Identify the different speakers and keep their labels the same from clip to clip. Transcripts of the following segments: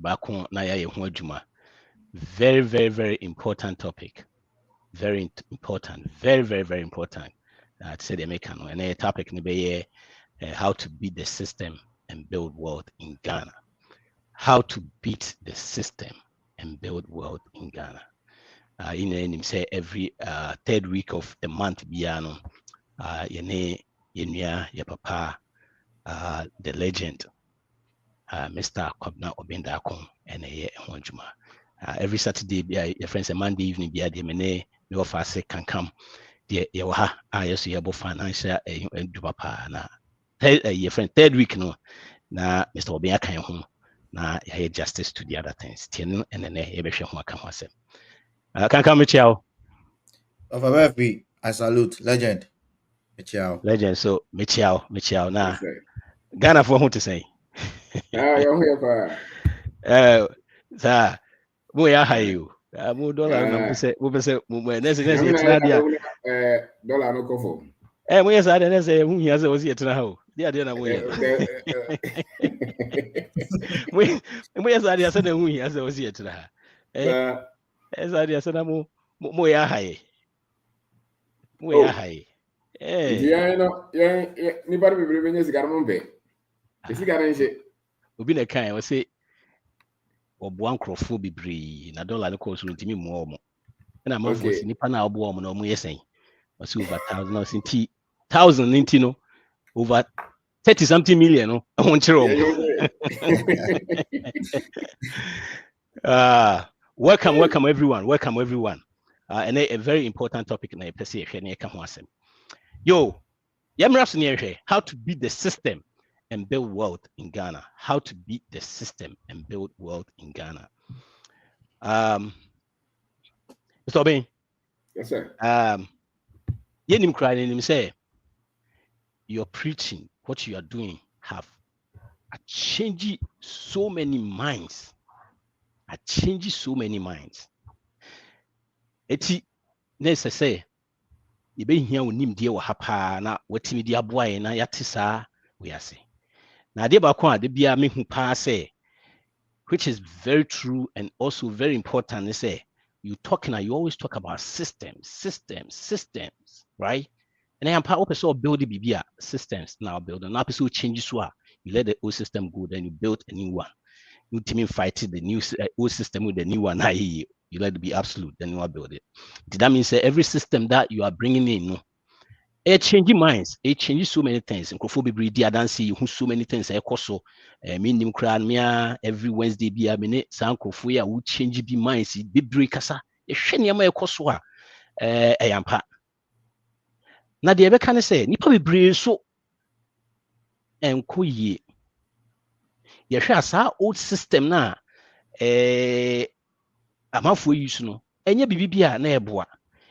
Speaker 1: baako na yɛayɛ ho adwuma. Very, very, very important topic. Very important. Very, very, very important. To say the American and a topic be how to beat the system and build wealth in Ghana. How to beat the system and build wealth in Ghana. In say every third week of the month, biano, yene your papa, the legend, Mr. Kobna Obendakon, and a Honjuma. Every Saturday, your friends, a Monday evening, be the mene, no of us can come. The Yawaha, I used to have financial and Dupapa. Your friend, third week, no, na Mr. Obia came home. Na yɛ justice to the other things. Tienu and then yɛbɛhwɛ ho aka ho asɛm. Kanka mechiao.
Speaker 2: Of FB, I salute legend. Mechiao.
Speaker 1: Legend, so mechiao na. Ghana for who to say.
Speaker 3: You're here for.
Speaker 1: Sir, mo ya hayu. Mo dollar na mo say next year dia.
Speaker 3: Dollar no kofo.
Speaker 1: Mo yes ada next year hu hia say o si etina ha o. Dia na mo ya. Mo yes ada say na hu hia say o si etina ha. Yes ada say na mo ya haye. Mo ya haye.
Speaker 3: Yeah, no, yeah, nobody will bring you cigar mon be. The cigar nje.
Speaker 1: Obi na kan o say oboa nkrofo bebree na dollar no cost ntimi mo omo. Na amafo si nipa na oboa omo na omo yesen. O say over 1,000 no sinti 1,000 ninti no over 30 something million no. Won kire omo. Welcome everyone. And a very important topic na pese ehwe na eka ho asem. Yo, yamras na ehwe how to beat the system and build wealth in Ghana. How to beat the system and build wealth in Ghana. Mr. Obin.
Speaker 3: Yes, sir.
Speaker 1: Yenim crying him say you're preaching, what you are doing have changed so many minds. Eti nese say you be here unim die wo hapa na watimi di aboa na yate saa we ase. Na de ba kwa de bia me hu pa say, which is very true and also very important, is say you always talk about systems, right? And I am part of a build the BBA systems now build an episode changes so you let the old system go, then you build a new one. You team fight the new old system with the new one. You let it be absolute, then you build it. Did that mean say every system that you are bringing in, no? It changes minds. It changes so many things. In Kofobi I don't see who so many things. I also mean crown every Wednesday be a minute. San Kofoya would change be minds. Be breakasa. A shenya koswa. Ayampa. Na the can say nipa be brave so and kuye. Yahya sa old system na amafo use no. Enye bibia na eboa.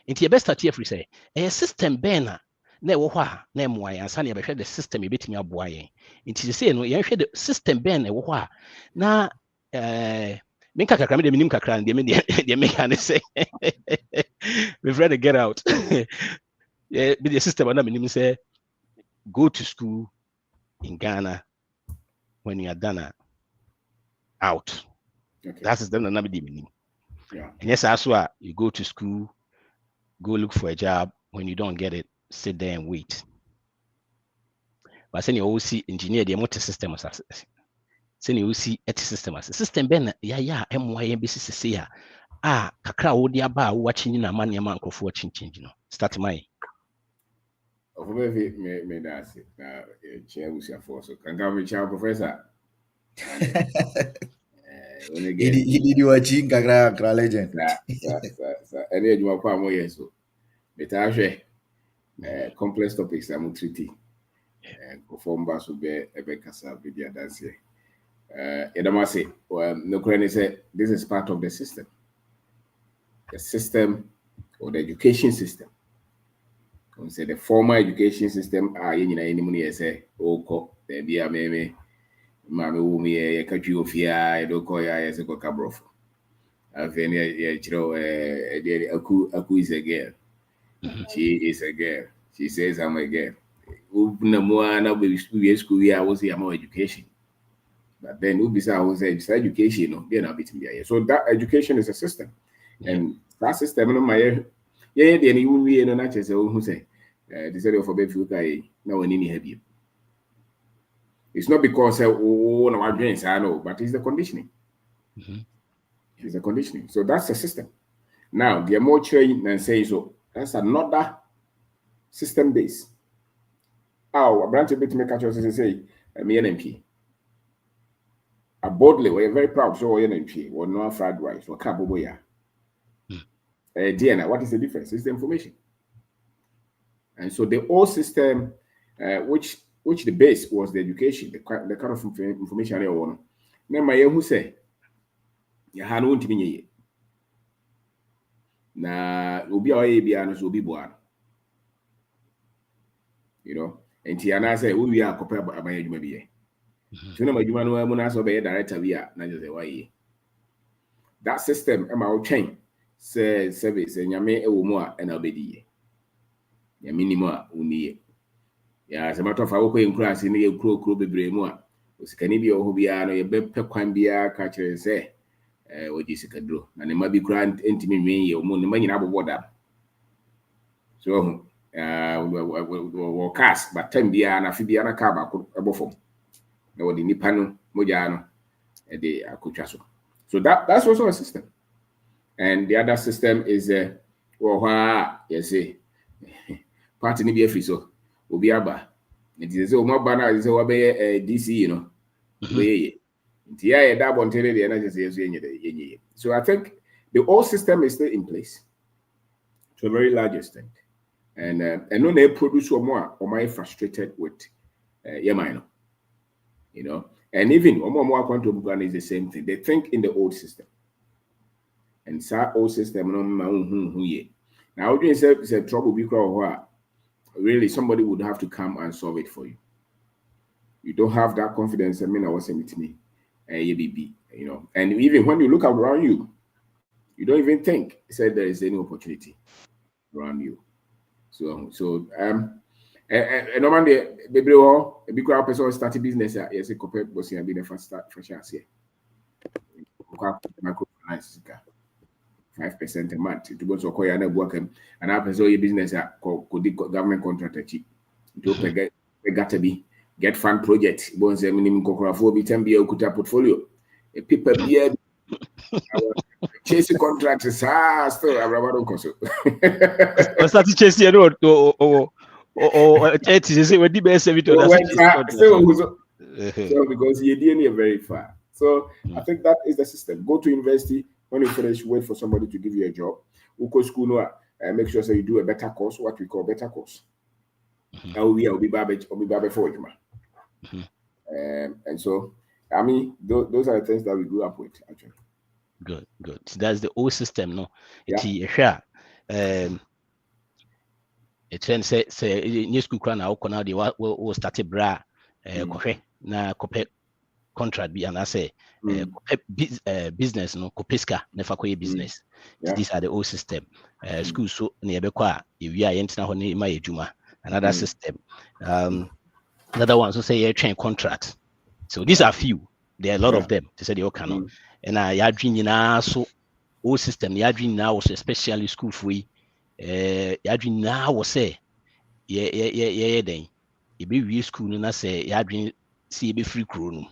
Speaker 1: Nti best start here free say a system bena na wo hɔ a na ɛmoa yɛn ansa na yɛbɛhwɛ the system yɛbɛtumi aboa yɛn. Nti sɛ no yɛhwɛ the system bɛn na ɛwɔ hɔ a na menka kakra me de menim kakra no deɛ meka ne sɛ we've read to get out. The system na menim sɛ go to school in Ghana when you are done out.
Speaker 3: Okay.
Speaker 1: That is the na me de menim.
Speaker 3: Yeah.
Speaker 1: And yes, also you go to school, go look for a job. When you don't get it, sit there and wait. But then you always see engineer the motor system as then you see a system as system ben MYMBC say kakra wo dia ba watching na man man for change no start my
Speaker 3: of me that's it chair we see for so can come chair professor
Speaker 2: He did you watching kakra legend
Speaker 3: any adwuma kwa mo yeso beta hwe complex topics I'm treating perform baso be kasa be dia dance say no crane say this is part of the system or the education system. We say the formal education system yina any money say oko there be a meme mame wo me ye katwi ofia e do ko ya se ko kabrofo afeni ye chiro aku is a girl. She is a girl. She says I'm a girl. Na mo na be school we was here more education. But then we say education, no, they're not beating the So that education is a system, and that system, no, my yeah, the any we no not just who say the study of a baby guy now when any heavy. It's not because oh no, our brains I know, but it's the conditioning. It's the conditioning. So that's the system. Now the more training and say so that's another system base. Oh, a branch of bit to make a choice say me NMP. A boldly, we're very proud. So NMP or no fried rice or carboboya. DNA, what is the difference? It's the information. And so the old system, which the base was the education, the kind of information I want. Now my who say, you had no to na obi a oye bia no so obi boa you know enti ana say we are akopɛ aban adwuma bi ye so na adwuma no mu na so be director bi a na just why that system e ma wo twɛn say service nyame e wo mu a na obedi ye ya minimum a uni ya se matter fa wo ko enkura ase ne ye kuro bebre mu a osikani bi o ho bia no ye be pɛ kwan bia ka kyerɛ sɛ oji sikadro na ne mabi kura ntimi nwen ye mu ne manyina aboboda so wo cast but time bia na fi bia na ka ba ko ebofom na wodi nipa no moja no e de akotwa so that's also a system. And the other system is yes party ni bi free so obi aba it is o mo ba na is o be DC you know so I think the old system is still in place to a very large extent, and no they produce more or more frustrated with you know, and even more quantum is the same thing. They think in the old system, and that old system now we say trouble because really somebody would have to come and solve it for you. You don't have that confidence. I mean, I was saying to me, you know, and even when you look around you, you don't even think there is any opportunity around you. So normally, baby, a big crowd person start a business. Yes, a corporate boss here been a first start for chance here. 5% a month. To go to acquire and work and I person your business could government contract cheap. To get to be. Get fund project. Bon se minimum kokora bi tembi okuta portfolio. A people be chase contract is still abrabado koso.
Speaker 1: Start chase no it is say we di be service
Speaker 3: so because you didn't very far. So I think that is the system. Go to university, when you finish, wait for somebody to give you a job. Uko school no make sure you do a better course, what we call better course. Will be babe for you, man. And so, I mean, those are the things that we grew up with, actually.
Speaker 1: Good. That's the old system, no?
Speaker 3: Yeah.
Speaker 1: It say new school crown now they will start a bra na kope contract be and I say business no kopiska never koye business. These are the old system. School so near bekwa if we are entina ho ne ma ejuma. Another system. Another one so say train contract. So these are few. There are a lot of them. They say they all cannot. And I dream now so old system. I dream now also especially school free. I dream now was say yeah then. It be real school no say I dream see be free crew.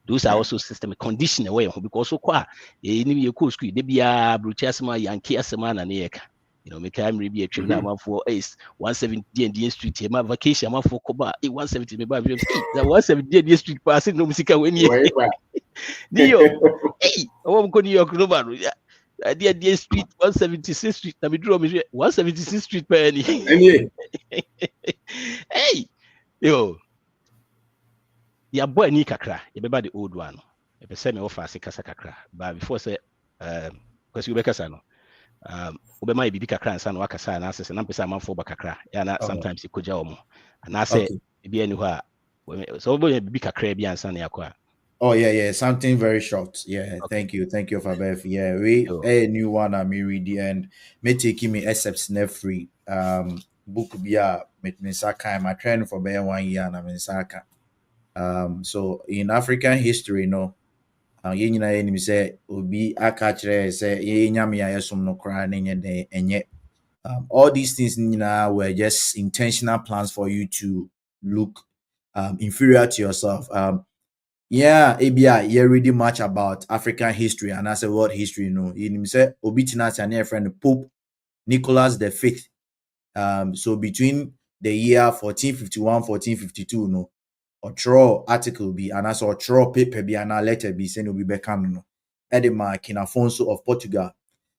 Speaker 1: Those are also system condition away because so kwa any school they be a bruchasma yankee asema na neka. You know, make time maybe a trip now for ace 170 and street here. My vacation, I'm for Koba 170. Maybe that 170 street passing no music when you New York. Hey, I won't go New York. No man. Dear street 176 street. I mean, draw me 176 street per any. Hey, yo, your boy ni kakra. You remember the old one. If I say me offer say kasa kakra, but before say because you be kasa no. Obema bibi kakra nsa na wakasa na asese na mpesa amanfo ba kakra ya na sometimes ikoja omo and I say bibi eni ho a so obo bibi kakra bi ansa na yakwa.
Speaker 2: Oh yeah, something very short. Yeah, okay. Thank you Fabef. Yeah, we a new one I me read and me taking me excepts ne free book bia me saka my training for be 1 year na me saka So in African history, no, yɛn nyinaa yɛnim sɛ obi aka kyerɛ sɛ yɛn nyame a yɛsom no koraa ne nyɛ dɛn ɛnyɛ. All these things were just intentional plans for you to look inferior to yourself. Yeah, ABI, you read much about African history and as a world history, you say Obitina and your friend Pope Nicholas V. So between the year 1451, 1452, no, or throw article be and as or throw paper be and a letter be sent will be become no. Edema King Afonso of Portugal.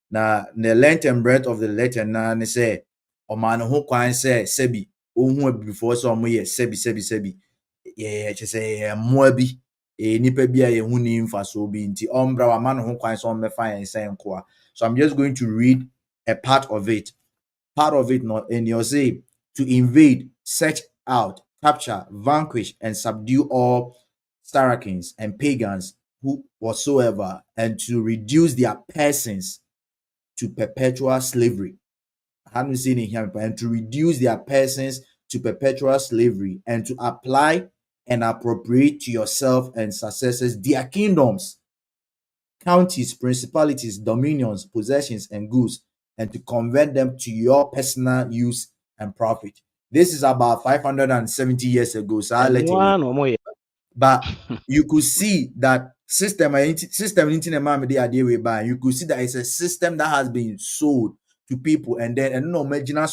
Speaker 2: Now the length and breadth of the letter na ne say o man ho kwan say sebi ohun before so mo ye sebi yeah say mo bi nipa bi a ye hu ni mfa so bi nti ombra wa man ho kwan so mefa yen say nkoa. So I'm just going to read a part of it not, and you'll say to invade, search out, capture, vanquish, and subdue all Saracens and pagans who whatsoever, and to reduce their persons to perpetual slavery. I haven't seen it here, and to reduce their persons to perpetual slavery, and to apply and appropriate to yourself and successors their kingdoms, counties, principalities, dominions, possessions, and goods, and to convert them to your personal use and profit. This is about 570 years ago. So I'll let you. But you could see that system you could see that it's a system that has been sold to people, and then and no imagine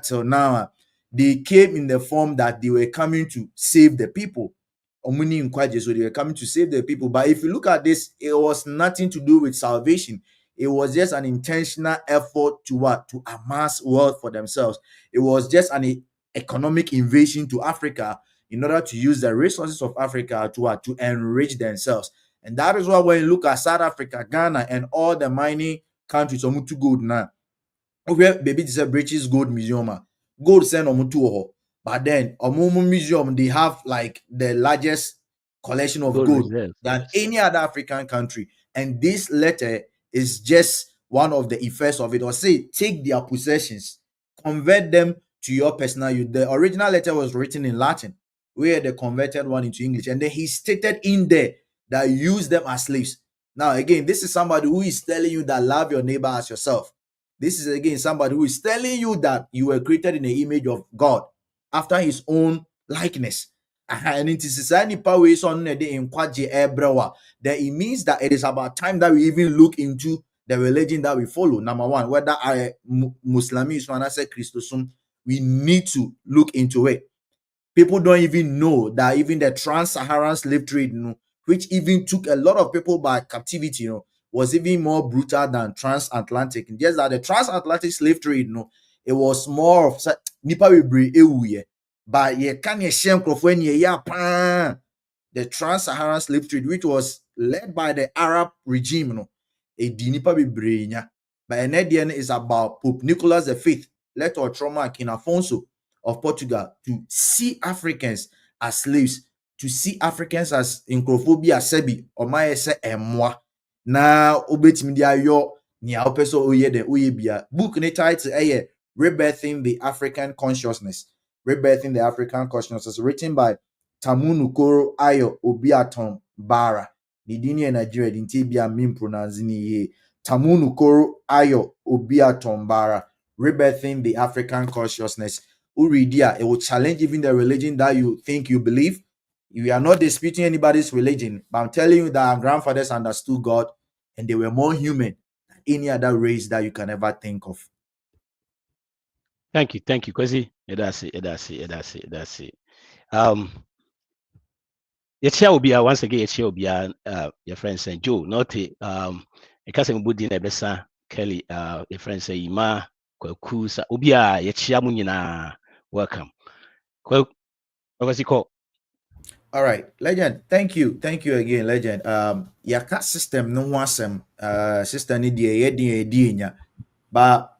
Speaker 2: till now they came in the form that they were coming to save the people. So they were coming to save the people. But if you look at this, it was nothing to do with salvation. It was just an intentional effort to amass wealth for themselves. It was just an economic invasion to Africa in order to use the resources of Africa to enrich themselves. And that is why when you look at South Africa, Ghana, and all the mining countries, to gold now. Baby, this is a British Gold Museum. Gold send omutu. But then Omumu Museum, they have like the largest collection of gold than any other African country. And this letter is just one of the effects of it. Or say, take their possessions, convert them to your personal use. The original letter was written in Latin, where they converted one into English. And then he stated in there that use them as slaves. Now, again, this is somebody who is telling you that love your neighbor as yourself. This is again somebody who is telling you that you were created in the image of God after his own likeness. And it is then it means that it is about time that we even look into the religion that we follow. Number one, whether I Muslim is one, I say Christosum, we need to look into it. People don't even know that even the trans-Saharan slave trade, which even took a lot of people by captivity, was even more brutal than transatlantic. Just that the transatlantic slave trade, it was more of nipa we but can the trans-Saharan slave trade, which was led by the Arab regime, but Canadian is about Pope Nicholas V, let our trauma King Afonso of Portugal, to see Africans as slaves, to see Africans as incrophobia sebi or my say moi. Na obetimi dia yo nia opeso oye de oye bia book ne title Rebirthing the African Consciousness. Rebirthing the African Consciousness, written by Tamunu Koro Ayo Obiaton Bara. Nidini Nigeria dinti bia min pronouncing ye Tamunu Koro Ayo Obiaton Bara. Rebirthing the African Consciousness. Uridia, it will challenge even the religion that you think you believe. We are not disputing anybody's religion, but I'm telling you that our grandfathers understood God and they were more human than any other race that you can ever think of.
Speaker 1: Thank you, Kwesi. That's it. Yechia will be once again. Yechia will be your friend Saint Joe. Not a cousin Budi Nebesa Kelly. Your friend say Ima Kwakusa. Ubia Yechia Munina. Welcome. What's it called?
Speaker 2: All right, Legend. Thank you again, Legend. Yaka system no wasem system ni die but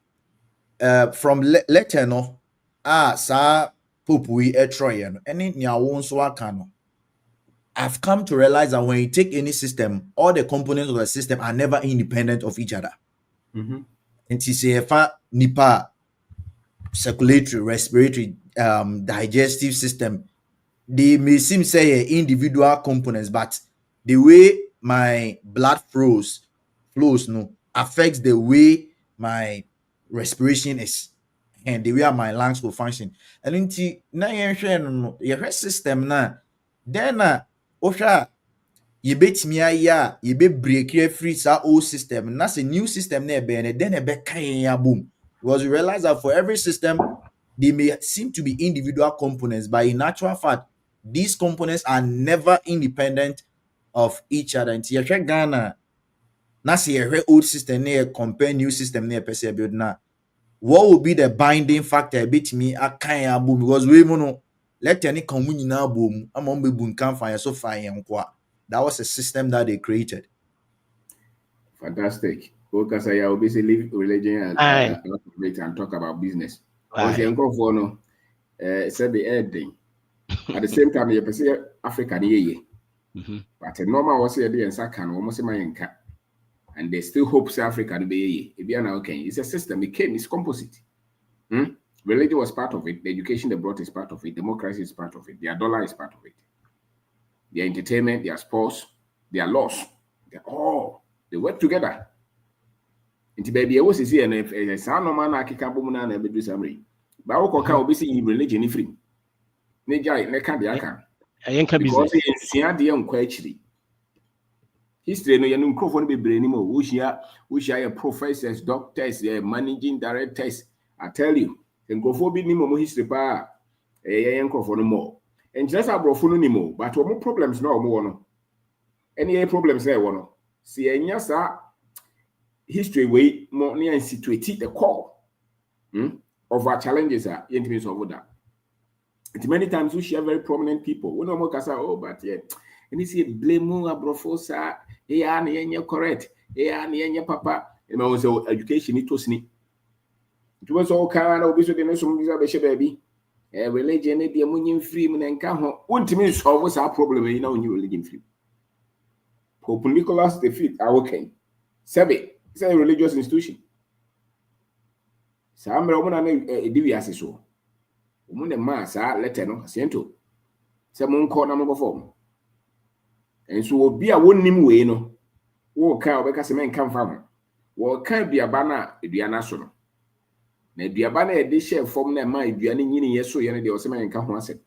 Speaker 2: from letter no sa pope we etroye no any nya won so aka no. I've come to realize that when you take any system, all the components of the system are never independent of each other. And to say nipa circulatory, respiratory, digestive system, they may seem say individual components, but the way my blood flows no affects the way my respiration is and the way my lungs will function. And into your system na then osha you bet me you be break your free old system and that's a new system there then a back boom. Because you realize that for every system they may seem to be individual components, but in actual fact these components are never independent of each other. Until you check Ghana, now see a old system there compare new system there per se build now. What will be the binding factor bit me a kind boom because we know let any community now boom among be boom can find so fine. That was a system that they created.
Speaker 3: Fantastic. Because I will be leave religion and talk about business. Because you for no said the air thing. At the same time, you perceive Africa ye. But a normal was here and Sakan almost my enca. And they still hope South Africa to be okay. It's a system, it came, it's composite. Religion was part of it, the education they brought is part of it, democracy is part of it, their dollar is part of it. Their entertainment, their sports, their laws, they work together. Into baby, I was here and if a son of man, I can't boom and ever do something. But I will be seeing religion free. Because it's the unquestionably. History no yenu microphone be brain mo we share professors, doctors, managing directors. I tell you, microphone be ni mo history pa microphone more. And just abrofo no ni mo, but what problems no mo no. Any problems there no. See enya sa history way mo near situate the core of our challenges are intimates over that. And many times we share very prominent people. We no more kasa but yeah. And you see blame abrofosa, correct, papa, and also education it was neat. It was all kind of baby. Religion, the ammonium free and come won't mean solve our problem in our new religion free. Pope Nicholas the Fifth, our king. Sabe, it's a religious institution. Some Roman deviasi so. Woman and mass are letter no, Siento. Some call number form. And so will be a one name way no. Walk out because a man come from. Well, can't be a banner, it be a national. Now be a banner a dish from their mind, be any yes, so any or some man come once. It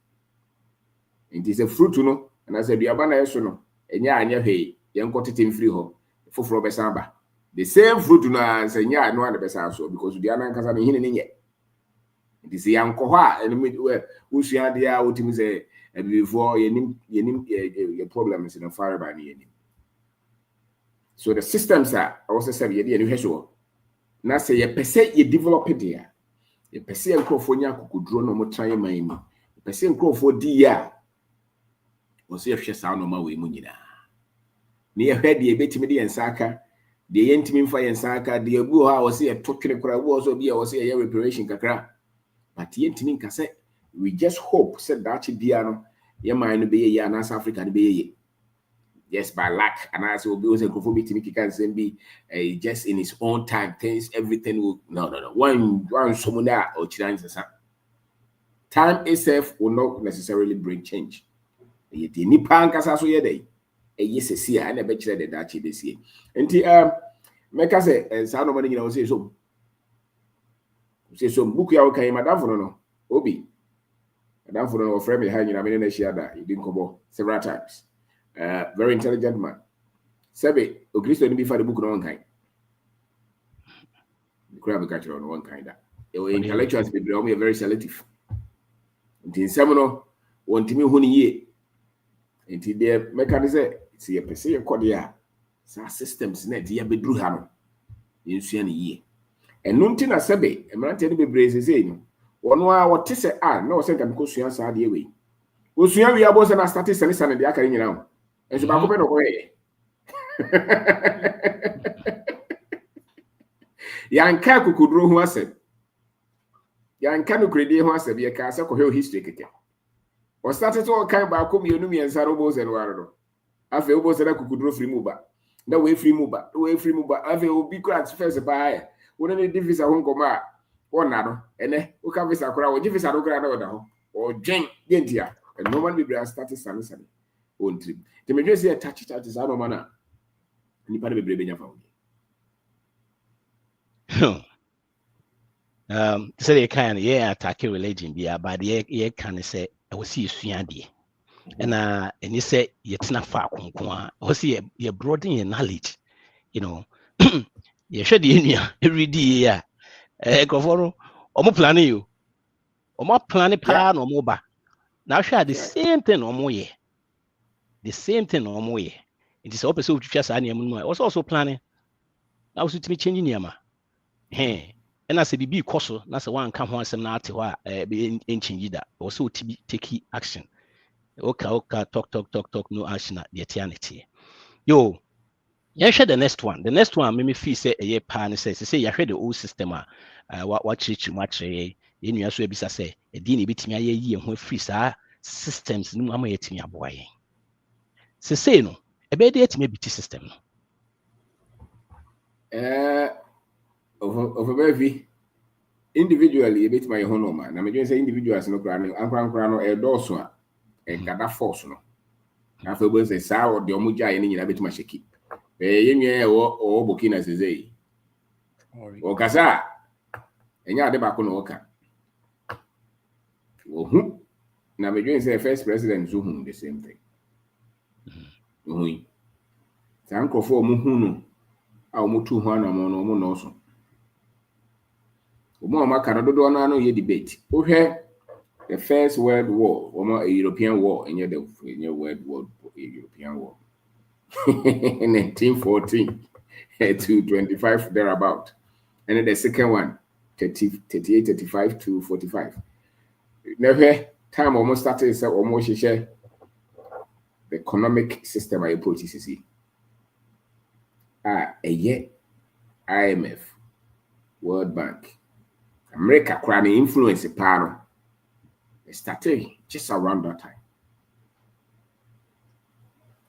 Speaker 3: is a fruit to know, and I said, be a banner so no. And ya and your hay, young got it in free home for Besamba. The same fruit to know, and say, yeah, no one the best also because the other can be in yet. It is a young coha, and who she had the out to say. And before your problems in a fire by me. So the systems are also said you now say you per se you develop it there. You per se microphone could draw no more try my you per se microphone dear was if she sound no more way munina. Near head the betty and saka, the intimate fire and saka, the abu was here talking was or be a reparation kakra. But the intimate cassette. We just hope said that Biano, your mind be a North Africa be yes by luck, and as will be also conformity can be just in his own time, things everything will no. One someone there or change time itself will not necessarily bring change. Yet the Nipan Casaso ye day, a yes, see, I never tried that this year. And make us say, sound of money, say so. Say so, book your okay, madame for no, Obi. Madame for no friend behind you, I mean, she had that, you didn't come several times. Very intelligent man. Sebe, Christo didn't be for the book on one kind. The crab catcher on one kind. Intellectuals be very selective. In seminal, one to me, who ye. Until their mechanism, see a per se cordia. Sa systems net, ye be drew hammer. In Siena ye. And Nuntina Sebe, a man tell me braces in. 1 hour, what is it? No, send them because you answer the way. Usually, we are both and I started selling the academy now. And so, I'm going away. Yanka could draw who I said. Yanka no credit who I said, be a castle for her history. Or started all kind of Bakum, and Sarobos and Wardo. I feel both that I could draw free mover. No way free mover, no way free mover. I feel big cracks first by. When any difference at home come out, or nado, and then who can visit a crowd, or give us a look at or Jane Gentia. and no one be brave started Sunday on trip. The majority say touch is our man. Nipa be brave nya found.
Speaker 1: So they kind of attack religion be but the can say I will see you suade. And you say it's not far konkon I see you broaden your knowledge, you know. You should every day go for omo planning you. Omo planning pa no mo ba. Now share the same thing omo ye. The same thing omo ye. It is opposite to just any I was also planning. I was to me changing yama. Hey. And I said, be cautious. That's the one come home some now to be in change that. Also to be take action. Okay, talk, no action at the eternity. Yo, yeah, share the next one. The next one, me feel say a year pan says, say, you share the old system. What you much in your so bisa say, a dini bit me a year when free systems no mamma yet me a boy. Say no, a bed yet maybe system.
Speaker 3: Of a very individually, a bit my honor man. I'm going to say individuals no crying, I'm crying a dorsal, a gada force no. Afterwards, a sour, the omuja, and a bit my shaki. A yen or Burkina Faso. Or Gaza, and ya de bacono oka. Now, I'm going to say first president Zuhun, the same thing. Sanko for Muhunu, our Mutu Hana Mono. No debate. Okay, the First World War, or a European War, and the World War, European War, 1914 to 25 thereabout, and then the second one, 38, 35 to 45. Never time almost started. So almost share the economic system I approach CCC. A year, IMF, World Bank. America crime influence power. It started just around that time.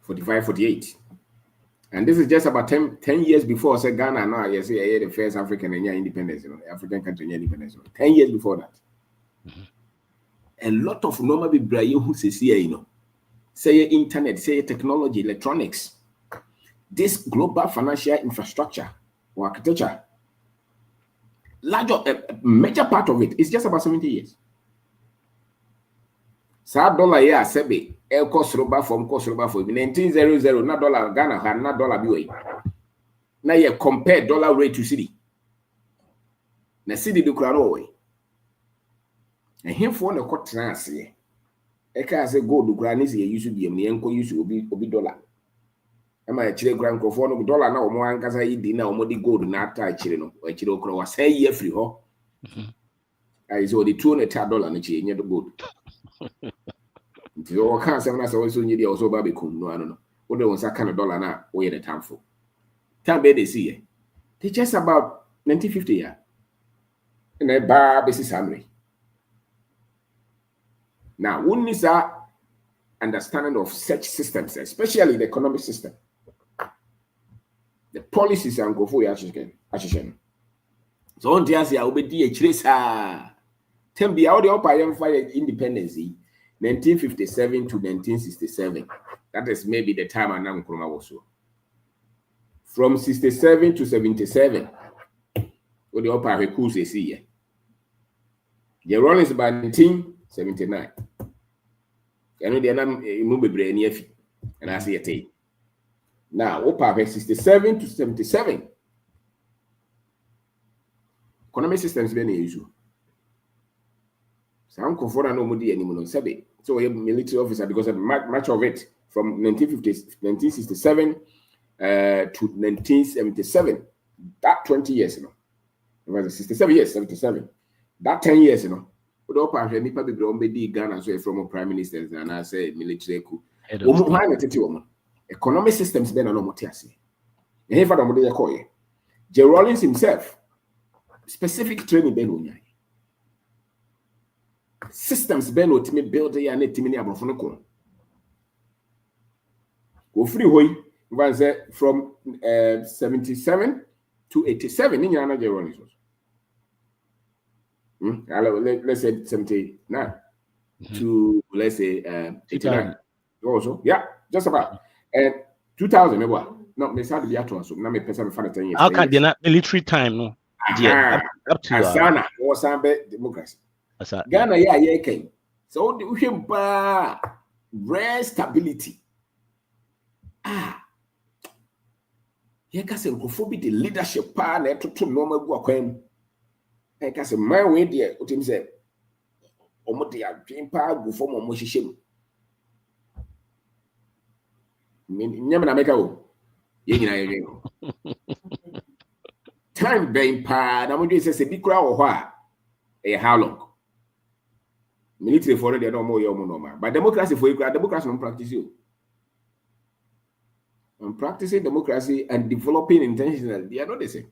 Speaker 3: 45, 48. And this is just about 10 years before say Ghana now, you see, the first African and independence, African country independence. 10 years before that. A lot of normal people who say, say internet, say technology, electronics, this global financial infrastructure or architecture. Major part of it is just about 70 years. $1 sebe cost roba from 1900 na dollar Ghana had na dollar BOE. Now you compare dollar rate to cedi. Na cedi do kura no way. And him for the court transfer. E ka say gold do kura ni se use bi em ne enko use obi dollar. E ma chire kura nkofo no dollar na omo ankasa yi di na omo di gold na ata chire no. E chire okura wa say ye free ho. I so the $200 no chire nye do gold. So I can't say when I saw so you also baby kum no I don't know. What they want that kind of dollar now where the time for. Time they see they just about 1950 year. And a bar basis summary. Now, one is that understanding of such systems, especially the economic system. The policies and go for your action. So on the I will be DH. Tell me how the upper fire independence 1957 to 1967. That is maybe the time Anam Nkrumah was so. From 67 to 77, what the upper recruits is here. The run is about 1979. I know the Anam and I see a tape. Now, upper 67 to 77. Economic systems been issue. Some conform no modi anymore. So a military officer because of much of it from 1967 to 1977. That 20 years, It was 67 years, 77. That 10 years, But all part of nipa be Ghana so from prime ministers and I say military coup. Economic systems been no motiasi. And for the call J. Rawlings himself specific training ben unya. Systems ben otimi build ya na timi ni abrofo ko. Go free hoy van say from 77 to 87 ni nyana J. Rawlings. Let's say 79. to, let's say, 89.
Speaker 1: 2000.
Speaker 3: Also, yeah, just about. And 2000, no, me sad be at so. Now me person me fan 10 years.
Speaker 1: How can they not military time no? Yeah, up to
Speaker 3: Asana or Sambe democracy. Ghana, yeah, came. So the him rare stability. Yeah, because the leadership power to normal go kwem. Because my way there, what him say, omo dia dream power go for omo hihye. Nyam na meka o. Ye nyina ye time being pa na mo dey say bi kura wo ho a how long? Military for they no more your normal. But democracy for you, democracy no practice you. And practicing democracy and developing intentionally, they are not the same.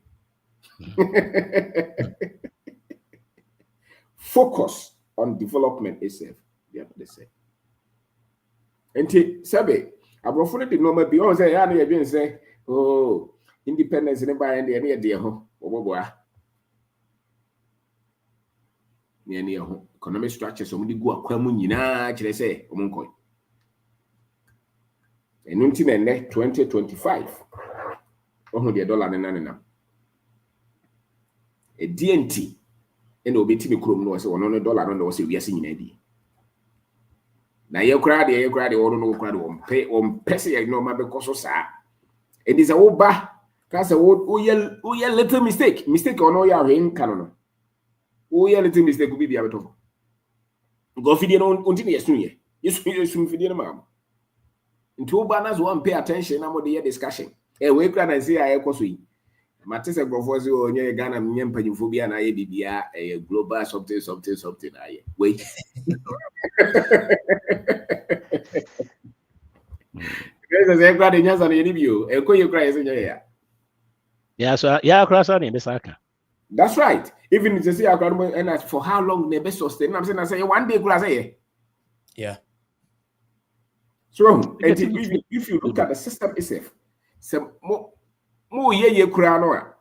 Speaker 3: Focus on development itself, they are not the same. And Sabe, Abrofone the normal beyond say, I know say, oh, independence in by any idea, near economic structure, somebody go a quamu yina, say, Omuncoin. And until 2025, $100 a DNT and obey Chrome was $100 no was we are seeing ID. Now you cried, or no crowd on pay on Pessy, no matter because of sa. It is a oba, that's a little mistake or no, ya rain canon. Oh, yeah, little mistake will be able to go feed on until yesterday. You soon feed your mom. In two banners, one pay attention. I'm the discussion. A wake and say, I echo sweet. Matissa Grofozo, near Ghana, Yampaphobia, and I be a global something. I wait. There's a glad in your interview. A call you cries in your ear.
Speaker 1: Yeah, so yeah, cross on in the Saka.
Speaker 3: That's right. Even if you say and for how long they best sustain, I'm saying I say one day class.
Speaker 2: Yeah.
Speaker 3: So if you look at the system itself, some more ye kurano.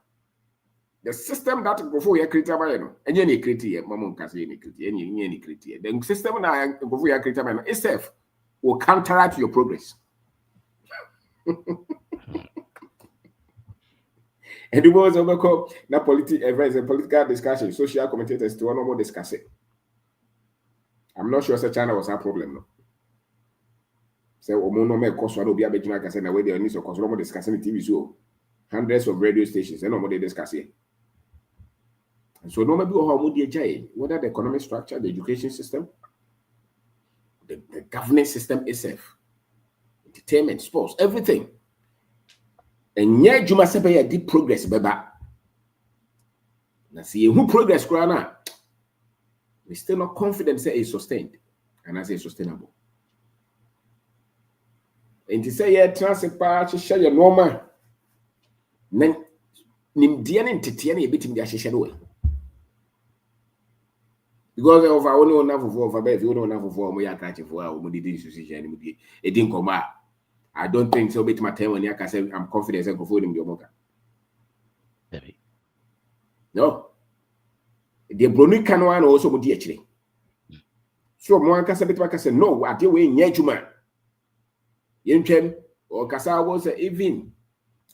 Speaker 3: The system that before you create and you create mamon kasi any create. The system that before you create itself will counteract your progress. And it was overcome na political discussion, social commentators to one more discuss it. I'm not sure such China was our problem. No. So Omono me cost one be a bejuna can say na way they need to cause no more discussing the TV show. Hundreds of radio stations and no more they discuss it. And so no maybe whether the economic structure, the education system, the governance system itself, entertainment, sports, everything. And yet, Juma Sepe did progress, beba. Now, see who progress, Krana. We're still not confident say it's sustained, and I say sustainable. And to say, yeah, transit share your normal. Then, Nimdian and Titian a bit in the Ashishan way. Because of our own enough of a bed, you don't have for we are catching for our Mudi decision, it didn't come out. I don't think so. Bet my time when I say I'm confident I can afford him your mocha. No. The Bruni Canoan also would actually. So one can say no, I do in Yajuma. Yinchen or Casa was even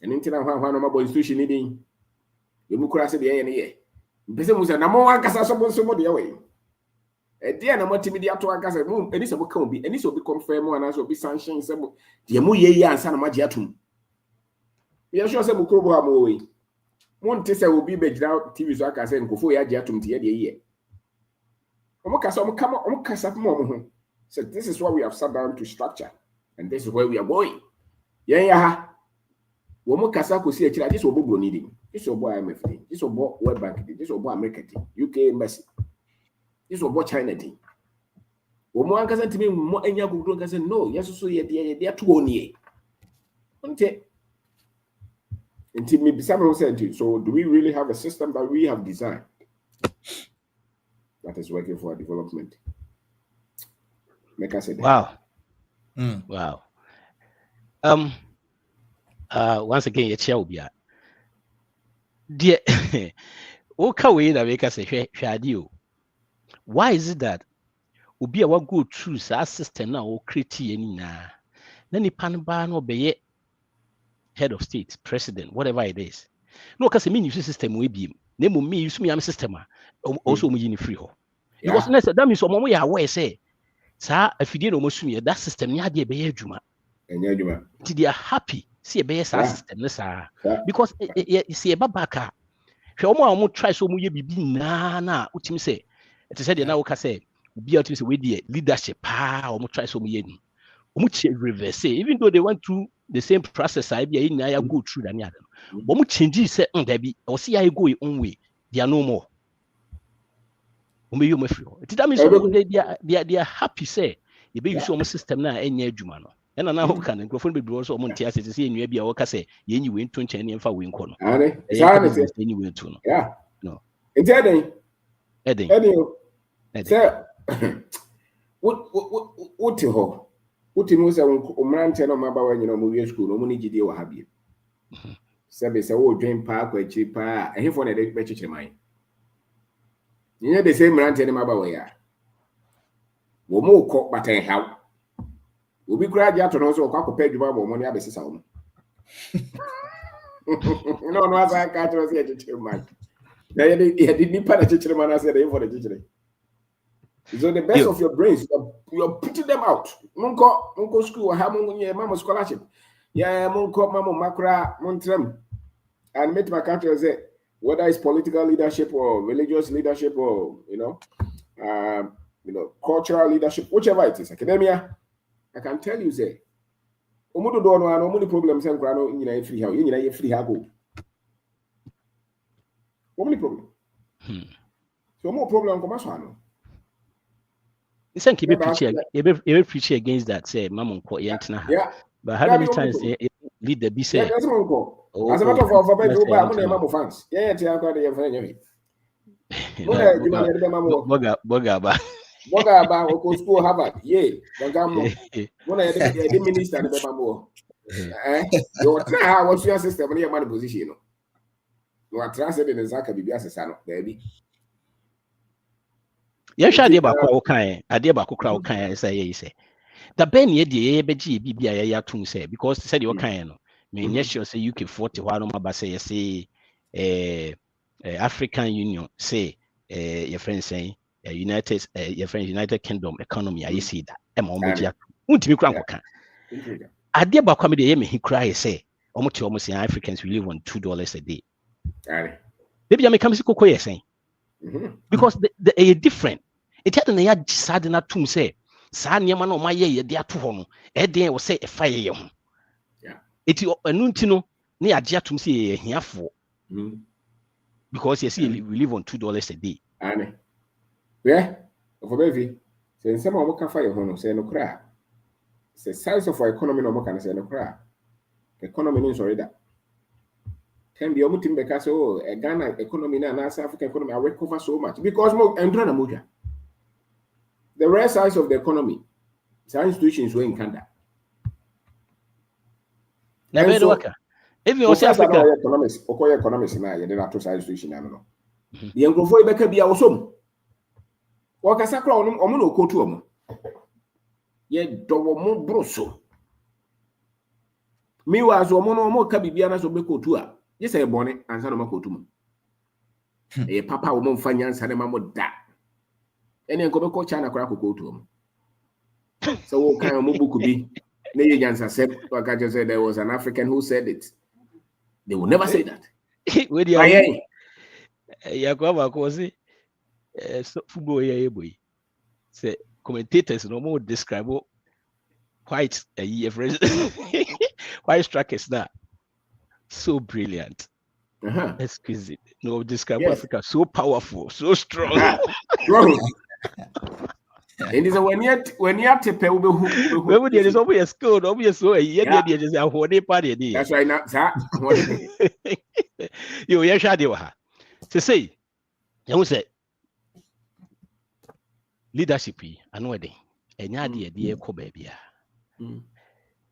Speaker 3: an internal one of my institution needing. You mukura said the year. Person was a number one Casa somebody away. A dear no more timid to a gas room, and this will be, and this will be confirmed one as will be sunshine. The Muye and San Magiatum. We are sure some Mukobo away. One tester will be made out TV so I can send before Yajatum to the year. Omokasa come on, Omokasa. So this is what we have sat down to structure, and this is where we are going. Yeah. Omokasa could see a child, this will be needing. This will buy MFD, this will buy World Bank, this will buy America, UK Embassy. This was what China did. One can to me, more and you can say, no, yes, so they are too only. Until maybe someone said, so do we really have a system that we have designed that is working for our development? Make us say that.
Speaker 1: Wow. Once again, your chair will be at. Dear, okay, that make us say, why is it that obi a wa go through sa system na o create any na nipa no ba no be head of state, president, whatever it is. No, because me use system we be na mo me use me am system also mo yin free ho. Because that means omo ya aware say sa afidie no mo sumi that system ni ade be adwuma.
Speaker 3: Enya adwuma.
Speaker 1: They are happy see be sa system na sa because see e babaka hwe omo try so mo ye bibi na utimi say it said na wo ka say obi utimi say we dey leadership omo try so mo ye ni omo reverse even though they went through the same process I be in I go through than other but mo change say there be or see I go your own way they are no more you free that means they are happy say you be use almost system na enya adwuma no and na ho kan microphone be also omo ntia say enua bia wo ka say ye nyi we nto nche ne mfa we nko no
Speaker 3: ane
Speaker 1: enyi we nto no
Speaker 3: yeah
Speaker 1: no
Speaker 3: eden say what ho uti mu say umrante no maba wa nyina mo wie school no mo ni gidie wa ha bie sebe say wo dwen pa akwa chi pa ehefo na de be chichire man you the same mrante ni maba wa ya wo mo ko batan haw obi kura dia to no so kwa kopa adwuma bo mo ni abesisa wo no asa ka to say chichire man na ye di nipa na chichire man asa dey for the chichire. So the best of your brains, you're putting them out. Munko school, ha munye mama scholarship. Yeah, munko mama makra muntrem. And meet my country say whether it's political leadership or religious leadership or cultural leadership, whichever it is, academia. I can tell you say, omudo do no ano muni problems en krano nyina free how nyina free ha go. Muni problem. So more problem come so ano.
Speaker 1: It's like you preach against that. Say, Mamon ko yentina. Yeah. But how many times lead the be say?
Speaker 3: Yeah, that's Mamon. As a matter of fact, I'm going to Mamon fans. Yeah, I'm going to
Speaker 1: Boga
Speaker 3: ba o school Harvard. Yeah, Bangamo. When I the minister the Bambo. You try how what's your system when you man position. You are transferred in the Zaka Bibias Sano, baby.
Speaker 1: Yes, I did about Okai. I did about Kukra Okai, say. The Ben ye de BG BBI Yatung say, because said your kind. May yes, you say UK 40 while my say, African Union, say, your friend saying, United, your friend United Kingdom economy, I see that. Emoja, won't be crank. I did about comedy, he cry, say, almost Africans we live on $2 a day. Maybe I may come to Cocoa saying. Because they are different. It had an air sad enough to say, San Yamano, my ye, dear to home, Eddie will say a fire. Yeah, it's your Nuntino near Jatum see here for because you see, we live on $2 a day.
Speaker 3: Anne, yeah, for baby, saying some of what fire home say no cry. It's the size of our economy, no more can say no cry. Economy is already that. Can be almost in because a Ghana economy and African economy are recover so much because more and Moja. The rare size of the economy, some institutions were in Canada.
Speaker 1: If you also
Speaker 3: economics now, you don't size institution. I don't know. The young boy Becca be awesome. What can sacra on Omono go to him? Yet, Domo Broso. Meanwhile, Omono Cabibiana so Beco to her. Yes, a bonnet and Sanamako to me. A papa woman finance and a mamma da. And then go China crack go to him. So, what kind of Mubu could be? Nayans said, like I just said, there was an African who said it. They will never say that.
Speaker 1: With the Yakoba Kosi, football, boy. Say, commentators no more describe white a year white strikers now. So brilliant, exquisite. No, describe Africa so powerful, so strong.
Speaker 3: And is when you have to pay
Speaker 1: who there is always a school, always so a year, just a whole day party.
Speaker 3: That's right now, sir.
Speaker 1: You Yashadiwa to say, you say leadership, I know it, and Yadi, dear Cobebia.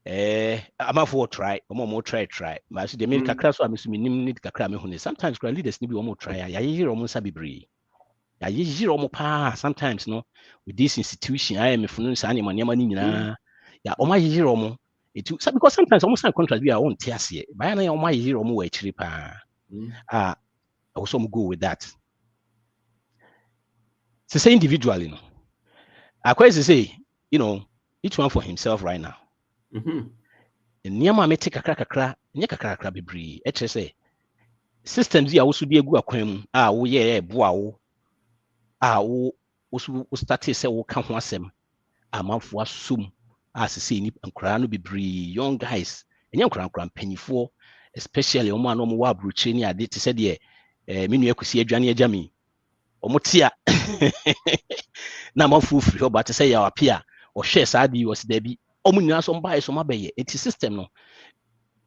Speaker 1: I'm for try, more try. But the American class, I'm assuming need Kakrame. Sometimes leaders need to more try. I hear almost a be. ya yejiro mo pa sometimes no with this institution IMF no sa nyama nyama ni nyina ya o ma yejiro mo itu because sometimes almost sign contract we are on tiase by na ya o ma yejiro mo wa chiri pa I also go with that. To say individually, no. I quite say, each one for himself right now. Nneɛma mete kakra nyɛ kakra bebree ɛkyerɛ sɛ systems yi a woso de agu akwan mu a woyɛ ɛboa wo a wo start sɛ woka ho asɛm amanfo asom a sesɛ ni nkwaraa no bebree young guys ɛnyɛ nkwaraa mpanyinfoɔ especially ɔmo a na ɔmo wɔ aburokyire ne ade te sɛ deɛ me nua kusi adwane agya me ɔmo te a na amanfo firi hɔ ba te sɛ yɛ ape a ɔhwɛ saa de wɔ se dabi ɔmo nyinaa so mbaeɛ so mabɛyɛ eti system no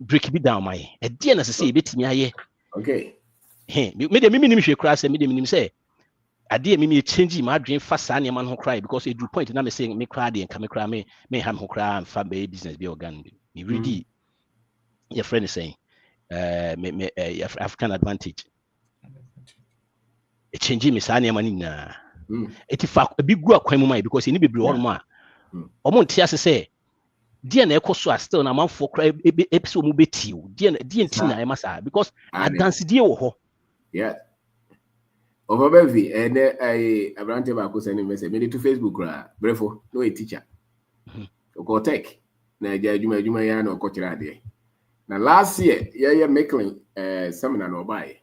Speaker 1: break bi down my ɛdeɛ na sesɛ yɛbɛtumi ayɛ
Speaker 3: okay
Speaker 1: me de mimi nim hwɛ koraa sɛ me de minim sɛ adeɛ mimi change my adwene fa saa nneɛma no ho koraa because edu point na me say me koraa deɛ nka me koraa me ha me ho koraa mfa bɛyɛ business bi organ me really your friend is saying African advantage it change me saa nneɛma no nyinaa eti fa bi gu akwan mu mai because ɛni bebree hɔ nom a ɔmo nte ase sɛ deɛ na ɛkɔ so a still na amanfoɔ koraa episode mu bɛti o deɛ nti na ɛma saa because adansidie wɔ hɔ
Speaker 3: yeah over baby and I abrante ba ko send message me to Facebook ra brefo no a teacher go tech na ja adwuma ya na ko kira ade na last year yeah making seminar no buy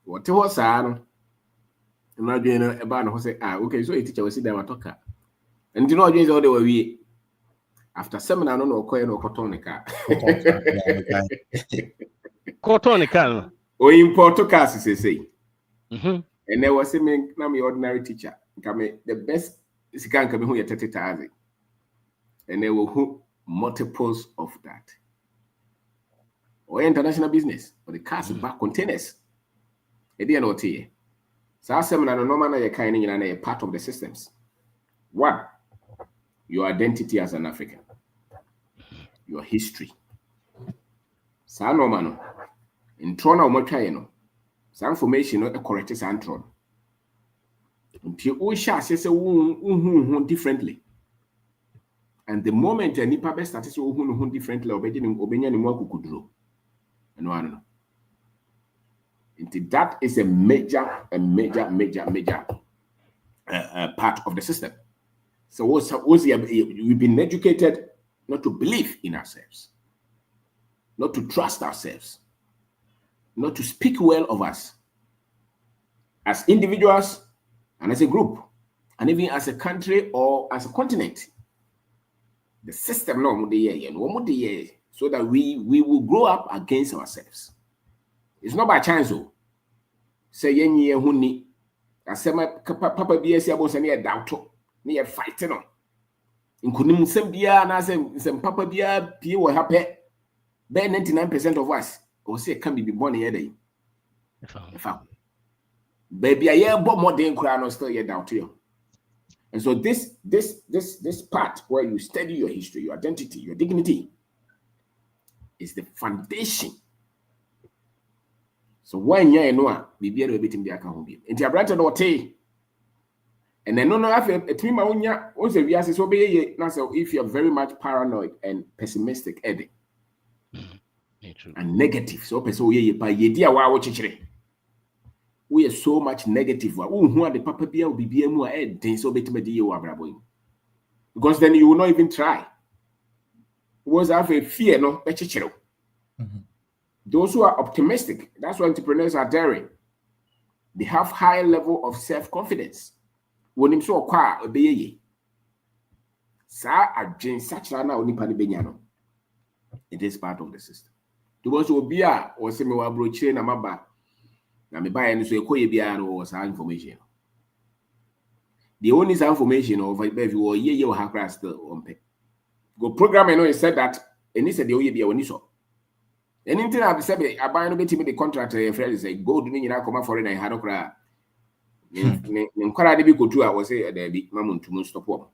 Speaker 3: what was saa no na dwe no e ba no say okay so a teacher we sit down atoka and you know dwe say all the way after seminar no ko koton ne ka
Speaker 1: koton ne ka no
Speaker 3: o import car say and there was me na me ordinary teacher come the best is can come who 30,000 and there were multiples of that or international business or the cars back containers e dey no tie so seminar no normal na you kind na you part of the systems. One, your identity as an African, your history. Sa normal no intro na omotwa no some information no correct is antron. Until we shall say differently. And the moment any paper starts to differently, obenya ni mwa kukudro. And one. That is a major part of the system. So we've been educated not to believe in ourselves, not to trust ourselves, not to speak well of us as individuals and as a group, and even as a country or as a continent. The system so that we will grow up against ourselves. It's not by chance though. Say yenye huni asema papa biesi abo se ne doubt ne ye fight no. Nkunim sem bia na sem papa bia pie wo happy. Be 99% of us or say can be born here day. Baby I hear more than no still ye doubt you. And so this part where you study your history, your identity, your dignity is the foundation. So when you know bibi ero betim dia ka ho bi. Enti abrante no te. And then no afi etimi ma onya o se wiase so be ye na so if you're very much paranoid and pessimistic ede. And negative so person ye pa ye dia wa wo chichire. We are so much negative. Who are the papa bia will be mu a so betimadi. Because then you will not even try. Was have a fear no. Those who are optimistic, that's why entrepreneurs are daring. They have high level of self-confidence. When him so kwa obeye. Sa agin such na onipa ni benyano. It is part of the system. Those who be a or se me wa brochire na maba. Na me buy any so ekoye bia no was information. The only information of if you ye will have still on pay. Go program and know said that and he said the oye bia woni so. Anything I said I buy no beti me the contract friend say go do ni na come foreign and had okra. Nkwara de bi kotu a was say there be mamuntum stop up.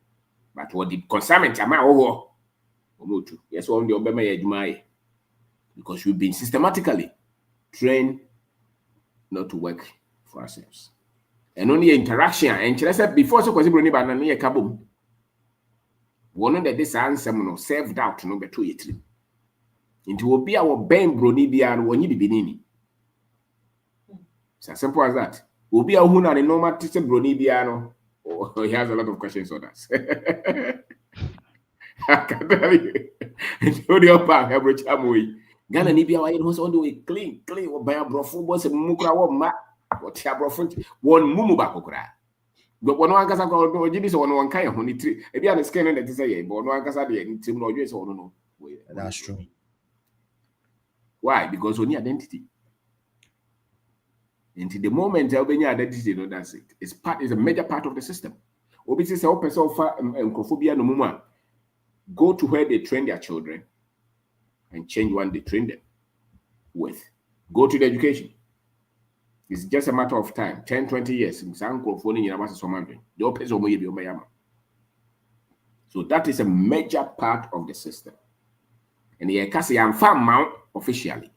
Speaker 3: But what the consignment am owo omotu. Yes one the obema ye adwuma because we've been systematically trained not to work for ourselves. and only interaction and said before so possible ni ba na ye kabom one that this answer no self doubt no beto yetri into obi a wo ben broni bia no wonyi bibini it's as simple as that obi a hu na ne normal tise broni bia no he has a lot of questions on us I can tell you so the upper every chamoy Ghana ni bia wa ye no so on the way clean wo ban brofo bo se mukura wo ma wo tia brofo won mumu ba kokura but one ankasa ko gidi so one kan ho ni tri e bia na skin na say ye but one ankasa de ni tim no odwe so no
Speaker 2: that's true.
Speaker 3: Why? Because only identity. Until the moment you identity, no, that's it. It's a major part of the system. Obviously, say open so far no muma. Go to where they train their children and change one they train them with. Go to the education. It's just a matter of time. 10, 20 years. So that is a major part of the system. And the Kasi and farm mount officially.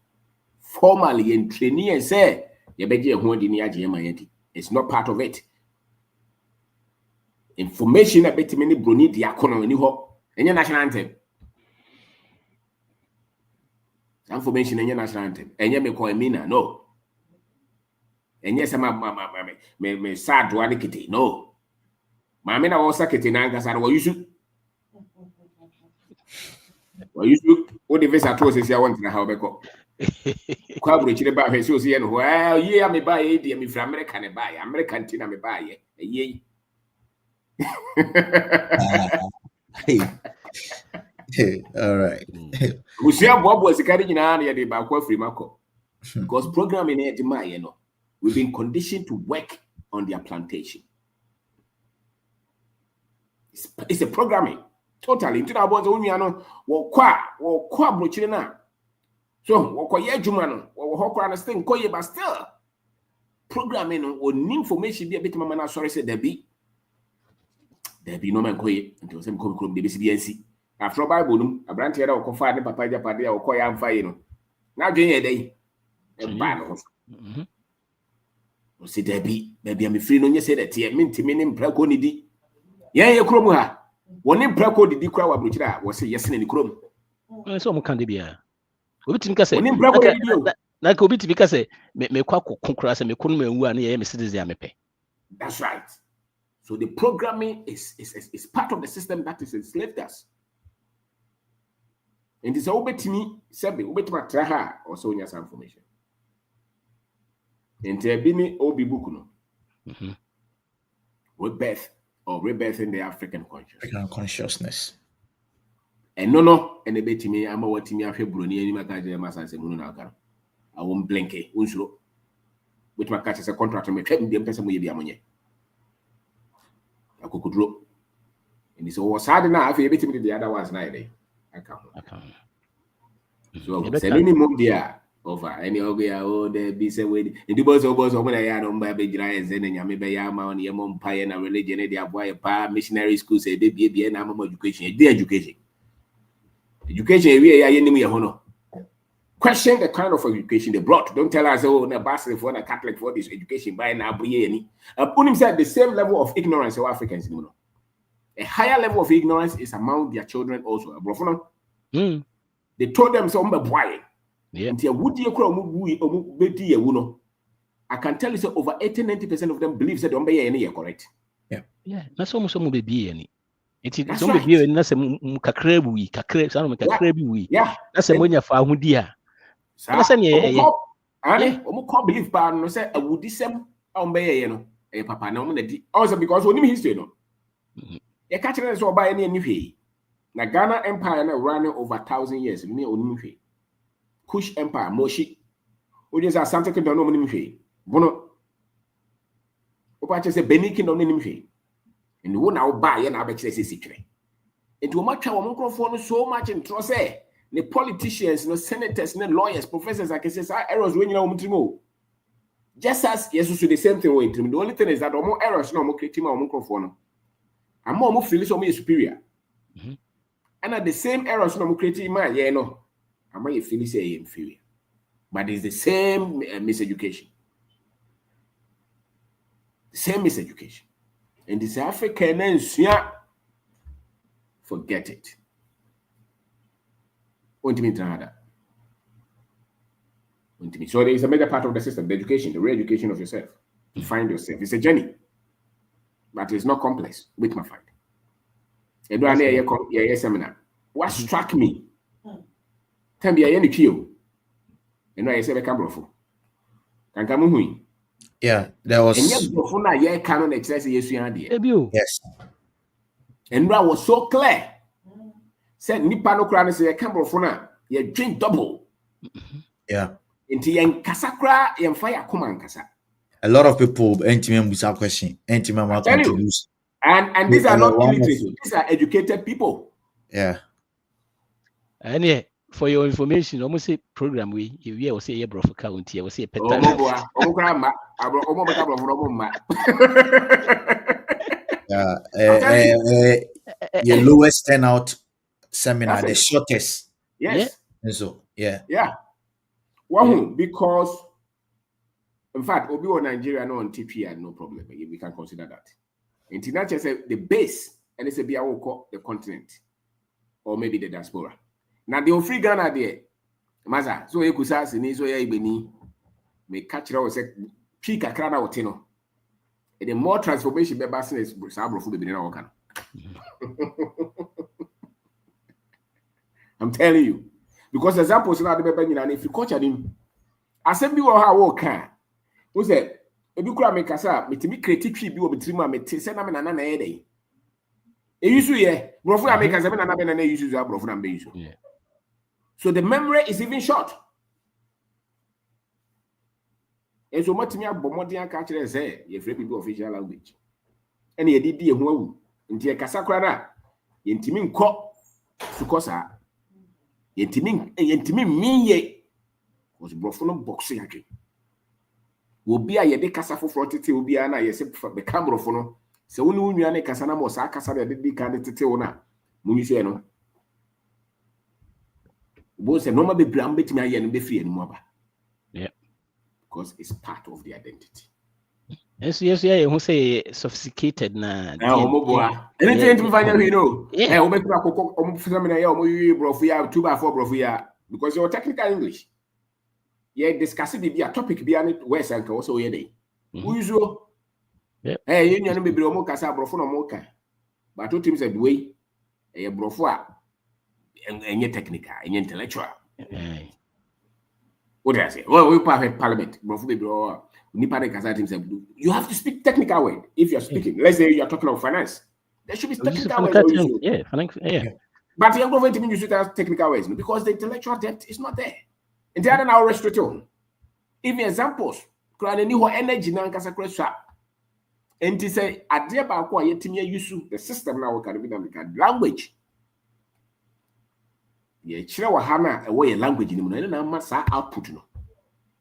Speaker 3: Formally in training and say, it's not part of it. Information about many bruni diakono any ho and your national anthem. Information in your national anthem. And you may call me no. And yes, I'm sad to adikiti. No. Mamina was sakiti nangasar wa yusu. Wa yusu. What the visa told us I want to how beko. Kwabro chire ba hwe so see no. Well, yeah, me buy e me from America ne buy. American tina me buy ye.
Speaker 2: All right.
Speaker 3: Musia bobo sikari nyina na ye de ba kwa free mako. Because programming e ma ye no. We've been conditioned to work on their plantation. It's a programming. Totally. Into that was only no kwa brochire na. So what ye juma no, what understand ko ye but still programming on information be a bit mama na sorry say there be no man ko ye until some come be BNC. After Bible no, a branch here or fa ne papa ja pade ya ko ya mfa ye no. Na dwen ye dey. E ba no. O se there be am free no nye say that ye mentimi ne mpra ko ni di. Ye krom ha. Woni mpra ko di kra wa brochire a wo say yes ne krom.
Speaker 1: So mo kan de bia. Obitimi ka say na ka obitimi ka say me kwa kokura say me kunu manwu a na ye me citizen amepe.
Speaker 3: That's right. So the programming is part of the system that is enslaved us. And it's obetimi sebe obetima traha or so nya some information. And there be me obi book no. Rebirth in the African
Speaker 2: consciousness.
Speaker 3: And no, and a bit me, I'm what me after Bruni and Makaja Masas and Munaka. I won't blink it, unslow. Which my catch as a contract to make the person will be ammonia. I could drop. And it's all sad enough, a bit the other one's night. I can't. So, Selini Mundia over any of the be said with the boss of us when I had on by giants and Yamaba on Yamon Pie and a religion, they boy a missionary school say baby and I'm education, the education. Education, we are enemy honor. Question the kind of education they brought. Don't tell us, oh, a bastard for a Catholic for this education by now. Unim said the same level of ignorance of Africans. A higher level of ignorance is among their children also. They told them some boy. I can tell you so over 80-90% of them believe that don't correct.
Speaker 1: Yeah, that's almost some baby any. It's some baby and that's a kakrebu, kakrebu. Yeah, that's a when you're found dear. That's any believe pan no say a woody sem on a papa no also because when history no. A catcher is all by any way. Na Ghana Empire running over 1,000 years. Me only Kush Empire, Moshi. We just have something to know me. Bono. Opache say Benin Kingdom ni and who now buy and I bet you say and to much our microphone so much in trust the politicians, no senators, no lawyers, professors, I can say errors when you know just as yes, the same thing with the only thing is that more errors no more creating our microphone. And more feel so me superior. And at the same errors no more creating my no. I might feel say inferior. But it's the same miseducation.
Speaker 3: The same is education. And this African and forget it. So there is a major part of the system, the education, the re-education of yourself. To find yourself. It's a journey. But it's not complex. With my find. Seminar. What struck me? Can be a any kill. And I say, can come.
Speaker 2: Yeah, there was.
Speaker 3: Yes. And that was so clear. Said Nipa no crane say Campbell Fona, you drink double.
Speaker 2: Yeah.
Speaker 3: Into yen Casacra and fire command Casa.
Speaker 2: A lot of people enter without question. Enter me contribute.
Speaker 3: And these are not illiterate, these are educated people.
Speaker 2: Yeah.
Speaker 1: And yeah, for your information, almost a program we will say a bro for county, I will say a
Speaker 2: your lowest turnout seminar, the shortest.
Speaker 3: Yes.
Speaker 2: And so, yeah.
Speaker 3: Well, because in fact, Obi or Nigeria no on TP and no problem. We can consider that. International say the base, and it's a the continent, or maybe the diaspora. Now the free Ghana there, Maza. So you could say, so you ibeni may catch it out. Say, peak a crana or tino. And the more transformation, the basin is sabro food be na I'm telling you, because examples now the baby and if you coach him, assembly or how work can. Who said? If you could make us up, me create tree be with 3 months, send them an another day. A usual year, Brofuna make us another use our Brofuna base. So the memory is even short. And so much me a Bomodian catcher say, you free people official language. And ye did dear who into a Casacrana, Yentimin co Sucosa, Yentimin me was Brofuna boxing again. Will be a yede kasa for tete will be an I said for the camera for no. So when you are a casana was a casa de candidate ona. Munisiano. Both a normal be brambit me and be free anymore.
Speaker 1: Yeah.
Speaker 3: Because it's part of the identity.
Speaker 1: Yes, yeah, who say sophisticated na.
Speaker 3: Anything to find out, you know. Yeah, we make a seminar, we brofia 2x4 brofia because you're technical English. Yeah, discussing be a topic be an West and also ye day. Usual. Hey, you know, be bromo casa brofo moka. But two teams said way a brofua and your technical and intellectual. What did I say? Well, we parliament, brofo be bro. You have to speak technical word. If you're speaking, let's say you're talking about finance, there should be technical words.
Speaker 1: Yeah.
Speaker 3: But you're going to use it as technical words because the intellectual depth is not there. And the other now restricted. Even examples, energy now can say, and to say, I dear about yet use the system now can be done language. Yeah, Chira Hana away a language in the massa output.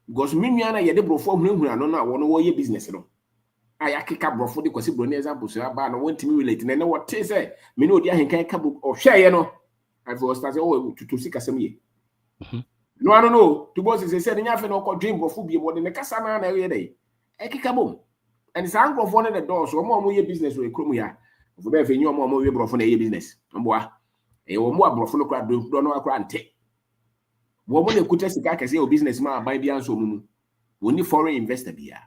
Speaker 3: Because Mimiana ye de brofo hu no na wono wo ye business no aya keka brofo de kwasi broni example so aba no want me relate na what say me no odi ahenkan ka bu o hweye no I was start say oh to sika sem ye no to boss say nya fe no ko dream brofo bi mo de ne kasa na ye dey e keka bom and san brofo ne the door so mo ye business o ekrom ya ofo be fe nyi mo ye brofo na ye business mboa e wo mo brofo no kra do no akra ante woman a kuta sika kase o businessman buy bi anso mumu woni foreign investor bia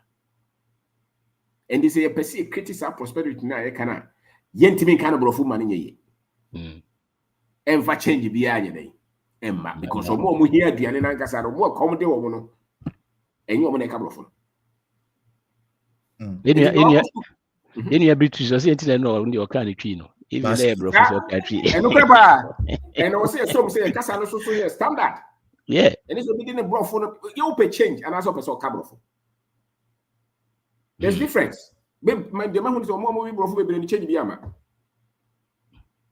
Speaker 3: and they say a person critical prosperity na e kana yentimi kana brofo man nyeye enfa change bia anye dey emma because omo here aduane na nkasa do mo come dey wo no enye omo na ka brofo
Speaker 1: any British so say until no ndi o kan twi no even there brofo so country
Speaker 3: and no papa and o say some say kasa no so standard.
Speaker 1: Yeah.
Speaker 3: And it's a bit in a brofo. You pay change and as a person cabrofo. There's difference. My demand is more brofo be change biama.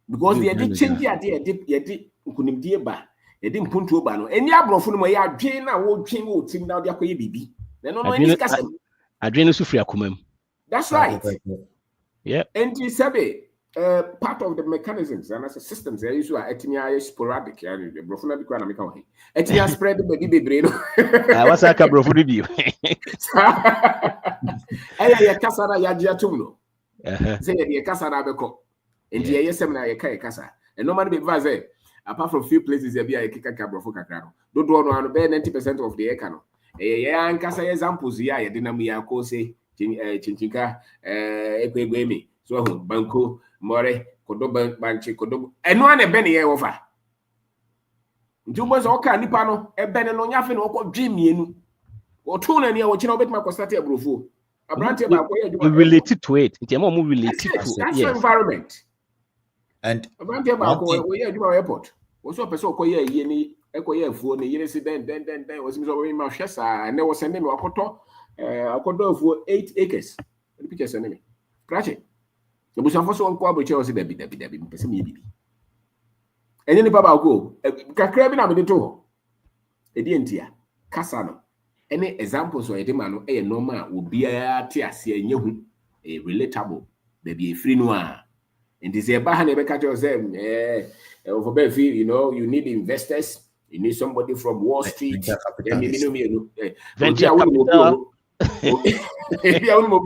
Speaker 3: Because they did change the idea, did kunim die ba, they didn't put to ba no. And ya brofo no ya dwen na wo dwen wo tim na dia koye bibi. They no any discussion.
Speaker 1: Adwene so free akomam.
Speaker 3: That's right.
Speaker 1: Yeah.
Speaker 3: And you sabe part of the mechanisms and as a systems they use are etinia sporadic and the brofuna be kwana meka wahi etinia spread the baby brain
Speaker 1: what's that brofuna be
Speaker 3: ya kasa na ya dia tumno say ya kasa na beko enti ye seminar ye kai kasa and no man be say apart from few places there be a kika brofo kakra no do no be 90% of the eka no ya ankasa examples ya ye dinam ya ko say chinchinka ekwegwemi so banko more kodo banchi kodo eno an ebe ne ye wofa nti mo so ka nipa no ebe ne no nyafe no ko dwimienu o tu na ne wo china obetma ko start abrofo abrante ba ko ye
Speaker 1: we relate to it nti mo relate to
Speaker 3: it yes environment
Speaker 2: and
Speaker 3: abrante ba ko wo ye aduma airport wo so person ko ye ye ni eko ye afuo ne ye si den wo sim so we ma hwesa ne wo sende me akoto afuo 8 acres the pictures ene me crash it the bush for so kwa boche o se dabi mpese me bibi enye ni baba ko kakra bi na me de to ho edi entia kasa no ene examples o yede ma no e normal obi a te ase enye hu relatable baby free no a enti se ba ha na be ka cho se for be free you know you need investors, you need somebody from Wall Street venture capital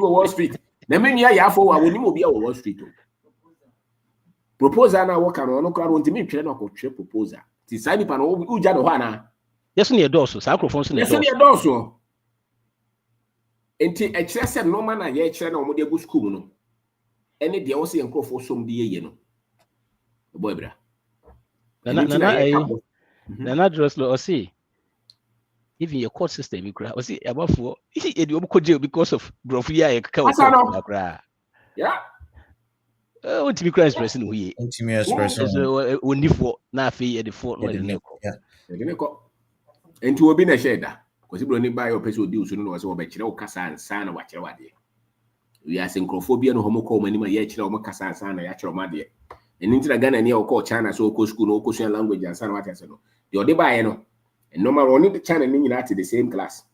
Speaker 3: Wall Street na me nia ya fo wa woni mo bia Wall Street proposal na work no kra no ntimi twere na ko twere proposal ti sai ni pa no uja no ho ana
Speaker 1: yes ne doso sa microphone so ne doso
Speaker 3: yes ne doso enti e kire se no ma na ye kire na o mo de go school no ene de wo se enkrofo som de ye no boy bra
Speaker 1: na Droslo or see even your court system you cry or see about for because of brofia
Speaker 3: yeah
Speaker 1: what to be cry expressing we only for na fe the for no
Speaker 3: the neko enti obi na share da because bro ni buy your person odi usu no was wo be kire o kasa ansa na wa kire wade we are synchrophobia no homo ko mani ma ye kire o kasa ansa na ya kire o made and into the Ghana near or China, so co school, no Korean language, and San Martin. The other by no, and normal only the China and United the same class.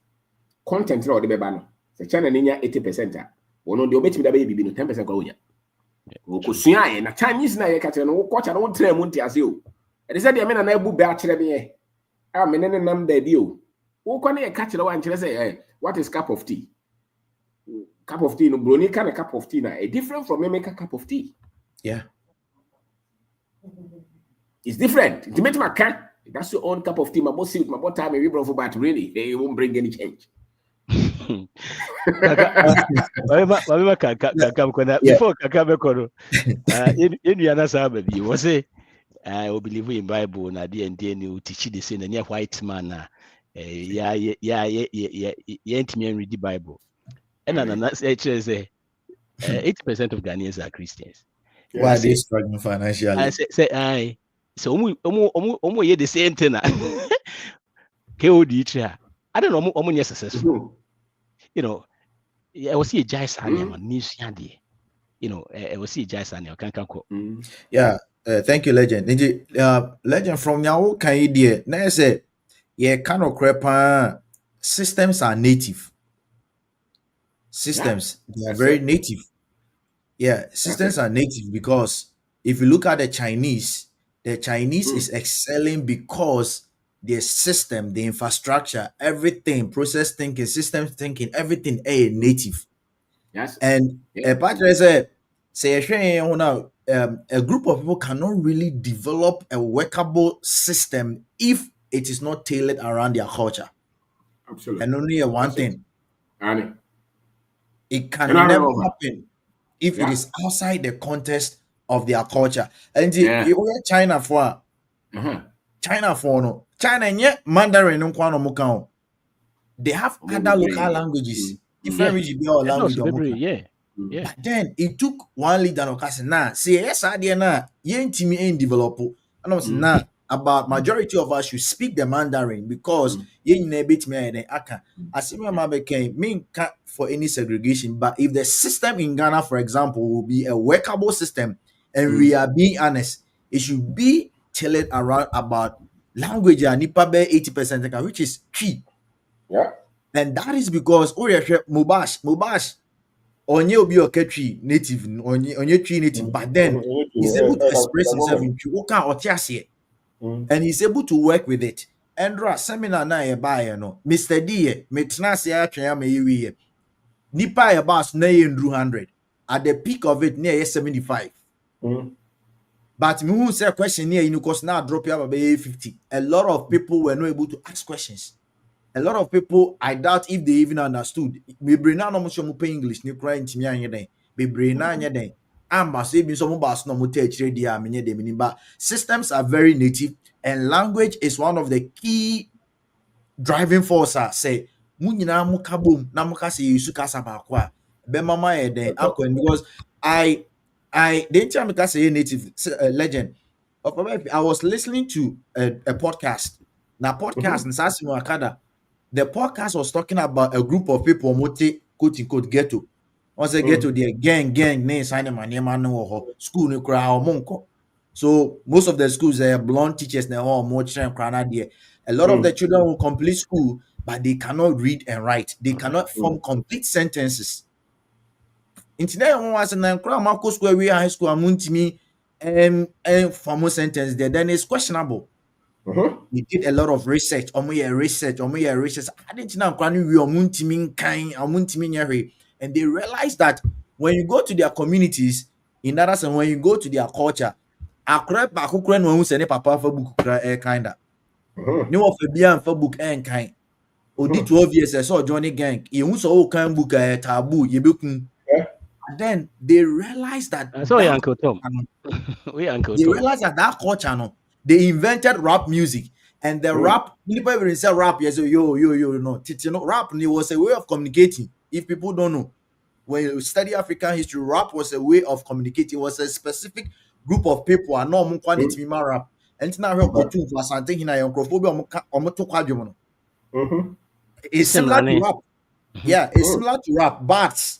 Speaker 3: Content or the Bebano, the China and 80%. One of the obey the baby 10% go ya. Okusia and a Chinese na catch and watch an old train munti as you. And they said the men and I book batch me. I mean, and none debut. Who can I catch the one to say, what is cup of tea? Cup of tea, no brony can a cup of tea now, a different from me make a cup of tea.
Speaker 2: Yeah.
Speaker 3: It's different. It's make my can. That's your own cup of tea. My boss see my boss time we brought for but really they won't bring any change.
Speaker 1: Before Kakabekono, Indiana Sababi was a I will believe in Bible na and new teach the same and white man. Yeah, read the Bible. And that's say 80% of Ghanaians are Christians.
Speaker 2: Why are they struggling financially?
Speaker 1: I say so almost the same thing. KOD I don't know almost successful. You know, I was see a Jai Sanya on news yandi. You know, I was see Jai Sanya can go.
Speaker 2: Yeah, thank you, Legend. Legend from Yao Kaidi. Now say, yeah, kind of crap. Systems are native. Systems they are very native. Yeah, systems are native because if you look at the Chinese is excelling because their system, the infrastructure, everything, process thinking, system thinking, everything is native.
Speaker 3: Yes.
Speaker 2: And a group of people cannot really develop a workable system if it is not tailored around their culture.
Speaker 3: Absolutely.
Speaker 2: And only one thing. It can never happen if it is outside the context of their culture. And you China for no China Mandarin no they have other local languages. Different regions language. But then it took one leader no kasi na say yes idea na yentimi ain't develop. And I was na about majority of us should speak the Mandarin because yen na bit me den aka. Asime ma became mean for any segregation, but if the system in Ghana, for example, will be a workable system, and we are being honest, it should be tailored around about language and nipa be 80%, which is key.
Speaker 3: Yeah.
Speaker 2: And that is because Mubash onye obi oketri native onye tree native, but then he's able to express himself in tree. Oka otiase. And he's able to work with it. Andra seminar na ye buy no. Mr. D metna se atwe am ye. Nipa ye boss na ye 100. At the peak of it near 75. But me who say question here, because now drop you about 50. A lot of people were not able to ask questions. A lot of people, I doubt if they even understood. Me brain na no mo pay English ni cry ntimi anye den. Me brain na anye den. Amba say bi so mo ba so no mo te chire dia menye de mini ba. Systems are very native and language is one of the key driving forces. Say mu nyina mo ka bom na mo ka say yesu kasa ba ko a be mama e den akwa, because I the time I say native legend. I was listening to a podcast. Now podcast in Sasimo Akada. The podcast was talking about a group of people mote quote unquote ghetto. Once they get to their gang name sign my name no school no crowd monko. So most of the schools they are blonde teachers now or more children there. A lot of the children will complete school, but they cannot read and write. They cannot form complete sentences. Internet was an Marco Square we high school amuntimi and formal sentence there, then it's questionable. We did a lot of research. I didn't know and they realized that when you go to their communities, in other words, when you go to their culture, kinda. No of a book and kind. Odi 12 years I saw Johnny Gang. You so can book a taboo. Then they realized that
Speaker 1: Uncle Tom.
Speaker 2: They realized that culture no. They invented rap music, and the rap people even say rap. Yes, yo, no. Rap was a way of communicating. If people don't know, when you study African history, rap was a way of communicating. It was a specific group of people. I know quantity rap. And now we go to for something here. It's similar to rap. Yeah, it's similar to rap, but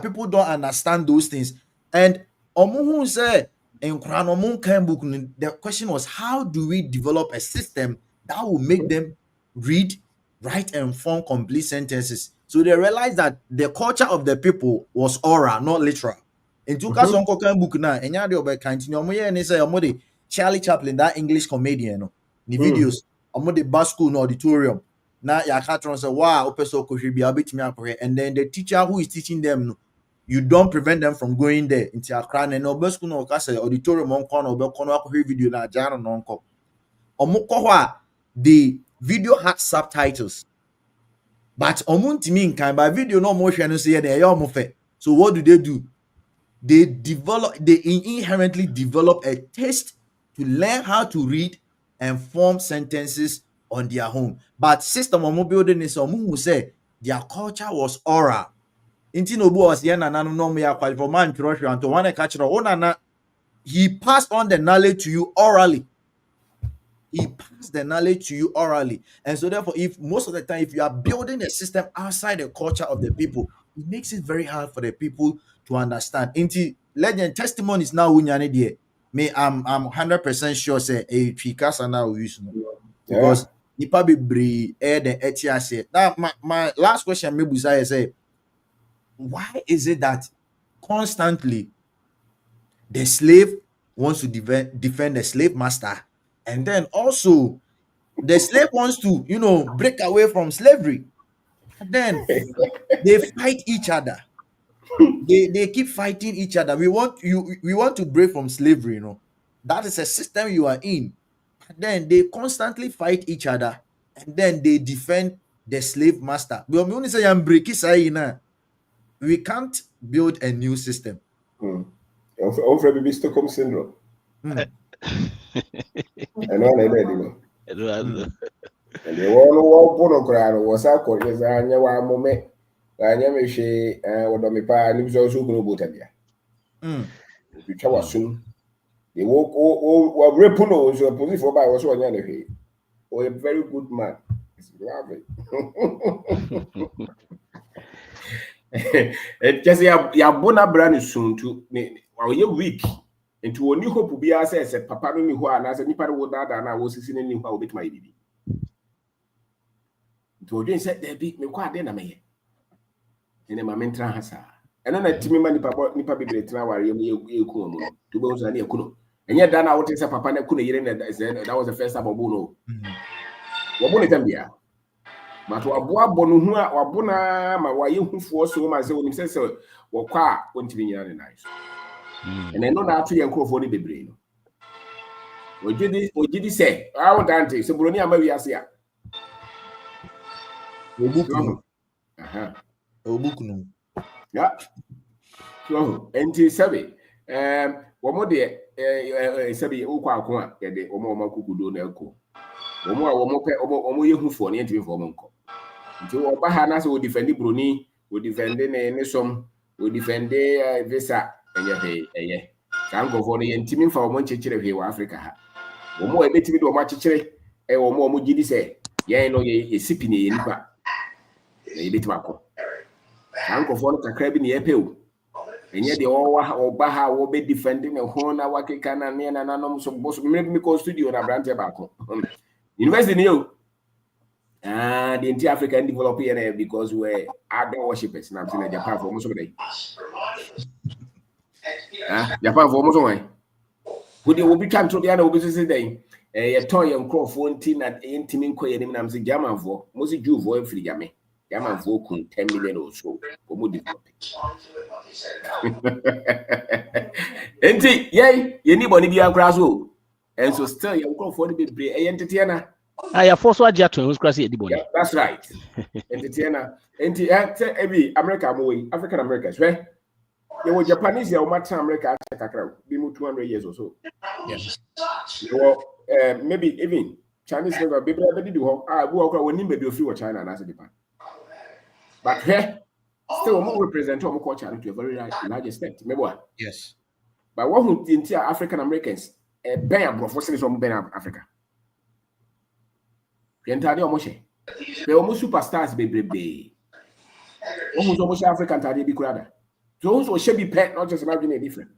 Speaker 2: people don't understand those things. And Omu say the question was, how do we develop a system that will make them read, write, and form complete sentences? So they realized that the culture of the people was oral, not literal. In 2000 book now, and the Charlie Chaplin, that English comedian, the videos, the bus school, no auditorium. Now you can't say, wow, and then the teacher who is teaching them, you don't prevent them from going there into a crown and no best no say auditorium on corner video na jano nonko. The video had subtitles, but omuntimi nkan by video no motion say they. So what do? They inherently develop a taste to learn how to read and form sentences on their own. But system building is who say their culture was oral. Intinobu was he passed on the knowledge to you orally. And so therefore, if most of the time, if you are building a system outside the culture of the people, it makes it very hard for the people to understand. Into legend testimonies now me, I'm 100% sure say a tricas and now use because nipa be the etiase. Now my last question maybe say, why is it that constantly the slave wants to defend the slave master, and then also the slave wants to, break away from slavery, and then they fight each other. They keep fighting each other. We want to break from slavery, that is a system you are in. And then they constantly fight each other, and then they defend the slave master. We only say we can't build a new system.
Speaker 3: Over the Stockholm syndrome. I know. And they all want to was our quarters. I know one moment. I never say, what me pa lives also go both of you. You tell soon. They walk or repuno was a position for by was one anyway. Or a very good man. It's lovely. It just ya bona brand soon to a week into a new hope will be as a papa no who and as a nipa would that and I was sitting in how bit my baby. To again said there be me quite then I may. In a momentum has And then I tell me nipa bebre tena ware ye ku mu no to be so na ye ku no enye da na wote say papa na ku na yire na that was the first time obo no obo ne tambia but wabo abonu hu a wabo na ma waye hufuo so ma say onim say wokwa a ontimi nyina ne nice and I know na atu ye nkrofo ni bebre no ojidi say awo dante so broni ama wi ase a
Speaker 2: Obuku.
Speaker 3: aha
Speaker 2: Obuku no.
Speaker 3: yeah. So, enti sabi womo de sabi ukwa akwa ye de womo kukudo na eko womo a womo pe womo yehufo ne enti fo mo nko nti wo ba ha na se wo defend broni wo defend ne som wo defend visa enye he eye kan go for ne ntimi mfa womo nchechire he wa Africa ha womo e betimi de womo achechire womo gidi se ye no ye sipi ne ye nipa ye betimi akọ kan go for kakra bi ne ye pe o enye de oba ha wo be defending ne ho na wakeka na ne na nanom so boso me ko studio na brand ba ko university ni yo the entire African develop here because we idol worshippers na in Japan for most of the day Japan for most of the who they will be trying to the other business day a toy and crow for na intimi nko ye nim na mse German for most Jew for free German for 10 million or so for mo develop enti ye ni boni bia kra so and so still ye nko for the be entity na
Speaker 1: I force what to who's crazy at the body.
Speaker 3: That's right. Enti ebi America mo we African Americans right you were Japanese ya umata America kakra be 200 years or so.
Speaker 2: Yes.
Speaker 3: Well, maybe even Chinese never be do go woni be be free China and Japan. But here still we represent our culture to a very large extent. Remember?
Speaker 2: Yes.
Speaker 3: But what who entire African Americans ben abrofo se so ben Africa. Entire omoche. They almost superstars be. Almost almost African tadi be kurada. Those who should be pet, not just imagine different.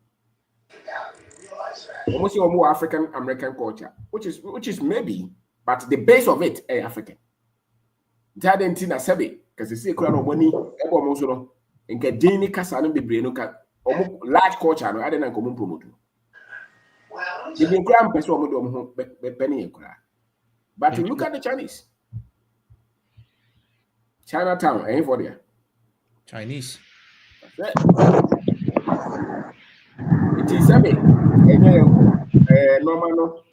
Speaker 3: Almost more African American culture, which is maybe, but the base of it is African. Tadi ntina sabi, because you see kurada money, ebo almost no. Inke dini kasano be brain no large culture no. I don't know common promote. The been grand person omo do penny kurada. But you look at the Chinese. Chinatown, ain't for there.
Speaker 2: Chinese.
Speaker 3: It is a bit. Normal, no.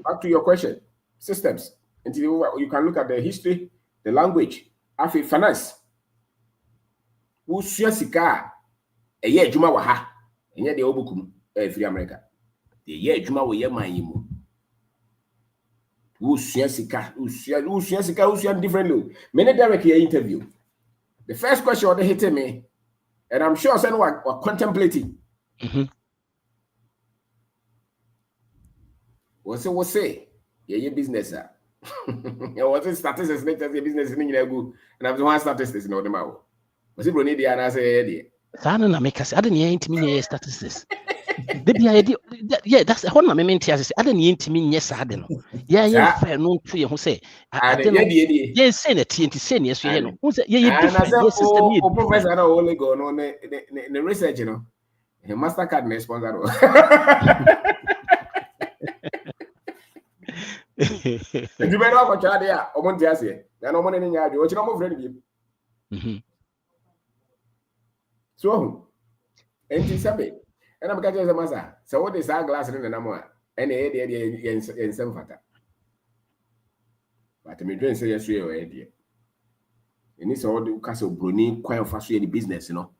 Speaker 3: Back to your question. Systems. Until you can look at the history, the language, afi finance. Who sika a year juma waha. And yet the obukum free America. The year juma we ye man yimu. Who sika different look. Many direct here interview. The first question they hit me, and I'm sure someone were contemplating. What's say? Yeah, business. What's it statistics? Let's say business in good. And I'm the one statistics in the mouth. Was it Bruni and I say,
Speaker 1: I don't know, make us. I didn't hear to me statistics. Yeah, that's the whole moment. I didn't hear to me. Yes, I don't know. Yeah, fair. No, to you who say, I don't know. Yes, say it. Yes, you know. Who's it? Yeah,
Speaker 3: different. Professor, I only go on the research, you know. A MasterCard sponsor. You better go to there. I want to say, I don't want any idea. What you know, my friend. So, and Sabi. And I'm catching the massa. So what is our glass in the Namoa? And in some fata. But me drink say yes, you idea. And it's all the castle Bruni, quite fast the business, you know,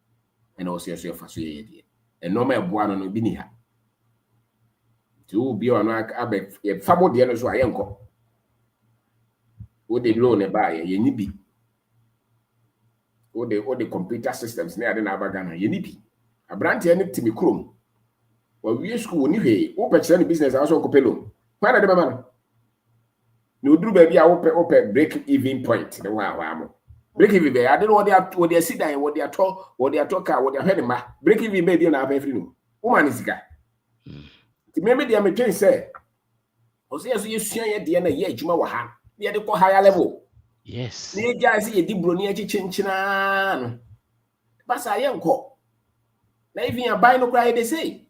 Speaker 3: and also yes, fast idea. And no matter one on the Binia. To be on a fabo de so I am. What they loan a buy, ye nibi. All the computer systems near the Nabagana, ye nibi. A branch any to me chrome. Well, we school ni hey, open any business also copelo. Why not the man? No do baby, I open break even point. Wow. Break even I don't know what they are sit down, what they are talk, what they are talking, what they are heading back. Break even baby on our every no. Woman is guy. Maybe they are making say. O say you see the end of year, Juma Waha. They are the higher level.
Speaker 1: Yes.
Speaker 3: Ne guys e di broni achi chinchina no. Basa yenko. Na even your buy no cry they say.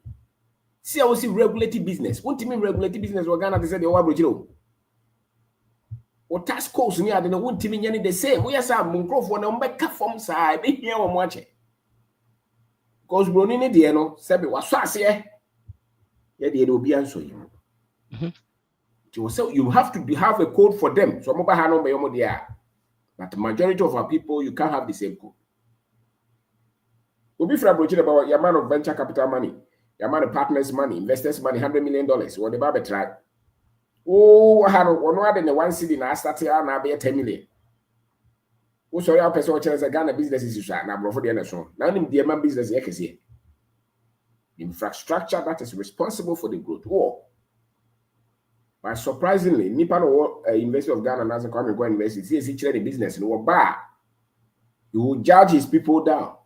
Speaker 3: See I will see regulated business. Won't mean regulated business we Ghana they say they wa brojiro. O task codes ni ade no won't mean any the same. We say munkrofo na mbeka form sa be hia wo mo ache. Because broni ne de no se be waso ase ye de obi anso yi. So you have to have a code for them. So mobile hand number yomo there. But the majority of our people, you can't have the same code. We'll be frabroaching about your amount of venture capital money, your amount of partners' money, investors' money, $100 million. What the Bible try? Oh, I had one more than the one city now started now be 10 million. Oh, sorry, our person as a Ghana business is now before the end. Now, the man business here. Infrastructure that is responsible for the growth. Oh. But surprisingly, Nippon University of Ghana as a Kwame Nkrumah University says each the business in bar. You will judge his people down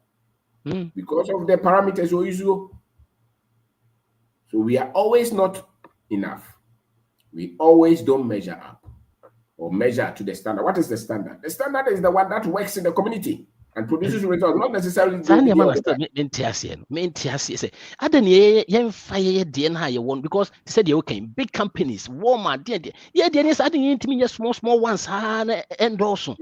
Speaker 3: because of the parameters or issue. So we are always not enough. We always don't measure up or measure to the standard. What is the standard? The standard is the one that works in the community and produces results, not necessarily. Because
Speaker 1: said okay, big companies, Walmart, yeah, small ones, and also.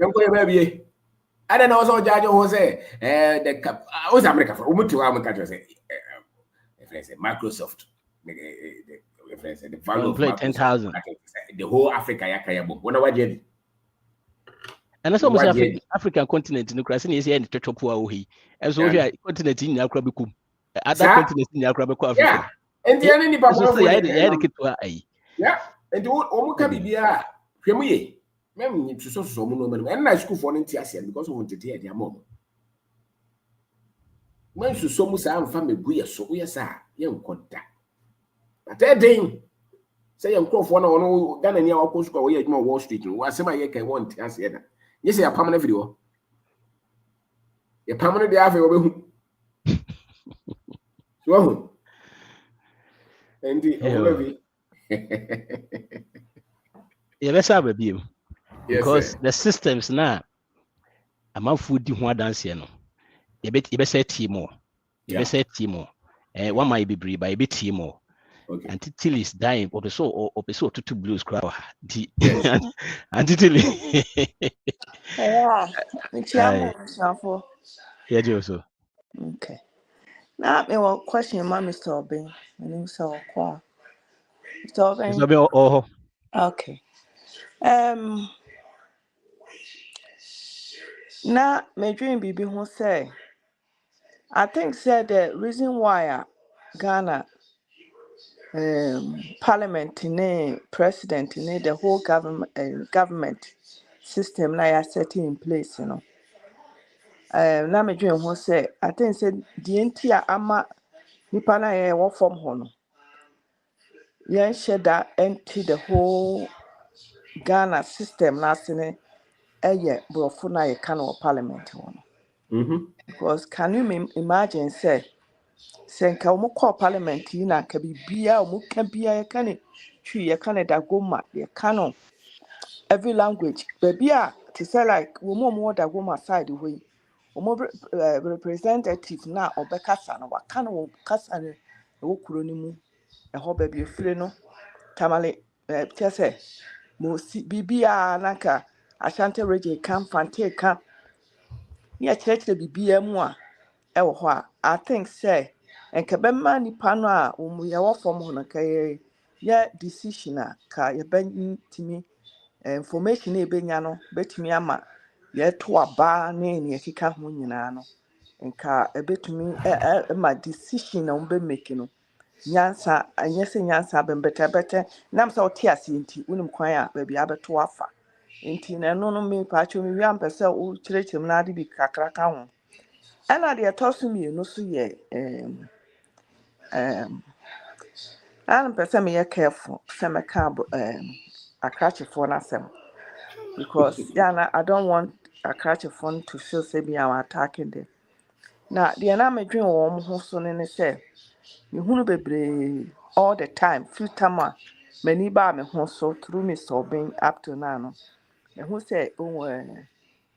Speaker 3: I don't know also judge who say the was America for America say Microsoft the value of Microsoft,
Speaker 1: 10,000.
Speaker 3: The whole Africa yakayabo. What are you?
Speaker 1: And that's almost African continent in Ukraine is here in the Totopoa. And so here continent in Yakrabikum. Other continents in Yakrabico.
Speaker 3: Yeah. And the enemy yeah. And Omuka Bibia, Premier. Mem to so and I school for Ntiasian because of wanted to hear their mom. When so so much I'm family buya so we are young contact. But that thing say young crop one or Ghana near our coast go away more Wall Street. Was some I can want as yet. Yes, a permanent video. A permanent day so and the
Speaker 1: yeah, let's have a view. Because the systems now, a man food do one dance here. No, you bet say Timo, you bet say Timo, and one might be brave by a bit Timo. And Tilly is dying, or so to two blues crowd. And Tilly,
Speaker 4: yeah,
Speaker 1: yeah, Joso.
Speaker 4: Okay. Now, me one question, Mr. Obin. My name is Okwa. Mr. Obin.
Speaker 1: Oh,
Speaker 4: okay. Now, my dream be who say. I think said the reason why Ghana parliament president the whole government system now set in place, you know. Now my dream who say I think said the entire ama nipa na ye wo form ho no. Yen share that empty the whole Ghana system last in brofo na ye can or parliament one. Because can you imagine say nka omo call parliament yi na ka bibia omo ka bia ye kan twi ye kan da goma ye kan every language bibia to say like omo da goma side we omo representative na obekasa na wakan wo kasa ne wo kuro ni mu ho bibia fire no tamale tese mo bibia naka Ashanti region kan fante kan ye church bibia mu a ewo ho a I think say enkebema nipa no a ye wo form ho no kay ye decision a ka ye bantimi information e benya no betumi ama ye to aba na ne ekeka ho nyina no nka ebetumi ma decision na umbe make no nyansa anyese nyansa bembete nam sa otiase nti unum kwan a ba bia beto afa nti na no no me paacho me wiam pese o kirekyem na ade bi kakra ka ho ana de tosu mi no so ye I'm person me careful some can a catch for nothing because I don't want a catch phone to feel say me I'm attacking them. Now the na me dream warm who so ne say you hunu bebre all the time full time many ba me ho so through me so being up to now no who say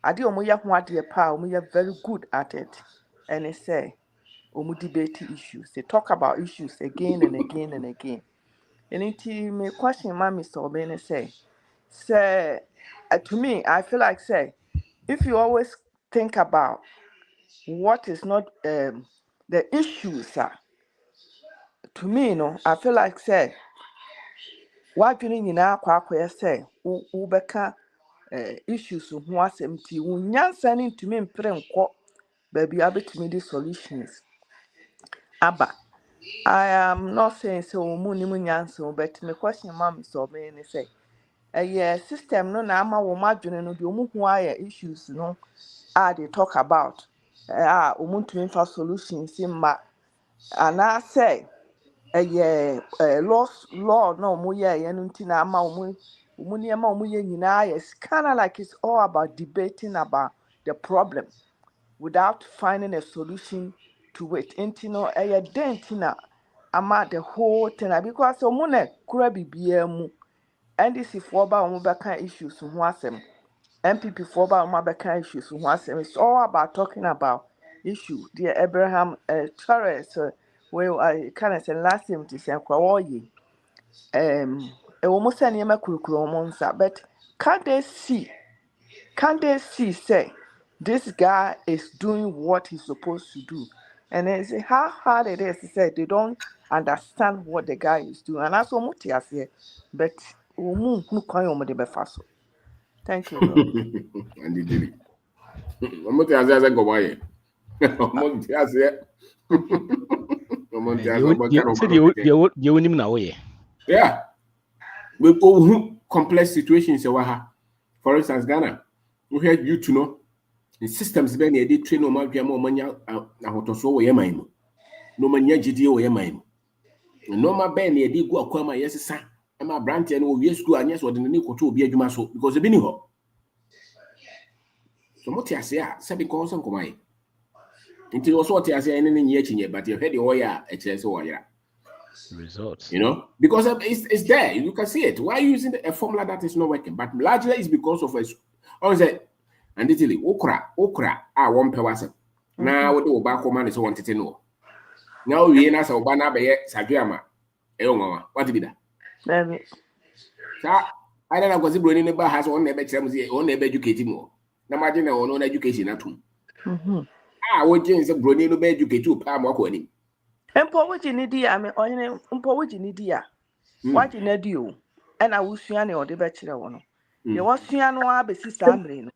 Speaker 4: ade omo ya ho ade pa omo ya very good at it and it say omo debate issues, they talk about issues again and again and again. And it me question ma Mr. Obene say to me I feel like say if you always think about what is not the issues to me I feel like say wadwene nyinaa akwa say wobɛka issues ho asɛm ti wo nyansa ne ntumi mpere nkɔ baabi abɛtumi de solutions aba. I am not saying so muni munyanso, but my question mom is so many say system no na ama wo madwene no de omu ho aye issues no they talk about omuntu infa solutions in ma and I say law no mu ye no nti na ama omu niema omu ye nyina it's kind of like it's all about debating about the problem without finding a solution to it. Nti no dentina ama the whole thing because omune kura bibia mu NDC for ba omo beka issues ho asem, MPP for ba omo beka issues ho asem. It's all about talking about issue. Dear Abraham Torres well I kind of say last time to say kwa woyi e wo mo say niema kurukuru omo nsa, but can they see say this guy is doing what he's supposed to do? And then say how hard it is to say they don't understand what the guy is doing. And that's what Mutia say. But thank you.
Speaker 3: And the daily. Mutia says go by. Mutia says. Yeah. We go complex situations. For instance, Ghana, we had you to know the systems ben ye train no ma dwam o manya ahotoso wo yemaim no manya gidi wo yemaim no ma ben ye di gu akwama yesesa e ma branch no wo wie school anya so de ne koto obi adwuma so because ebi ni ho so moti ase a se bi ko so nkomai nti wo so oti ase ene ne nyi achinye but ye hwede wo ya e kire se wo yira
Speaker 1: results,
Speaker 3: you know, because it's there, you can see it. Why are you using a formula that is not working? But largely it's because of and literally okra one per wasem. Now what do back command is wanted to know. Now we na so bana be saduama. What be that? I don't know because the neighbor has one neighbor educating more. Na imagine on education at home. What James Bruni no be educate you palm work on him.
Speaker 4: Mpo wuji ni dia ame onye mpo wuji ni dia waji na dio na wusua ne ode be kire wo no ye wasua no abesi samre no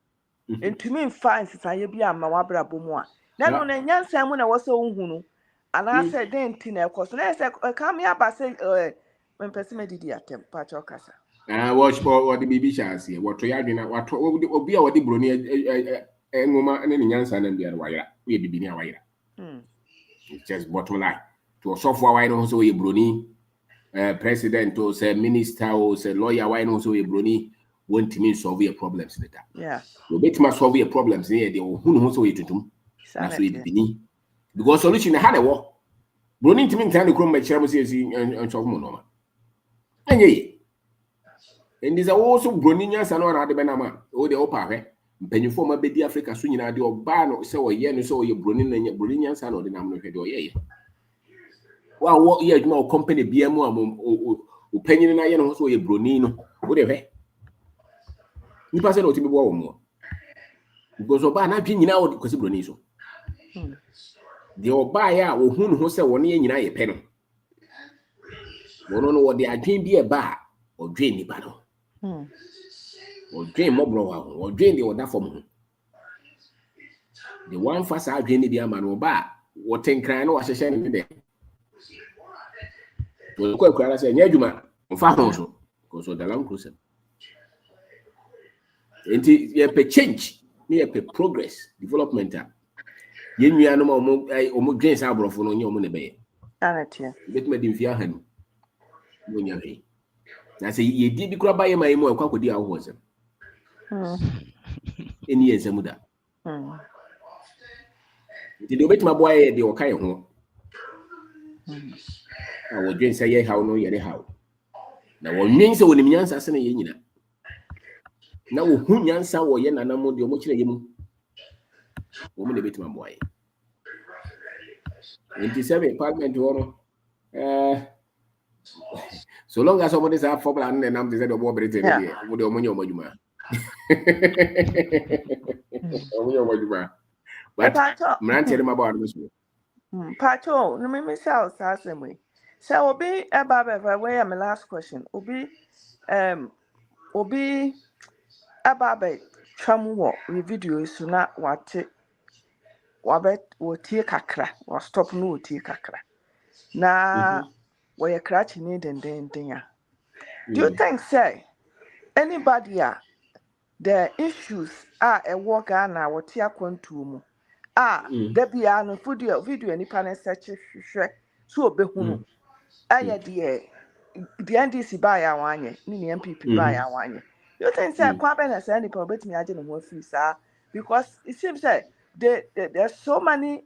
Speaker 4: entumi mfa nsisaye bi ama wabrabo mu a na no na nyansa mu na wose ohunu no ana se denti na ekoso na se kam ya ba se mpese medidi atem pa cho kasa
Speaker 3: watch what the baby chance here what ya dwena what obi a wode broni ngoma ne nyansa na bia wayira we bibi ni awayira it's just bottom line to software why no so ye broni president or say minister or say lawyer why no so ye broni want to solve your problems later.
Speaker 4: Yeah.
Speaker 3: You bet ma solve your problems here they who so ye tutum na so ye bibi because solution na had a war broni timi ntan ko ma kira mo say and solve mo no ma enye and is also broni nyansa no na de benama o de opa hwe mpanyifo ma bedi Africa so nyina de oba no se wo ye no so ye broni na nya broni nyansa no de nam no hwe de o ye wa wo ye adwuma o company bia mu o panyin na ye no so ye broni no wo de hwe ni pa se no timi bo wo mu because oba na dwi nyina o kwesi broni so de oba ya o hu no ho se wo ne ye nyina ye pe no wo no wo de adwen bi e ba o dwen ni ba no o dwen mo bro wa o dwen de o da fom ho the one fast adwen ni dia ma no ba wo tenkran no wa hyehye ni de to ko akura say nya adwuma mfa ho so because o da lam cruise enti ye pe change ni ye pe progress development ye nwia no mo dwen sa abrofo no nya o mo ne be ye
Speaker 4: anatia
Speaker 3: betima di mfia hanu mo nya he na say ye di bi kura ba ye mai mo akwa kodi awo ho sem eni ye sem da di do betima boa ye de o kai ho wo dwen say ye hawo no ye ne hawo na wo nwen say wonim nyansa se na ye nyina na wo hu nyansa wo ye nanam de o mo kire yemu wo mo ne betima boy nti sebe parliament wo no so long as somebody say formula na nam de say do bo brete ne de wo de o mo nya o madwuma o mo nya o madwuma but mrante de maba ado so
Speaker 4: Pacho, no me say asem so obi eba where my last question obi aba twam wo video so na wate wotie kakra wa stop no wotie kakra na we crash ni den ya. Do you think say anybody the issues are a work na wotie akwantu mu da bia no video nipa na search hwehwe so obehunu aye the NDC buy ya wanye ni MPP buy ya wanye. You think say kwa be na say nipa obetimi age no ho free sa because it seems like there's so many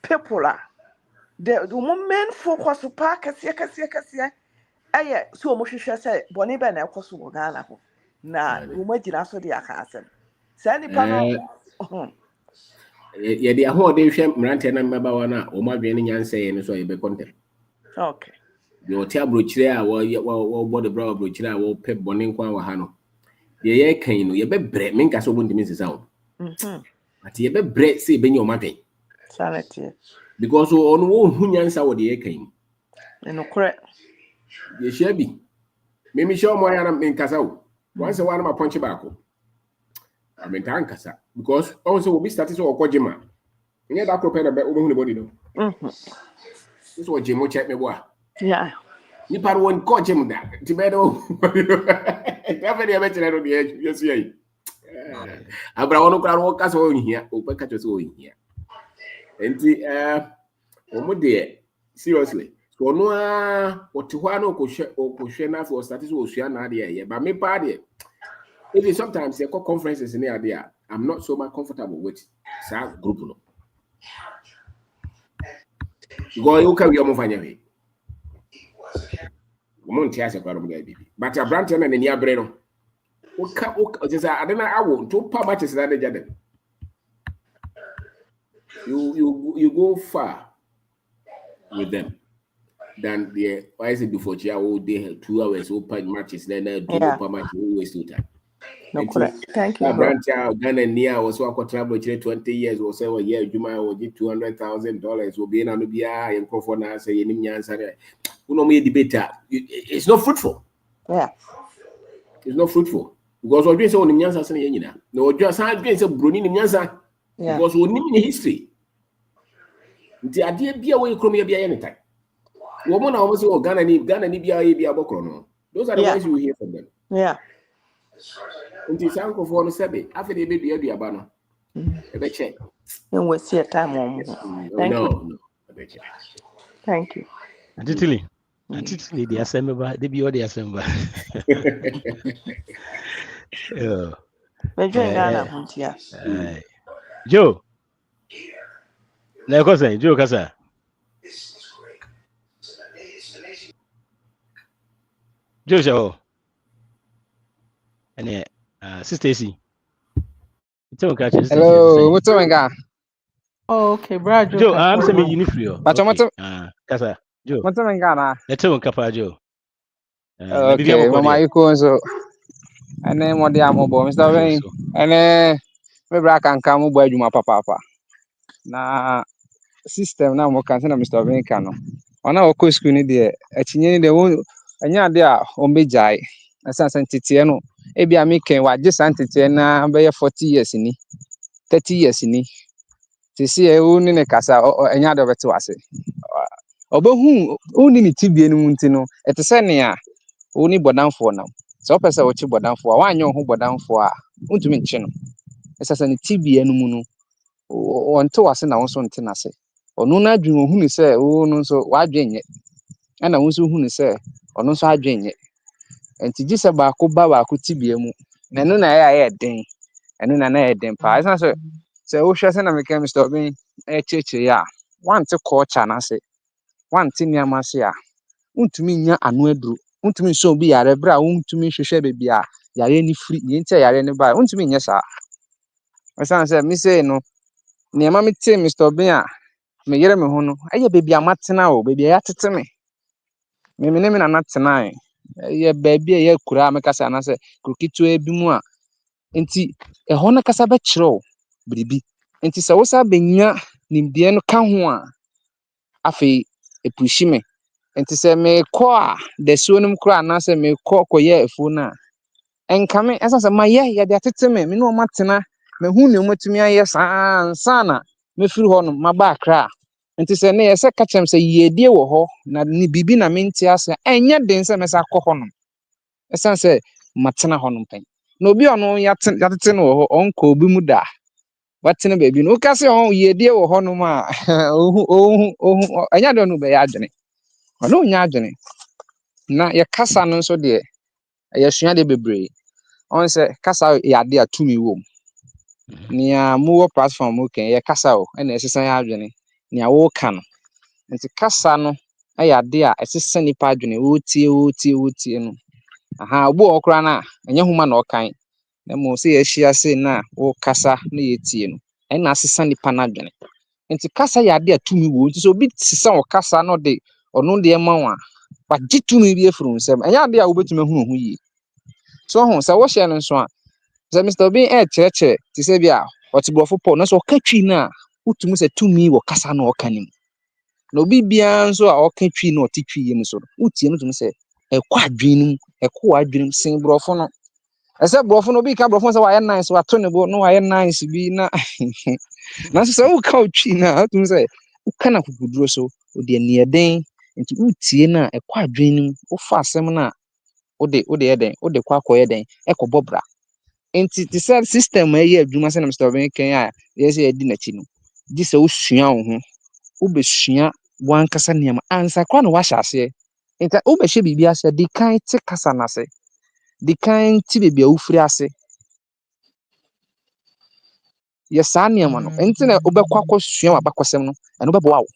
Speaker 4: people the main focus pa kase aye so mo hwehwe say boni be na ekoso wo Ghana ho na wo magina so de aka asem say nipa no
Speaker 3: ye de aho de hwe mrante na mbaba wana o ma dwen nyansa ye ne so ye be content.
Speaker 4: Okay.
Speaker 3: Yo tia brochire a wo body bra brochire a wo pe boni nkwa wa ha no. Ye kan no ye be bre menka so bondi misisa wo. Ati ye be bre say be nyo ma dwen.
Speaker 4: Sanity.
Speaker 3: Because on wo hu nyansa wo de ye kan.
Speaker 4: No correct.
Speaker 3: Ye shebi. Me show mo ya na menkasa wo. Once one ma punch back. I mean tankasa because also we started so okojima. Nye da ko pe na be wo hu ne body no. This what Jimo check me boy.
Speaker 4: Yeah.
Speaker 3: Ni par won ko Jim da. Ti be do. Da fe dia be tire do dia. Yes ye. Abra wono kra wo ka so ohia. O pe ka so ohia. Enti o mo de seriously. So no what ho na ko hwe na for started so osua na de ye. Ba me pa de. Even sometimes they call conferences in there. I'm not so much comfortable with that group no. Go you can you fanya we. Mo ntia se kwaro mo ga bibi. But a branch na ni abre no. O just I don't know awo to pa matches na de jade. You go far with them than the why is it before chia all day 2 hours open matches then do pa match always do time.
Speaker 4: No correct. Thank you.
Speaker 3: Branch out Ghana near was what travel 20 years or so a year Juma will get $200,000 will be in Anubia and Crawford now say in Yansare. Who know me debate. It's not fruitful.
Speaker 4: Yeah.
Speaker 3: It's not fruitful. Because we're doing so in Yansa Sayina. No, just I'm doing so Bruni in Yansa. Because we're in history. The idea be away from me anytime. Woman almost say Ghana Nibia Bokrono. Those are the ones you hear from them.
Speaker 4: Yeah.
Speaker 3: Until Sanko for the Sabe, after they be the Abano. Ebe check.
Speaker 4: And we'll see a time on. Thank you. Thank you.
Speaker 1: Antitili the assembly, they be all the assembly. Joe. Na say Joe kasa. Joe Joe. And Sister C.
Speaker 5: Hello, what's going on?
Speaker 6: Oh, okay, bro.
Speaker 1: Joe, I'm saying you need free.
Speaker 5: But
Speaker 1: Kasa, Joe.
Speaker 5: What's going on?
Speaker 1: Let's go Kapa Joe.
Speaker 5: Okay, Mama, you go so. And then what the amo boy, Mr. Wayne. And then maybe I can come by you, my papa. Na system na mo kan say na Mr. Wayne kan no. Ona o ko school ni de achinye de won anya de a o mbejai. Asansan tete no e bia me ken wa je san tete na be 40 years ni 30 years ni tese e woni ne kasa anya de beto ase obehu woni ni tibie no munti no etese ne a woni bodanfo nam so opese wo chi bodanfo a wanyo ho bodanfo a untumi nche no esasa ne tibie no mu no wonto wase na wonso nte na se onu na adwen ohu ni se wo no nso wadwen nye ana wonso hu ni se onu nso adwen nye enti gise ba ko tibie mu na no na ya den eno na ya den pa esa so wo hwese na meka Mr. Obin cheche ya wante culture na se wante niama se a untumi nya anu aduru untumi so bi yare bra untumi hwehwe bebia yare ni free yenti yare ni ba untumi nyɛ saa esan sɛ me say no nneɛma me te Mr. Obin a me yere me ho no ɛyɛ baby amatena o baby ya tete me ne me na natena ɛyɛ baby ɛyɛ kura me kasa na sɛ krokito bi mu a enti ɛhɔ na kasa bɛ kyerɛw biribi enti sɛ wo sa benya nimdeɛ no ka ho a afei epushi me enti sɛ me kɔ a dasuo no kura na sɛ me kɔ kɔyɛ afuo na enkame ɛsa sɛ mayɛ yɛ de atete me no matena me hu ne matumi ayɛ saa ansana me firi hɔ no maba akra enti sɛ ne yɛ sɛ ka kyerɛm sɛ yɛdie wɔ hɔ na ni bibi na menti ase ɛnyɛ den sɛ me sa kɔ hɔ no ɛsan sɛ matena hɔ no pɛn na obi ɔno yɛatete no wɔ hɔ ɔnkɔ obi mu da watena baabi no woka sɛ yɛdie wɔ hɔ no ma ohu ɛnyɛ de no bɛyɛ adwene ɔno nya adwene na yɛ kasa no nso deɛ ɛyɛ sua de bebree on sɛ kasa yɛ ade a tumi wɔ mu nia mo platform mo kan yɛ kasa o ɛna ɛsesa yɛ adwene nia wo ka no nti kasa no ɛyɛ ade a ɛsesa nipa adwene wotie no aha obo okra na ɛnyɛ homa na ɔkan na mo sɛ yɛ hyia se na wo kasa na yɛtie no ɛna asesa nipa na adwene nti kasa yɛ ade a tumi wɔ nti so obi sesa wo kasa no de ɔno de ɛma wa wagye tumi bi efuru nsɛm ɛnyɛ ade a wobɛtumi hu ho yie so ho sɛ wo hyɛ no nso a sɛ Mr. Obin kyerɛkyerɛ ti sɛ bi a ɔte brɔfo pɔ na so ɔka twi na wotumi sɛ tumi wɔ kasa na ɔka nim na obi bia nso a ɔka twi na ɔte twi yem so wotie no tumi sɛ ɛkɔ adwenem ɛkɔ adwenem sen brɔfo no ɛsɛ brɔfo no obi ka brɔfo sɛ wayɛ nice wato ne bo no wayɛ nice bi na na so sɛ woka twi na wotumi sɛ woka na kokuduro so odi aniɛden nti wotie na ɛkɔ adwenem wofa asɛm na wode yɛden wode kɔ akɔyɛ den ɛkɔbɔ bra nti te sɛ system ɛyɛ adwuma sɛ na Mr. Obin kan a yɛsɛ yɛdi n'akyi no di sɛ wosua wo ho wobɛsua wankasa nneɛma ansa kora na wahyɛ aseɛ nti wobɛhyɛ biribi ase di kan te kasa n'ase di kan ti baabi a wofiri ase yɛ saa nneɛma no nti na wobɛkɔ akɔsua w'abakɔsɛm no ɛno bɛboa wo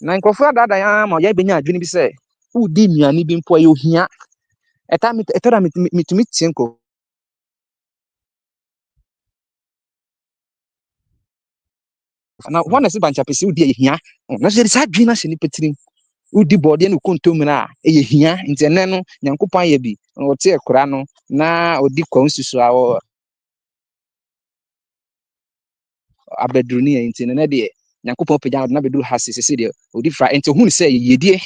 Speaker 5: na nkurɔfo adada ya ma yɛbɛnya adwene bi sɛ wodi nnuane bi mpo ɛyɛ ohia ɛtara mitumi tie nkurɔfo na wɔn na se banchapesi wodi ɛyɛ hia na sɛ saa adwene ahyɛ nipa tirim wodi bɔɔdeɛ no kontomire a ɛyɛ hia nti ɛnɛ no nyankopɔn ayɛ bi wɔte ɛkora no na odi kwan susu a abɛduruni yɛ nti ɛnɛ deɛ nyankopɔn pagya na bɛduru ha sese deɛ odi fra nti hu ne sɛ yɛdie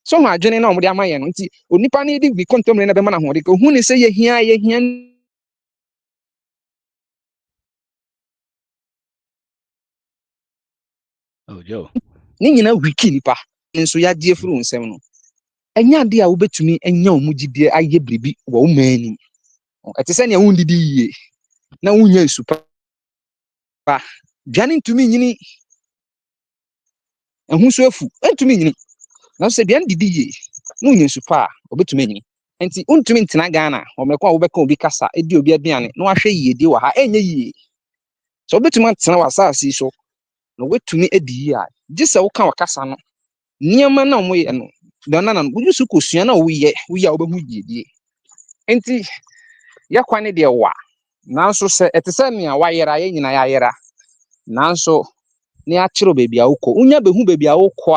Speaker 5: so ho adwene na ɔmo de ama yɛ no nti onipa ne di bi kontomire na bɛma na ho de ko hu ne sɛ yɛ hia
Speaker 1: Joe.
Speaker 5: ne nyina wiki nipa nso yagye furu nsɛm no ɛnya ade a wobɛtumi anya omugidie ayɛ biribi wɔ wo mani ɛte sɛ nea wondidi yie na wonya supa dwane ntumi nyini ɛho so afu ntumi nyini na sɛ dwane didi yie na wonya supa a obɛtumi nyini enti wontumi ntena Ghana ɔmɛkɔ a wobɛka obi kasa edi obi aduane na wahwɛ yie die wɔ ha ɛnyɛ yie so obɛtumi atena wɔ asase so na wetumi edi yie a gye sɛ woka wakasa no nneɛma na ɔmo yɛ no dana na woju su kosua na woyɛ a wobɛhu yiedie enti yakwa ne deɛ wa nanso sɛ ɛte sɛ nea wayɛra yɛ nyina yɛayɛra nanso ne akyerɛ baabi a wokɔ unya behu baabi a wokɔ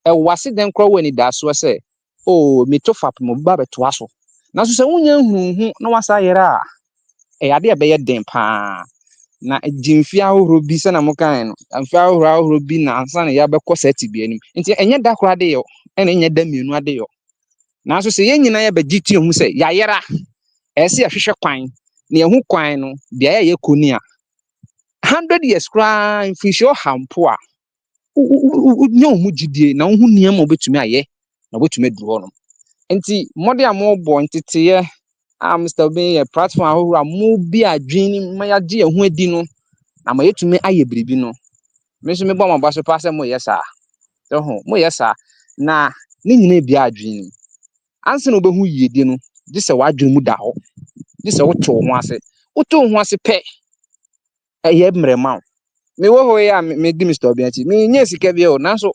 Speaker 5: a ɛwase den kora wɔ ni da so sɛ o meto fapem ba bɛtoa so nanso sɛ wonya huhu na wasa yɛra a ɛyade a bɛyɛ den paa na jimfi ahoro bi sɛ na mo kan no amfi ahoro bi na ansa na yɛbɛkɔ sɛti bi anim nti ɛnyɛ da kora de yɔ ɛna ɛnyɛ da mienu ade yɔ nanso sɛ yɛn nyina yɛbɛgye tie hu sɛ yɛayɛra ɛsɛ yɛhwehwɛ kwan na yɛho kwan no deɛ yɛ kɔ ni a 100 years kora mfinhyɛ ɔhampo a nya wo mu gyidie na wo ho nneɛma wobɛtumi ayɛ na wobɛtumi aduru hɔ no nti mmɔde a mobɔ nteteyɛ a Mr. Obin yɛ platform ahorow a mo bi adwene ma yɛagye yɛn ho adi no na ma yɛtumi ayɛ biribi no me nso mebɔ mo baso pa sɛ moyɛ saa so ho moyɛ saa na ne nyina bi adwene anse na wobɛhu yiedie no gye sɛ wadwene mu da hɔ gye sɛ woto wo ho ase woto wo ho ase pɛ ɛyɛ mmerɛma me wo hɔ yɛ a me di Mr. Obin akyi me nyɛ sika bi o nanso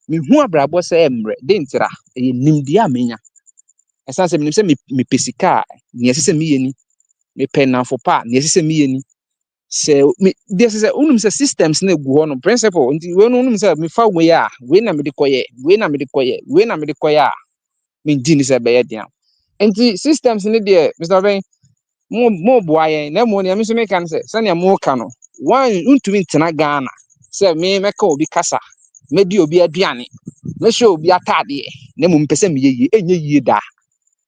Speaker 5: me hu abrabɔ sɛ mmerɛ de ntira ɛyɛ nimdeɛ a menya Esan se me say me pesika ne ese se me yeni me penafo pa ne ese se me yeni se me this is unum se systems na egu ho no principle nti we no unum se me fa we a we na me de koye we na me de koye we na me de koye a me di ni se be ye dia nti systems ne de Mr. Ben mo boaye na mo ne me so me kan se na mo ka no wan untumi ntena Ghana se me meka obi kasa me di obi aduane me show obi atade na mo mpese me yeye enye yie da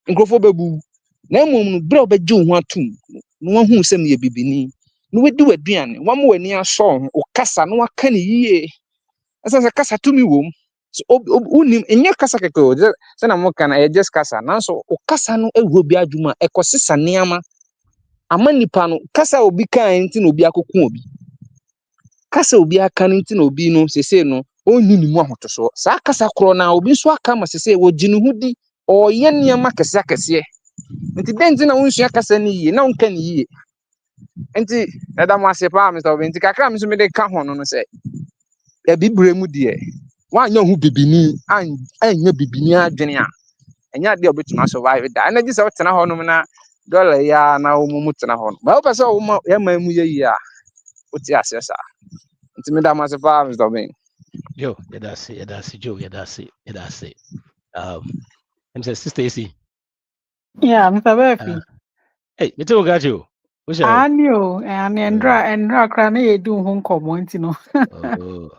Speaker 5: nkrofo bebu na mo no bra obeje ho atum no wahu se me ye bibini no wedi waduane wamo wani aso o kasa no aka ne yie asa se kasa tumi wom so unim enye kasa keko se na mo kana e just kasa nanso o kasa no ewo bi adwuma ekosesa neama amanipa no kasa obi kan nti na obi akokun obi kasa obi aka nti na obi no sese no onni ni mu ahotoso sa kasa kro na obi so aka ma sese wo ginu hudi o ye neama kese akese nti denti na wonsua kasa ni yie na wonka ni yie nti eda mo ase pa Mr. Obi nti kakra me so me de ka ho no se e bibre mu de wanya hu bibini anya bibini adwene a enya de obetuma survive da na gise otena ho no na dollar ya na omumu tena ho no ba opese o ma ya ma mu ye a oti ase sa nti me da mo ase pa Mr. Obi
Speaker 1: Joe, that's Joe, that's it. I'm saying Sister AC.
Speaker 6: Yeah, Mr. Befi.
Speaker 1: Hey, me too got you. What's your
Speaker 6: Anyo, and Endra crane ye do home comment, you know.
Speaker 1: oh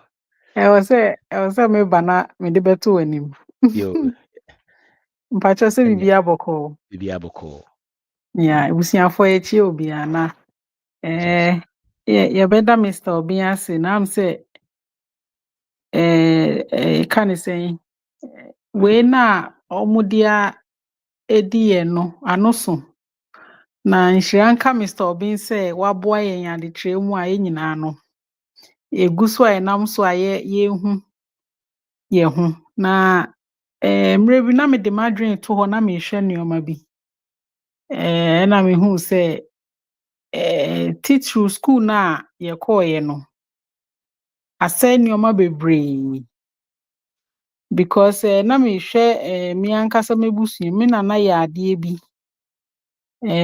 Speaker 6: I was say me bana me de beto anim.
Speaker 1: yo
Speaker 6: Mpacho se
Speaker 1: and
Speaker 6: bibi aboko.
Speaker 1: bibi aboko.
Speaker 6: Yeah, usiafo echi obi ana. Yeah, better Mr. Obi ase na am say kan say we na omudia edi no anoso. Na nhyiranka Mr. Obi sɛ waboa yɛn adekyerɛ mu a yɛn nyinaa no egu so a ɛnam so a yɛhu yɛn ho na mmerɛ bi na mede m'adwene to hɔ na mehwɛ nneɛma bi ɛna mehu sɛ titiri school na yɛkɔɔyɛ no asɛ nneɛma bebree because na mehwɛ me ankasa m'abusua me nana yɛ adeɛ bi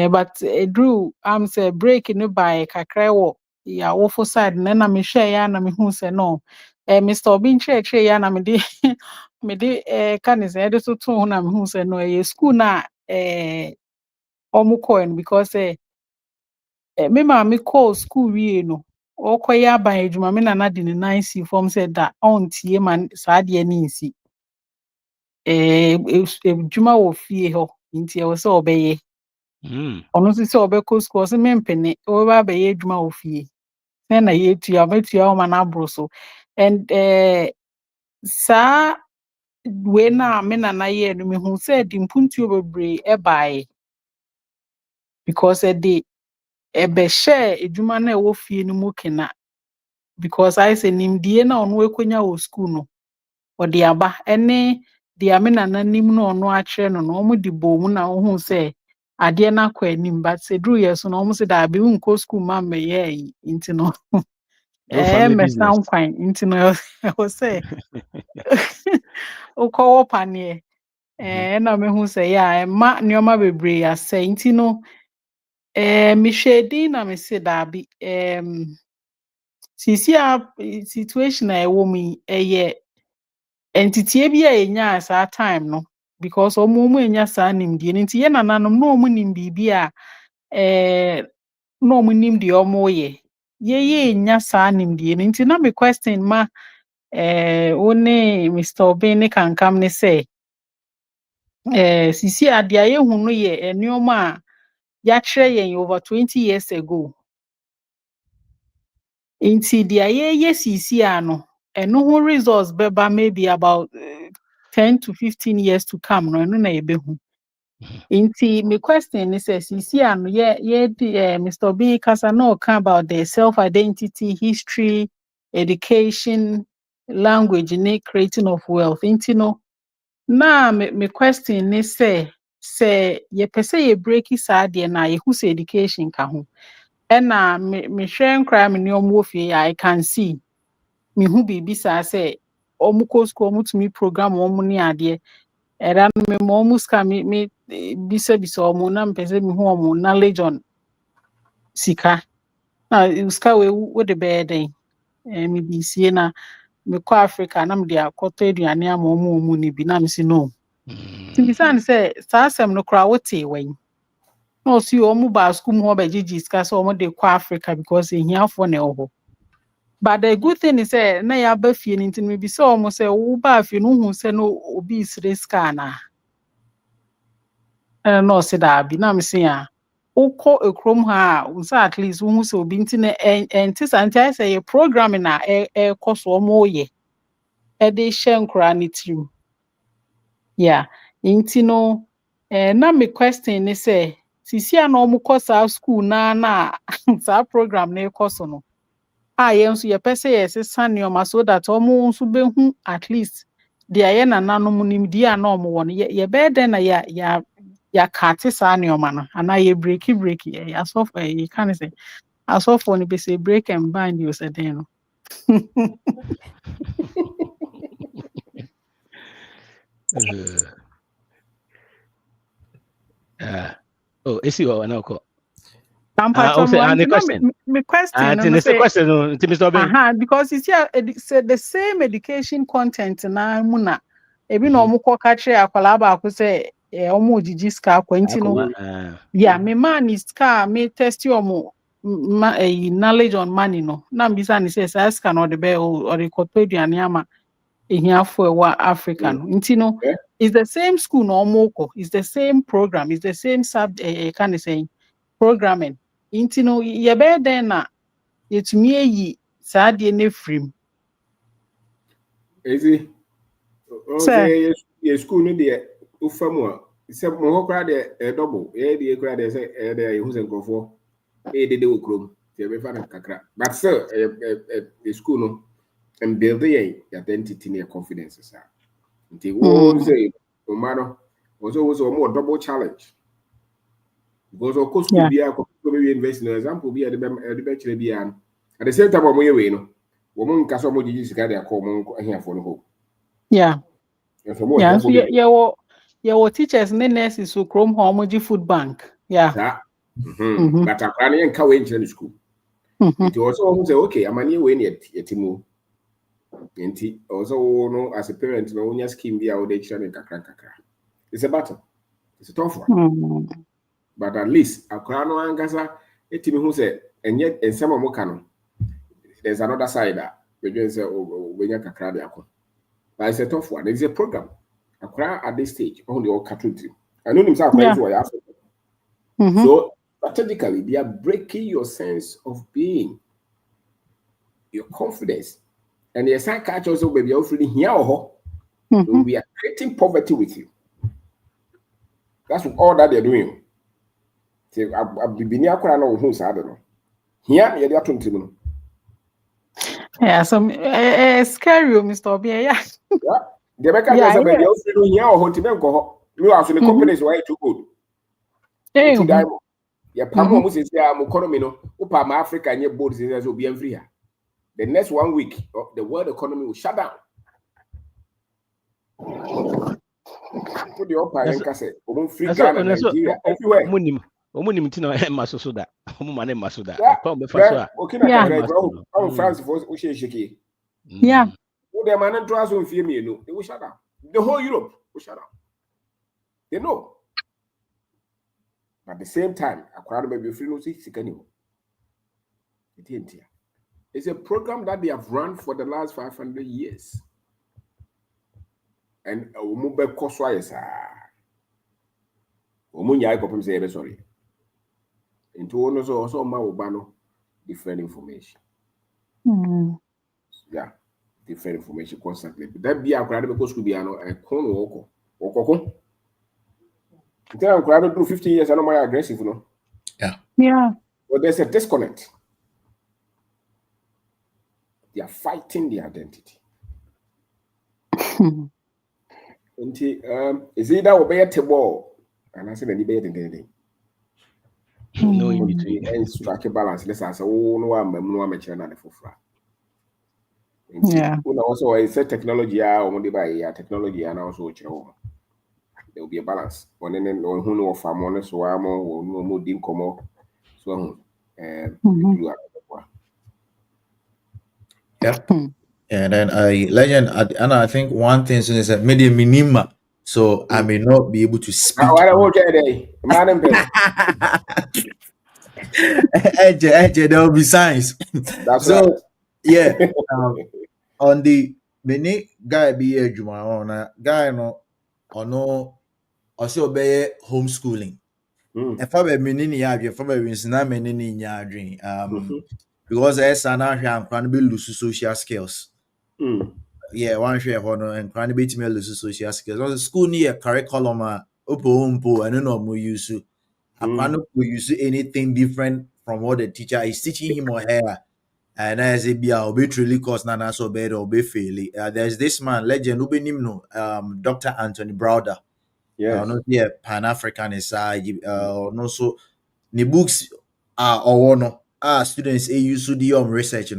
Speaker 6: but Drew am say break no by kakra wo ya wofo side na me hwe ya na me hu say no Mr. Obi nkyerɛkyerɛ ya na me de me de ka ne say de to ho na me hu say no school na omukoen because me ma me call school wie no okoya ban adwuma me na de ne nan si form say da on tie man saa de ne nsi adwuma wo fie ho nti e wo say obeye ono sisi obeko school se mempene we ba be adwuma wo fie na yetua metua o ma na abro so and sa we na me na na ye no me hu say di mpuntuo bebre bae because de be share adwuma na wo fie no mu kena because I say nimdie na ono ekonya wo school no o de aba ene de amena na nim no ono a kire no no omo di bomu na wo hu say ade na kwa anim but say Drew yes no almost da be unko school ma me ye nti no me sound fine nti no I was say o ko panie na me hu say ya ma nneoma bebre asay nti no me hwedi na me say da bi sisi a situation a wo mi eye entity bi a enya sa time no because omo enya sa nimdie nti ye nananom no omo nimbi a no omo nimdie omo ye enya sa nimdie nti na me question ma one Mr. Obi ne kankam ne say sisi ade a ye hu no ye enioma a ya kire yen over 20 years ago nti de ye sisi a no eno ho results beba maybe about 10 to 15 years to come no eno na yebehu inti me question is sisi ano ye Mr. Obi kasa no can about the self identity history education language and creating of wealth inti no na me question is say ye pese ye break isa de na ye who say education ka ho ena me hwe nkra me ne omwo fie I can see me hu bibi sa say omuko school omutumi program omu ne ade era me mo muska me bisa omo na mpese mi hu omo knowledge on sika na sika we de be den mi bi sie na me kɔ Africa na me de akɔtɔ aduane ama omo ni bi na me si no Timisan say saa asɛm no kora wote wen no si omo ba school ho ba gigi sika so omo de kɔ Africa because ehiafo na ɛwɔ hɔ. But the good thing is na ya ba fie ni ntimi bi say omo say wo ba fie no hu say no obi isire sika na no se da bi na me se a ukọ ekrom ha so at least wo hu say obi ntine enti santi I say programming na kɔ so omo ye e de hye nkora ni tirim. Yeah, inti no na me question ni say sisi a na omo kɔ sa school na sa program na kɔ so no ye nso ye pese ye sesa neoma so that omo nso behu at least dia ye nananom nim dia na omo won ye be den na ya kate sa neoma no ana ye break ya so for you can say aso for ni be say break and bind you say den no.
Speaker 1: Oh, is you an oko?
Speaker 6: Me question because it's here the same education content na muna ebi na omo ko ka kire akwala ba ko say omo jiji ska kwenti no yeah me man is ka me test omo knowledge on money no na mbisa ni say ska no de be or the kotoduane ama ehiafo ewa Africa no nti no is the same school no omo ko is the same program is the same subject can say programming inti no ye be den na yetumi eyi saa de ne frim
Speaker 3: ezi o say ye school no de ufamu a se mo ho kra de double de kra de say de hu se nkofo de okrom ye be fa na kakra but still the school no and build the identity and confidence sir nti wo say o ma no also more double challenge because of course could be a university example be at the be at the same time we we no woman nka so mo gigi sika de akọ mo ahiafo no ho
Speaker 6: yeah so your teachers and nurses so chrome home gi food bank yeah
Speaker 3: but akra na nka we in school it also say okay amani we na yetimo nti also no as a parent no onya scheme be out there children kakra it's a battle, it's a tough one. But at least akra no angasa etimi hu say enye ensema mo ka no there's another side that we just say wenya kakra de akọ but it's a tough one. It's a program akra at this stage only all catholic I know him say akra so ya so strategically they are breaking your sense of being, your confidence, and the side catch also baby you feeling here or we are creating poverty with you. That's all that they're doing. Say bibini akora na ohun sa no here ye dey atontim no
Speaker 6: yeah some scary Mr. Obia yeah
Speaker 3: the beka just say you feel here or hontime nko ho me aso the companies why too good yeah pamo mo say am economy no upa ma Africa nye board say so be free here the next 1 week the world economy will shut down. Put the upper and say free Ghana Nigeria everywhere
Speaker 1: omunim tina maso da omuma ne maso da
Speaker 3: kwa be fa so a okay na France for o sheki
Speaker 6: yeah
Speaker 3: o dem an draw so fie me no they will shut down the whole Europe will shut down they know at the same time akwara be free no sikani it's a program that they have run for the last 500 years and umube koswa yesa umunya ikopem say sorry into one also ma obano different information yeah different information constantly but that be akwara be school be ano kon okoko until akwara do 15 years and more aggressive no
Speaker 6: yeah
Speaker 3: but there's a disconnect. They are fighting the identity. Is it that we table and I said any better than
Speaker 1: no in between
Speaker 3: and strike a balance. Let's answer no I'm for
Speaker 6: yeah
Speaker 3: also I said technology or money by technology and also there will be a balance. One and then who know farm one so I'm on no more dim come so
Speaker 2: yeah. And then legend, and I think one thing is that maybe minima, so I may not be able to speak. There will be signs.
Speaker 3: That's
Speaker 2: so
Speaker 3: right.
Speaker 2: Yeah, on the many guy be a Juma on guy no or no also be homeschooling. If I be meaning ya, if I be na meaning ya dream. Because as an I'm trying to be lose social skills. Yeah, one share hono and trying to be to me lose social skills. Also, school near curriculum upo and no more use. I can't use anything different from what the teacher is teaching him or her. And as it be a bit really cause nana so bad or be fairly. There's this man, legend, Dr. Anthony Browder.
Speaker 3: Yes.
Speaker 2: Not yeah, Pan-Africanist, also the books or no students used to do research,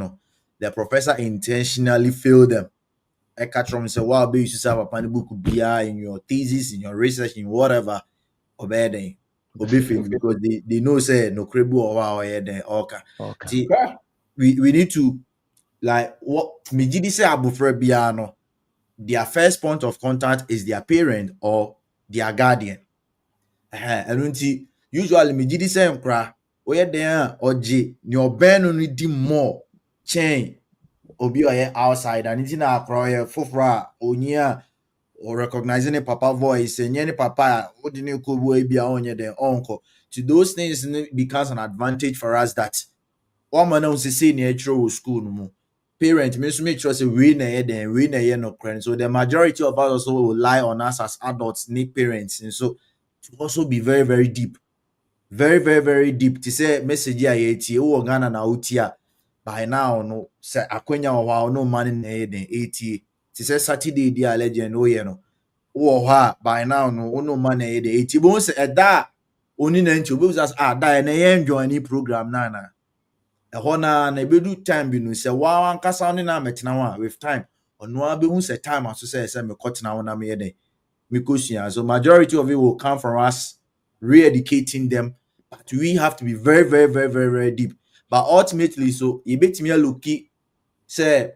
Speaker 2: the professor intentionally failed them. I catch from say, wow, be you should have a pan book be in your thesis, in your research, in whatever, or bad because they know say no crebu or wow, yeah, okay. See, we need to like what me did say abufre biano. Their first point of contact is their parent or their guardian. And usually me did say nkra oye den oje ni oben no di more chain obi oye outside and it's na akro fofra onia or recognizing a papa voice and any papa odini kubu ebia onye den uncle. To those things becomes an advantage for us that one man on say near true school no more. Parents make sure say we na no credit. So the majority of us also will rely on us as adults, need parents, and so to also be very, very deep. Very, very, very deep. To say message ya yeti o Ghana na utia by now no say akwenya wa no man in the 80. To say Saturday dia legend oh no. Oh ha by now no man in the 80. But say that only na nti obi just da na enjoy any program na. Na ebedu time bi no say wa ankasa ne na metena wa with time ono abehu say time aso say me kotena na me yede me question. So majority of it will come from us re-educating them, but we have to be very, very, very, very, very deep. But ultimately, so you bet me a looky say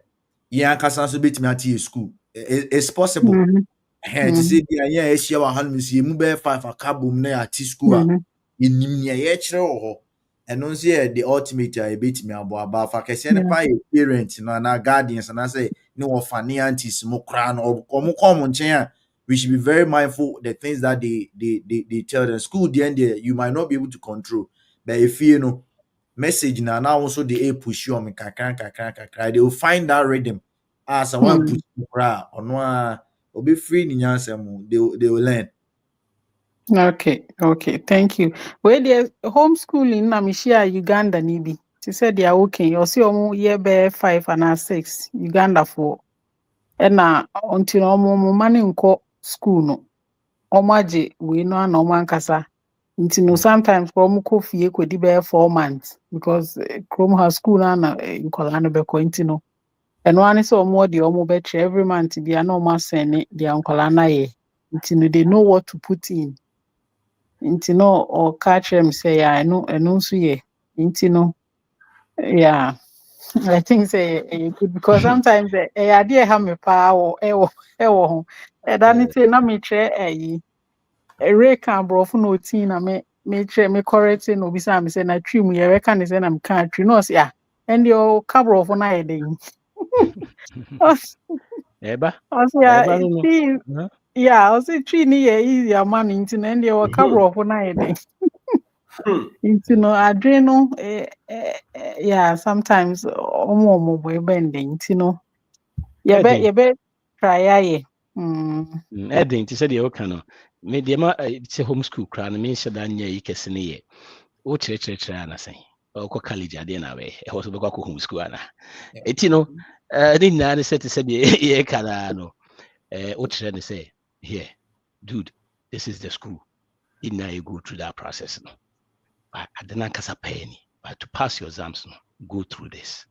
Speaker 2: yeah ankasa so bet me at school. It's possible. To say yeah share 100 mu be 5 akabum na at school in ye chere and no say the ultimate I beat me about for kese ne pa parents no na guardians and I say no ofani aunties mo kra no come nchen. We should be very mindful the things that they tell them. School the end there you might not be able to control, but if you know message now also the push you on kakran they will find that rhythm as someone push kra or no will be free in yansem they will learn.
Speaker 6: Okay, thank you. Where the homeschooling na me share Uganda nibi. She said they are okay. You see year be 5 and 6 Uganda for. And until omo mani nko school no. Omaje we no na omo ankasa. Until no sometimes for omo ko fie ko di be 4 months because Chrome has school na nkola no be ko intino. And one is omo di omo be every month be na omo send the nkola na ye. Until they know what to put in. Into no or catch them say I know so ye into no yeah I think say good because sometimes idea have me power ewo that it na me try reka bro for no teen na me try me correct no be say me say na trim ye reka ne say na me country no say ah and your cabro for na dey
Speaker 1: eba
Speaker 6: yeah I say tree ni ye easy man into and your cabro for na dey into no adreno yeah sometimes omo boy bending into no you be try ye
Speaker 1: Edin to say the okano me de ma say homeschool kra na me nhyɛ da nya yi kese ne ye o kyerɛkyerɛ na say o ko college ade na we e ho so be kwa ko homeschool ana eti no ni na ne say to say ye kana no o kyerɛ ne say here dude this is the school in now you go through that process no I didn't kasa pay but to pass your exams no go through this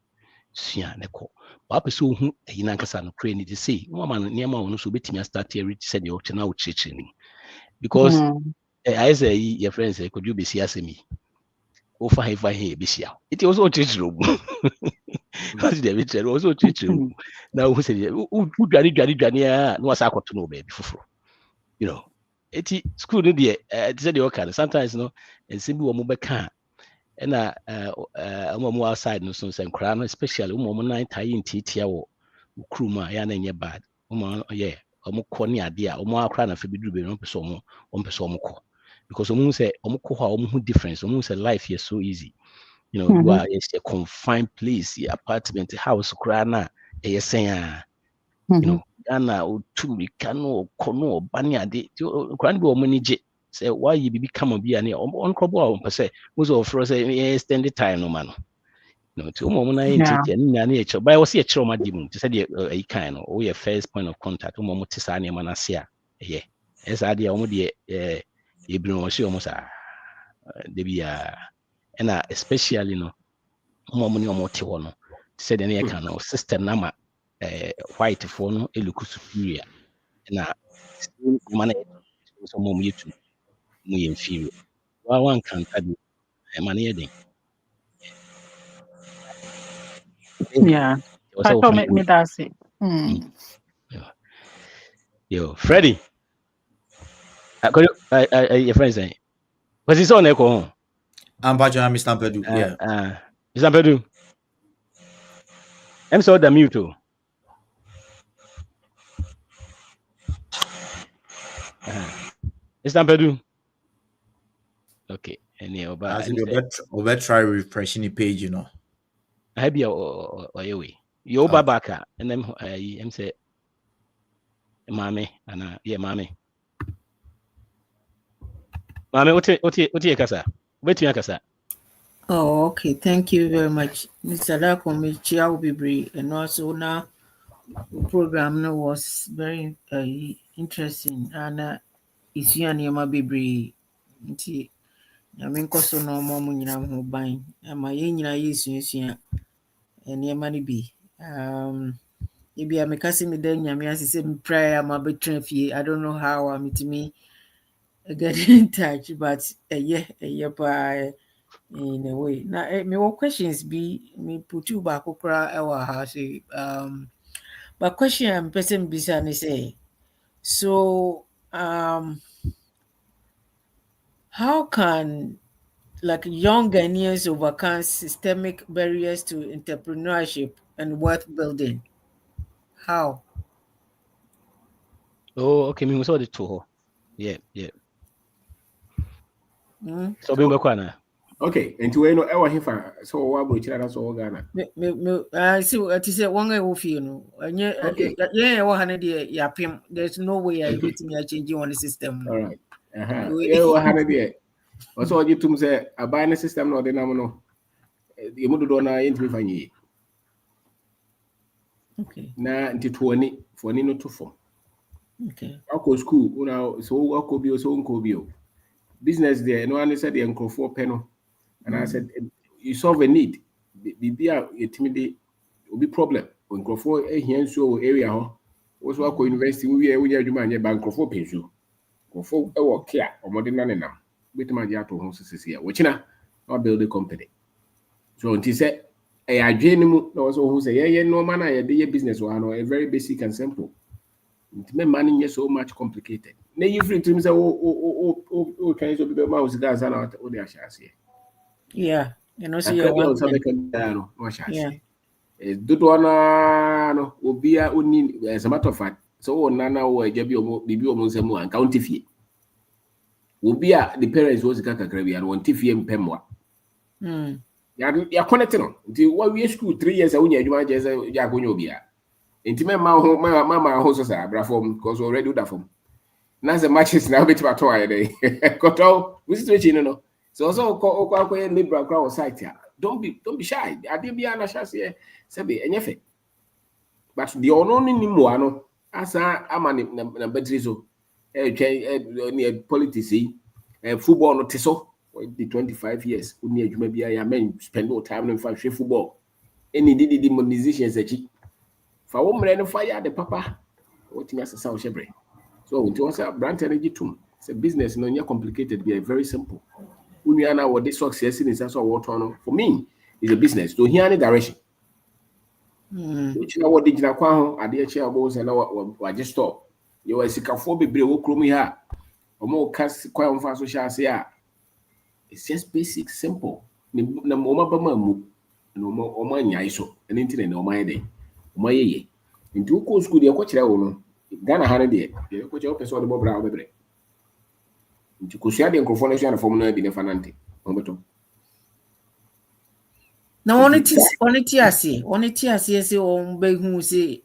Speaker 1: sua ne ko ba pese ohu ayina kasa no pray ni dey say no man niam a no so betimi start here said the ochina o church ni because I say your friends say could you be see me over here be see it was all teach room because the bit also teach room now who say who no was I to know baby for you know it school no dey said the okay sometimes no and simbi wo mo be ka na mo outside no so say nkra no especially mo 9 tie ntitia wo kruma ya na nye bad mo yeah omo kɔ ne ade a omo akra na fa bi duru be no pese omo kɔ because omo say omo kɔ ha omo hu difference omo say life is so easy you know you are a confined place your apartment house kra na yesen you know Ghana otumi kano kono bani ade kran bi omo ni je say why you be come bi ane on krobo a on pese most of us say extend the time no man no to omo na entity na na e che by was e che omo di mu to say the e kan no we first point of contact omo te sa ne mana se a ye esa de omo de e bi no se omo sa de bia na especially no omo ni omo te ho no say the ne kan no system na ma white for no look superior na man so mom you to mu inferior one can tell man yedin
Speaker 6: yeah so me that's it
Speaker 1: yo Freddie your friend saying was his own echo
Speaker 2: Mr. Pedu yeah
Speaker 1: Mr. Pedu I'm so the mute too. Mr. Pedu. Okay. Any
Speaker 2: over try refreshing the page, you know.
Speaker 1: I have your way. You back and then I'm say mommy and yeah, mommy. Mommy, what you kasa? Wait you kasa.
Speaker 7: Oh, okay. Thank you very much. Mr. Lakomi Chiaubibri, and also now the program was very interesting and it's Yama Bibri. I mean, Costo no more Munina who buying, and my Yina is and Yamani be. Maybe I'm a cousin with them, Yami as said prayer, my betrayal. I don't know how I'm to me get in touch, but yeah, by. In a way. Now, my questions be me put you back okra our house. But question I'm person beside say, so how can like young Ghanaians overcome systemic barriers to entrepreneurship and wealth building? How?
Speaker 1: Oh, okay. Me saw the two. Yeah. So be back na.
Speaker 3: Okay, and to know ever hifa so what about children so Ghana?
Speaker 7: I see what you say one guy will feel no. Yeah, 100 yapim. There's no way I beat me changing on the system.
Speaker 3: All right. Yeah, 100 year. Also you to say a binary system no no. You mudu do na yentimi fanyi.
Speaker 7: Okay.
Speaker 3: Na nti 20 for ni no to form.
Speaker 7: Okay.
Speaker 3: Ako school una so ako bi so nko bi o. Business there no one said the nkrofo peno. And I said, you solve a need. Be a timid will be problem. When Crawford here so area also a university we are doing a bank of pension. Crawford a care or modern nanam. With my yato houses here, which now build a company. So until said a genuine also who say, yeah, no man, I a business one a very basic and simple. It money is so much complicated. Now you free to say, oh, can you be the mouse guys and out all the ashes here.
Speaker 7: Yeah, you know, so
Speaker 3: yeah. No, Obia only as a matter of fact. So Nana or Jabi or Bibi or Monsemu and county fee. Obia the parents was a cacacrabi and 1 TFM and Pemwa. You're connected on until what we school 3 years ago. You might just Jagonobia. Intimate mamma houses are brafom because already do that from. Now the matches now bit about 2 day. Got all we situation, you know. So also liberal crowd site here. Don't be shy. I did be an ashes here. Sabi enyefe. But the only anymore no as amani na betrizo politics football no tiso the 25 years uni adwuma bia ya men spend no time no fa hwe football any did the musicians achi fa wo mre no fa ya de papa what me asesa wo shebre so until was brand energy tum It's a business, no, you're complicated, be very simple. When you know what this success is, that's what for me is a business. So here any direction. Which you know what digital kwao, I dear chair bones and what just stop. You are sikaphobic, be wo krum here. Or more cast kwao for social say. It's just basic, simple. Na moma bama mu no mo o ma nya iso ene ntine na o ma yede o ma yeye nti wo ko school de ko kire wo no Ghana ha ne de ko kire o pese o de bo bra o bebre nti ko sia de nkrofo na sia na fom na bi ne fanante o beto
Speaker 7: na oniti ase se o be hu se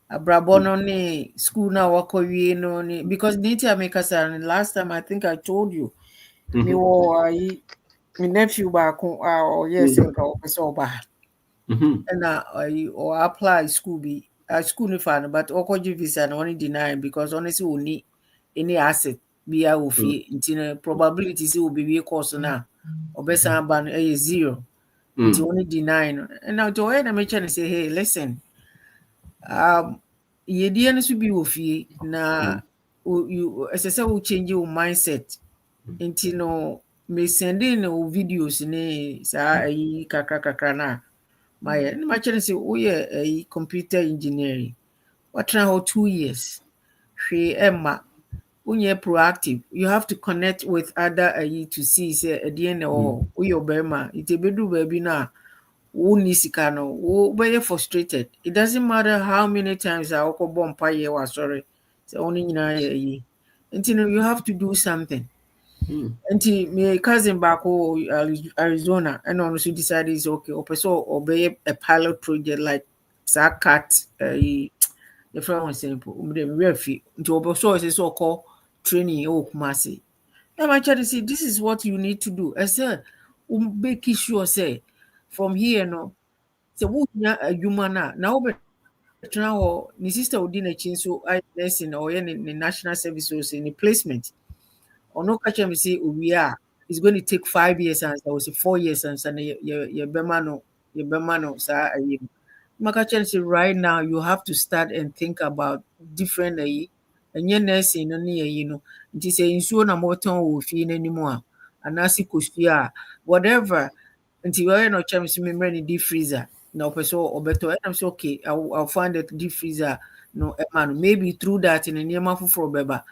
Speaker 7: abrabo no ne school na wakowie no ne because niti ameka sa last time I think I told you me wo my nephew back yes so bad and or apply school be school no fan but okoji visa no only deny because honestly we need any asset be a ofie nti probability say will be course na obesa ban zero nti only deny no and now to when I mention say hey listen yedie no so be ofie na you as I say we change your mindset nti no me sending no videos ne sa kakra na my actually say oh yeah computer engineering what now 2 years she emma when you're proactive you have to connect with other to see say at the end oh your bema it be do baby na who nisika no wo be frustrated. It doesn't matter how many times I go bompa ye was sorry so only you have to do something. And my cousin back Arizona and also decided it's okay. So obey a pilot project like Sakat the friend was simple. To so it's so called training Kumasi. And I try to say this is what you need to do. I said make sure say from here no so a human now now my sister would dinner change so I lesson or in the national services in the placement. Or no catch me say we are it's going to take 5 years and I was 4 years and your bemano sir Makachen say right now you have to start and think about different and your nursing it is a insurer na moton will feel anymore and nasi kushia whatever until you are not chance me deep freezer no person or better I'm so okay I'll find a deep freezer no man maybe through that in a near for beba.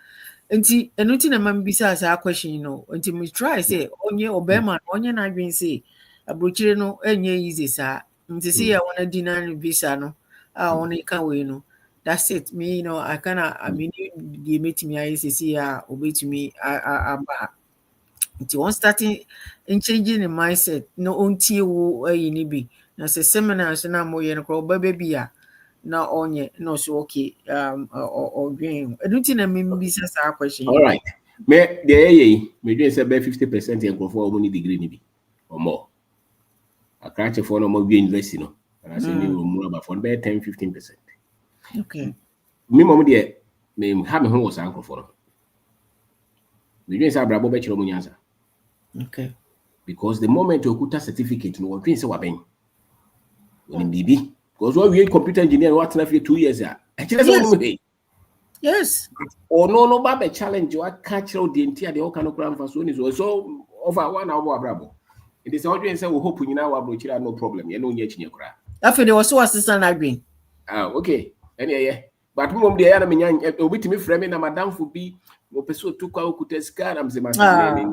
Speaker 7: Nti enuti na mam bisa sa question nti me try say onye obema onye na adwen say abrochire no enye easy sa nti say ya wanna deny visa no only can we that's it me I mean the metimi ayi say ya obetumi aba nti one starting in changing the mindset no ontie wo ayi ni bi na say seminars na mo ye no kro bia na onye no so okay or dream anything na me business question
Speaker 3: all right me the me doing say be 50% and go for money degree ni bi or more a catch for no more university no and I say me more about for be 10-15%.
Speaker 7: Okay
Speaker 3: me mom there me have me was anchor for me doing say brabo be chiro munyansa
Speaker 7: okay
Speaker 3: because the moment you okuta certificate no one say waben when bibi because when we computer engineer what na 2 years
Speaker 7: yes
Speaker 3: or no ba challenge what catch out the entire the kind of program for so over 1 hour brabo it is how you say we hope nyina wa brochira no problem you know nya chinye kura
Speaker 7: after they was so assistant admin
Speaker 3: okay yeah but mom dey ya na menya obitimi frame na madam for bi mo peso to kwa okuta ska na mzema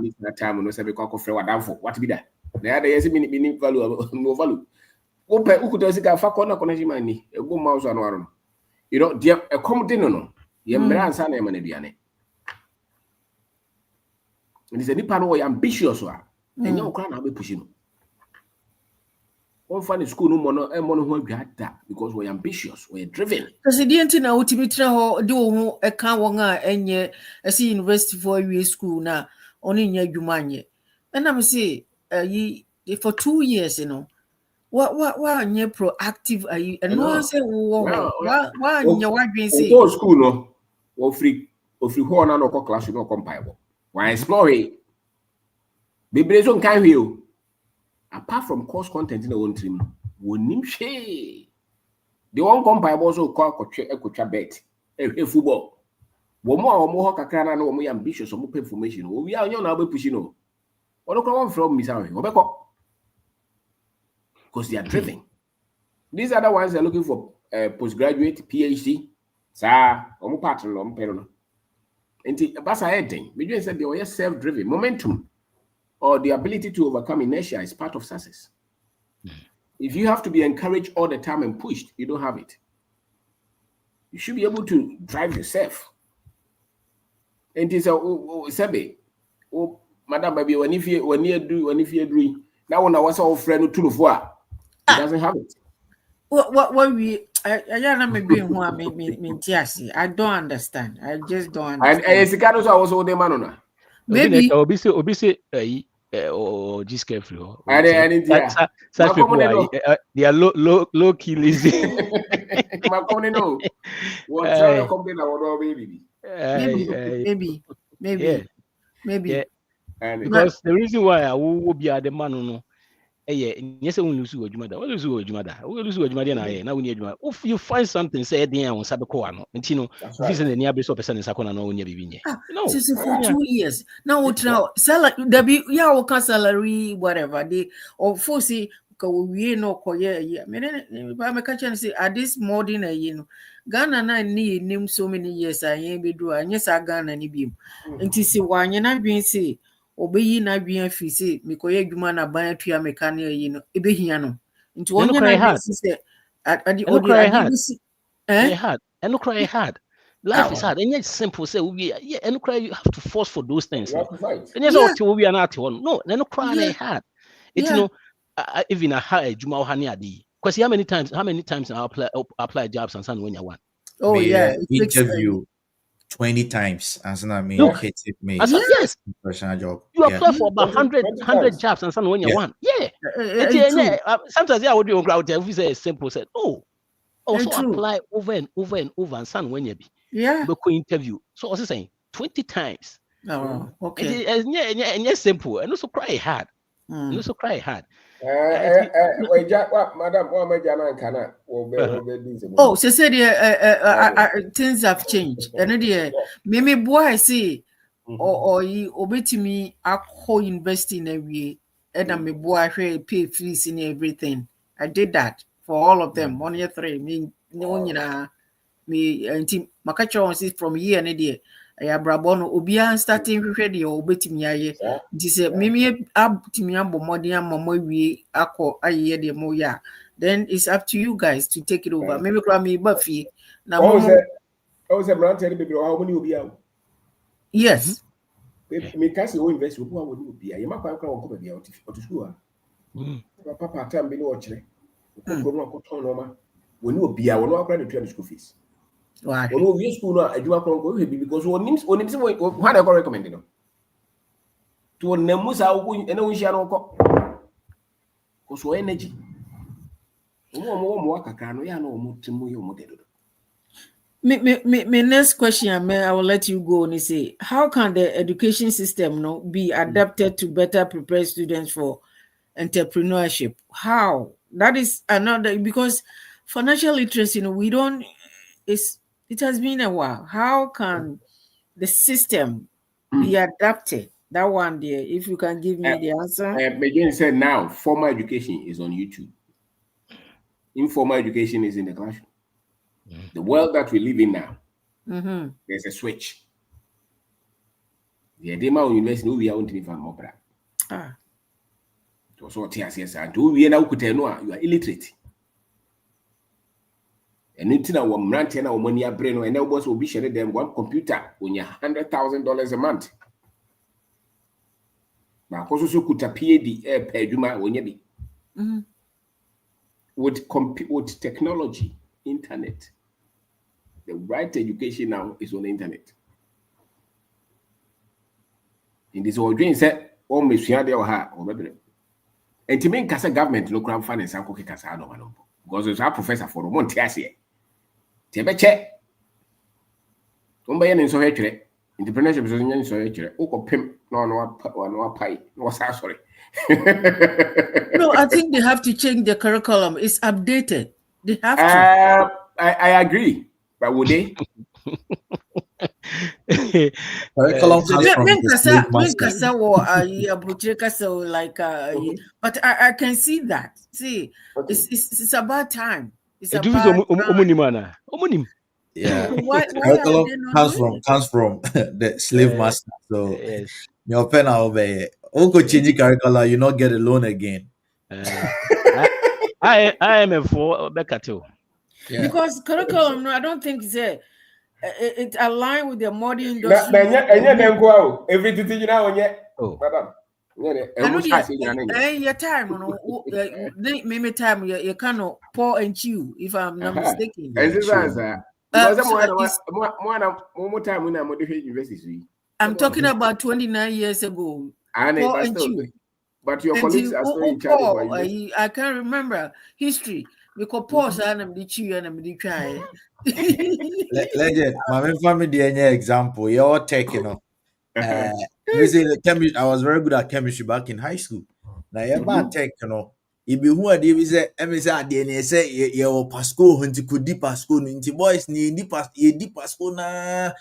Speaker 3: ni na time no say be kwa frame madam for what be that na ya dey say me value no value open ukuta sika fa corner connection man ni ebo mouse anu aro dia e come din no ye mra ansa na e man aduane and say nipa no we ambitious wa enya okra na be push no on fan school no mo no ho adwata because we ambitious we driven
Speaker 7: because the enti na utimi tra ho de wo ho e kan won a enye esi university for we school na oni nya adwuma anye na me say for 2 years what nye proactive are you and no say what nye wadwen say
Speaker 3: go school no wo free ho na no class no compile why explore bibrezo nkan hwe o apart from course content na won trim wonim hwe the one compile also call ekotwa bet football Womo kakana no womo ambitious womo pay information. We are on our pushing no. What come from me sorry. Because they are driven. These are the ones that are looking for postgraduate, PhD. Sa womo pattern lo mpero. Enti basa heading. We said they were self-driven. Momentum or the ability to overcome inertia is part of success. If you have to be encouraged all the time and pushed, you don't have it. You should be able to drive yourself. And it's a madam baby when if you do now when I was all friend to the it doesn't have it.
Speaker 7: What we I don't understand. I just don't understand.
Speaker 3: And it's kind of I was all the man.
Speaker 6: Maybe
Speaker 1: obviously or just careful.
Speaker 3: They
Speaker 1: Such people they are low key lazy.
Speaker 3: My company no. What try to complain about
Speaker 7: maybe.
Speaker 1: Yeah. Because the reason why I will be at the man no. Yes, I will lose you, Jumada. What is you, Jumada? We will lose you, Jumada. Now we need you. If you find something, say, dear, on Sabacoano, and Tino, this is the near base of person in Sakona, no, near Bibinia.
Speaker 7: No, for 2 years. Now, salary, the salary, whatever, they or foresee, we no coyer. I mean, I'm a catch and say, at this more than a year. Ghana and I need him so many years. I ain't be do, and yes, I got any beam. And to see why you're not being say. Obey na bien fisi mikoye dwuma na ban atua mekane yi no ebehia no nti wonya na say at the audio
Speaker 1: hard and cry hard life is hard and it's simple say we and cry you have to force for those things and yes what we are not one no cry hard it's no even a high dwuma ho ne ade because how many times I apply jobs and when you want
Speaker 2: interview 20 times as I mean hit me.
Speaker 1: Yes.
Speaker 2: Personal job.
Speaker 1: You apply for about 100 jobs and when you want. Yeah. Sometimes I would do crowd if you say simple said, also apply over and over and over and son when you be.
Speaker 7: Yeah.
Speaker 1: Local interview. So I was saying 20 times.
Speaker 7: Oh, okay.
Speaker 1: And yes, simple. And also cry hard. And also cry hard.
Speaker 3: Madam,
Speaker 7: oh, she said things have changed. And maybe boy I see or you obey me a whole investing every and I'm a boy pay fees in everything. I did that for all of them. 1 year 3 me and Makacho is from here and there. I abrabono obia starting ready or betimi aye this mimi ab timi ambo modern mama wi akọ aye de mo ya then it's up to you guys to take it over maybe cry me buffy na
Speaker 3: say brand tell people how many obia
Speaker 7: yes
Speaker 3: me kasi o invest wo wo obia ye makwa nkra wo ko bia o to school papa time bi no o kire ko no ko ton no ma wo ni obia wo no akra de tua school fees.
Speaker 7: Wow.
Speaker 3: We school because when I recommend it. To Nemusa, and we shall go. Because energy.
Speaker 7: My next question, I will let you go and say, how can the education system be adapted to better prepare students for entrepreneurship? How? That is another, because financial literacy, we don't, it has been a while. How can the system be adapted? That one there, if you can give me the answer.
Speaker 3: Begin said now, formal education is on YouTube. Informal education is in the classroom. The world that we live in now, there's a switch. The Edema University, we are on to more brand. To so TSS, and we are now you are illiterate. And until now, one rant and our money brain, and nobody will be sharing them one computer when you're $100,000 a month. But also could appear the air peduma when you be with technology, internet. The right education now is on the internet. In this whole dream said, "Oh, Monsieur, they are or maybe." And to me, Casa government no crowd finance and cookie Casa no because it's our professor for Montiasi. Tebeche. Umba in so hatred. Entrepreneurship is in so hatred. Oko pimp, no pie. No, sorry.
Speaker 7: No, I think they have to change the curriculum. It's updated. They have to.
Speaker 3: I agree. But would they?
Speaker 2: Curriculum comes from the slave master.
Speaker 7: But I can see that. See,
Speaker 3: Okay.
Speaker 7: it's about time. It's
Speaker 1: Do
Speaker 7: about
Speaker 1: omunim.
Speaker 2: Yeah,
Speaker 7: why
Speaker 2: curriculum
Speaker 7: are they not
Speaker 2: comes from the slave master. So
Speaker 1: Yes.
Speaker 2: your pen obey. Uncle change curriculum, you not get a loan again.
Speaker 1: I am a for Becca too.
Speaker 2: Yeah.
Speaker 7: Because curriculum, no, I don't think it align with the modern industry.
Speaker 3: Everything you know,
Speaker 1: Oh.
Speaker 3: madam.
Speaker 7: Your time, maybe time you cannot pour and chew, if I'm not mistaken. I'm talking about 29 years ago.
Speaker 3: But your colleagues are still in charge.
Speaker 7: I can't remember history. Because pause and I'm the chew and I'm the try.
Speaker 2: Legend, my family the example. You're taking off. I was very good at chemistry back in high school. Now you're bad tech, you know. If you who are the say DNA say you Pasco hunti could deep Pasco into boys ni deep Pasco na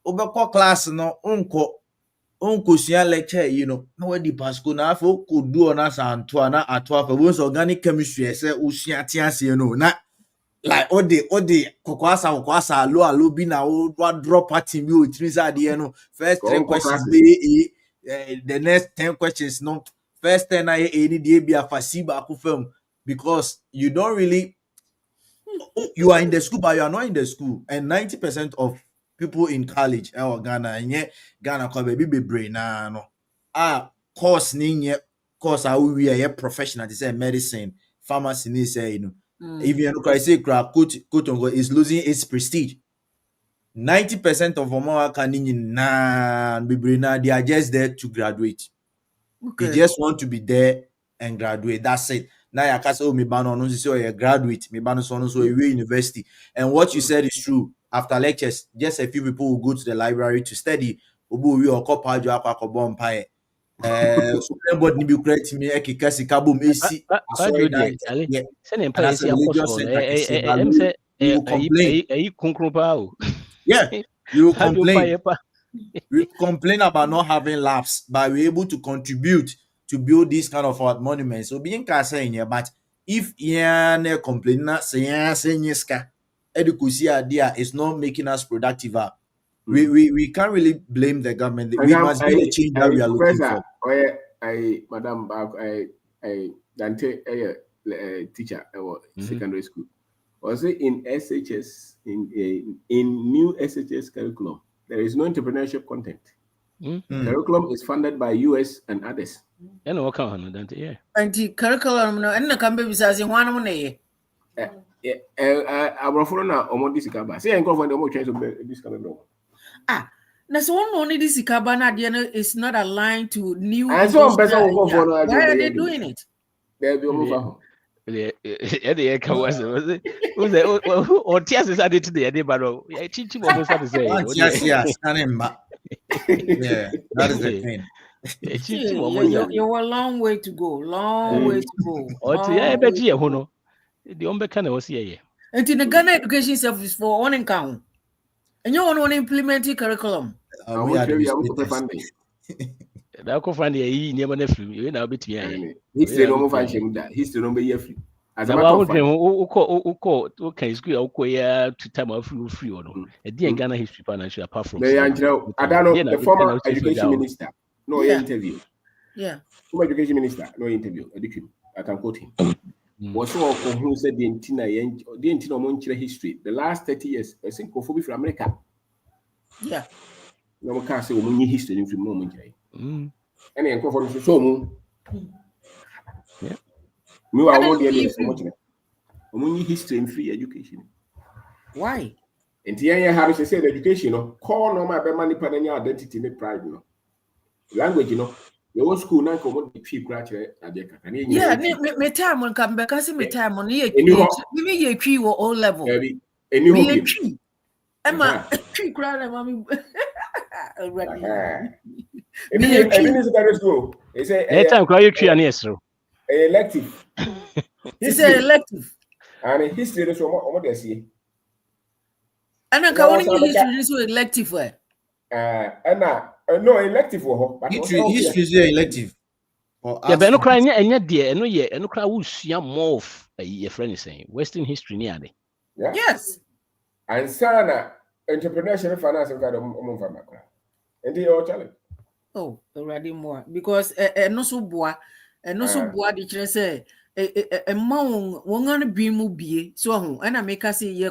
Speaker 2: over class no unko sia lecture, you know. No where the Pasco na for could do on us and at 12 once organic chemistry say usia tias, you know. Na like ode kokwasa alo bi na wo drop party mi o tiri sa de no first 3 questions be the next 10 questions no first 10 na any dey be afasi ba ku fam because you don't really you are in the school but you are not in the school, and 90% of people in college or Ghana ko be brain na no course ni course we are professional to say medicine, pharmacy ni say, you know. If you look, I say quote unquote is losing its prestige. 90% of they are just there to graduate. Okay. They just want to be there and graduate. That's it. Now I can say, oh, me ban on so you graduate, me ban so university. And what you said is true. After lectures, just a few people will go to the library to study. But ni be create me ekikasi kabum esi
Speaker 1: sorry that
Speaker 2: yeah, you complain. We complain about not having labs, but we're able to contribute to build this kind of art monuments. So being saying here, but if you complain not saying education idea is not making us productive. We can't really blame the government. We must be a change that we are looking for.
Speaker 3: Madam, Dante, teacher secondary school. Also in SHS, in new SHS curriculum, there is no entrepreneurship content. Curriculum is funded by US and others.
Speaker 1: And what kind of Dante? Yeah.
Speaker 7: And the curriculum, no, and the campaign besides in one money.
Speaker 3: I'm from this Kaba. Say, I'm going to change this curriculum.
Speaker 7: That's one only this Ikabana is not aligned to new.
Speaker 3: And so why
Speaker 7: are they doing it?
Speaker 3: They'll be over.
Speaker 1: The was it? Or tears is added to the idea, but teach him almost to say.
Speaker 2: Yes, yeah, that is the thing.
Speaker 7: You're a long way to go. Long way to go.
Speaker 1: Or I bet you, Hono. The Ombekana was here. And
Speaker 7: in the Ghana Education Service for one encounter. And you want to implement the curriculum.
Speaker 3: We are the
Speaker 1: find the never nephew. You know, between
Speaker 3: history no function that history no be free. As a
Speaker 1: matter of fact, okay, school to time of free or no. A dear Ghana history financial apart from
Speaker 3: I don't know the former education minister. No interview.
Speaker 7: Yeah.
Speaker 3: Former education minister, no interview. I can quote him. Was so who said the entire Monchile history, the last 30 years, I think from America.
Speaker 7: Yeah.
Speaker 3: No one can say we history from Monchile. And then for so yeah. Me are one the history and free education.
Speaker 7: Why?
Speaker 3: And the how to say education, call no my money pananya identity and pride, language, your school now come the cheap graduate at the
Speaker 7: yeah, me time when come back, I see me time on here. Maybe you tree or all level.
Speaker 3: And you
Speaker 7: tree. Emma, tree crowd, mommy.
Speaker 3: School. They say
Speaker 1: time cry tree and yes,
Speaker 3: elective.
Speaker 7: It's an elective.
Speaker 3: And history is what they see.
Speaker 7: And I can't history so elective.
Speaker 3: No elective
Speaker 2: history is elective.
Speaker 1: Yeah, but no cry any dear, no yeah, no cry will see more of a friend is saying Western history near the.
Speaker 7: Yes.
Speaker 3: And sana entrepreneurship finance got and they all challenge.
Speaker 7: Oh, already more because no so boa the chire say a mount one be mu bie so and I make us say ye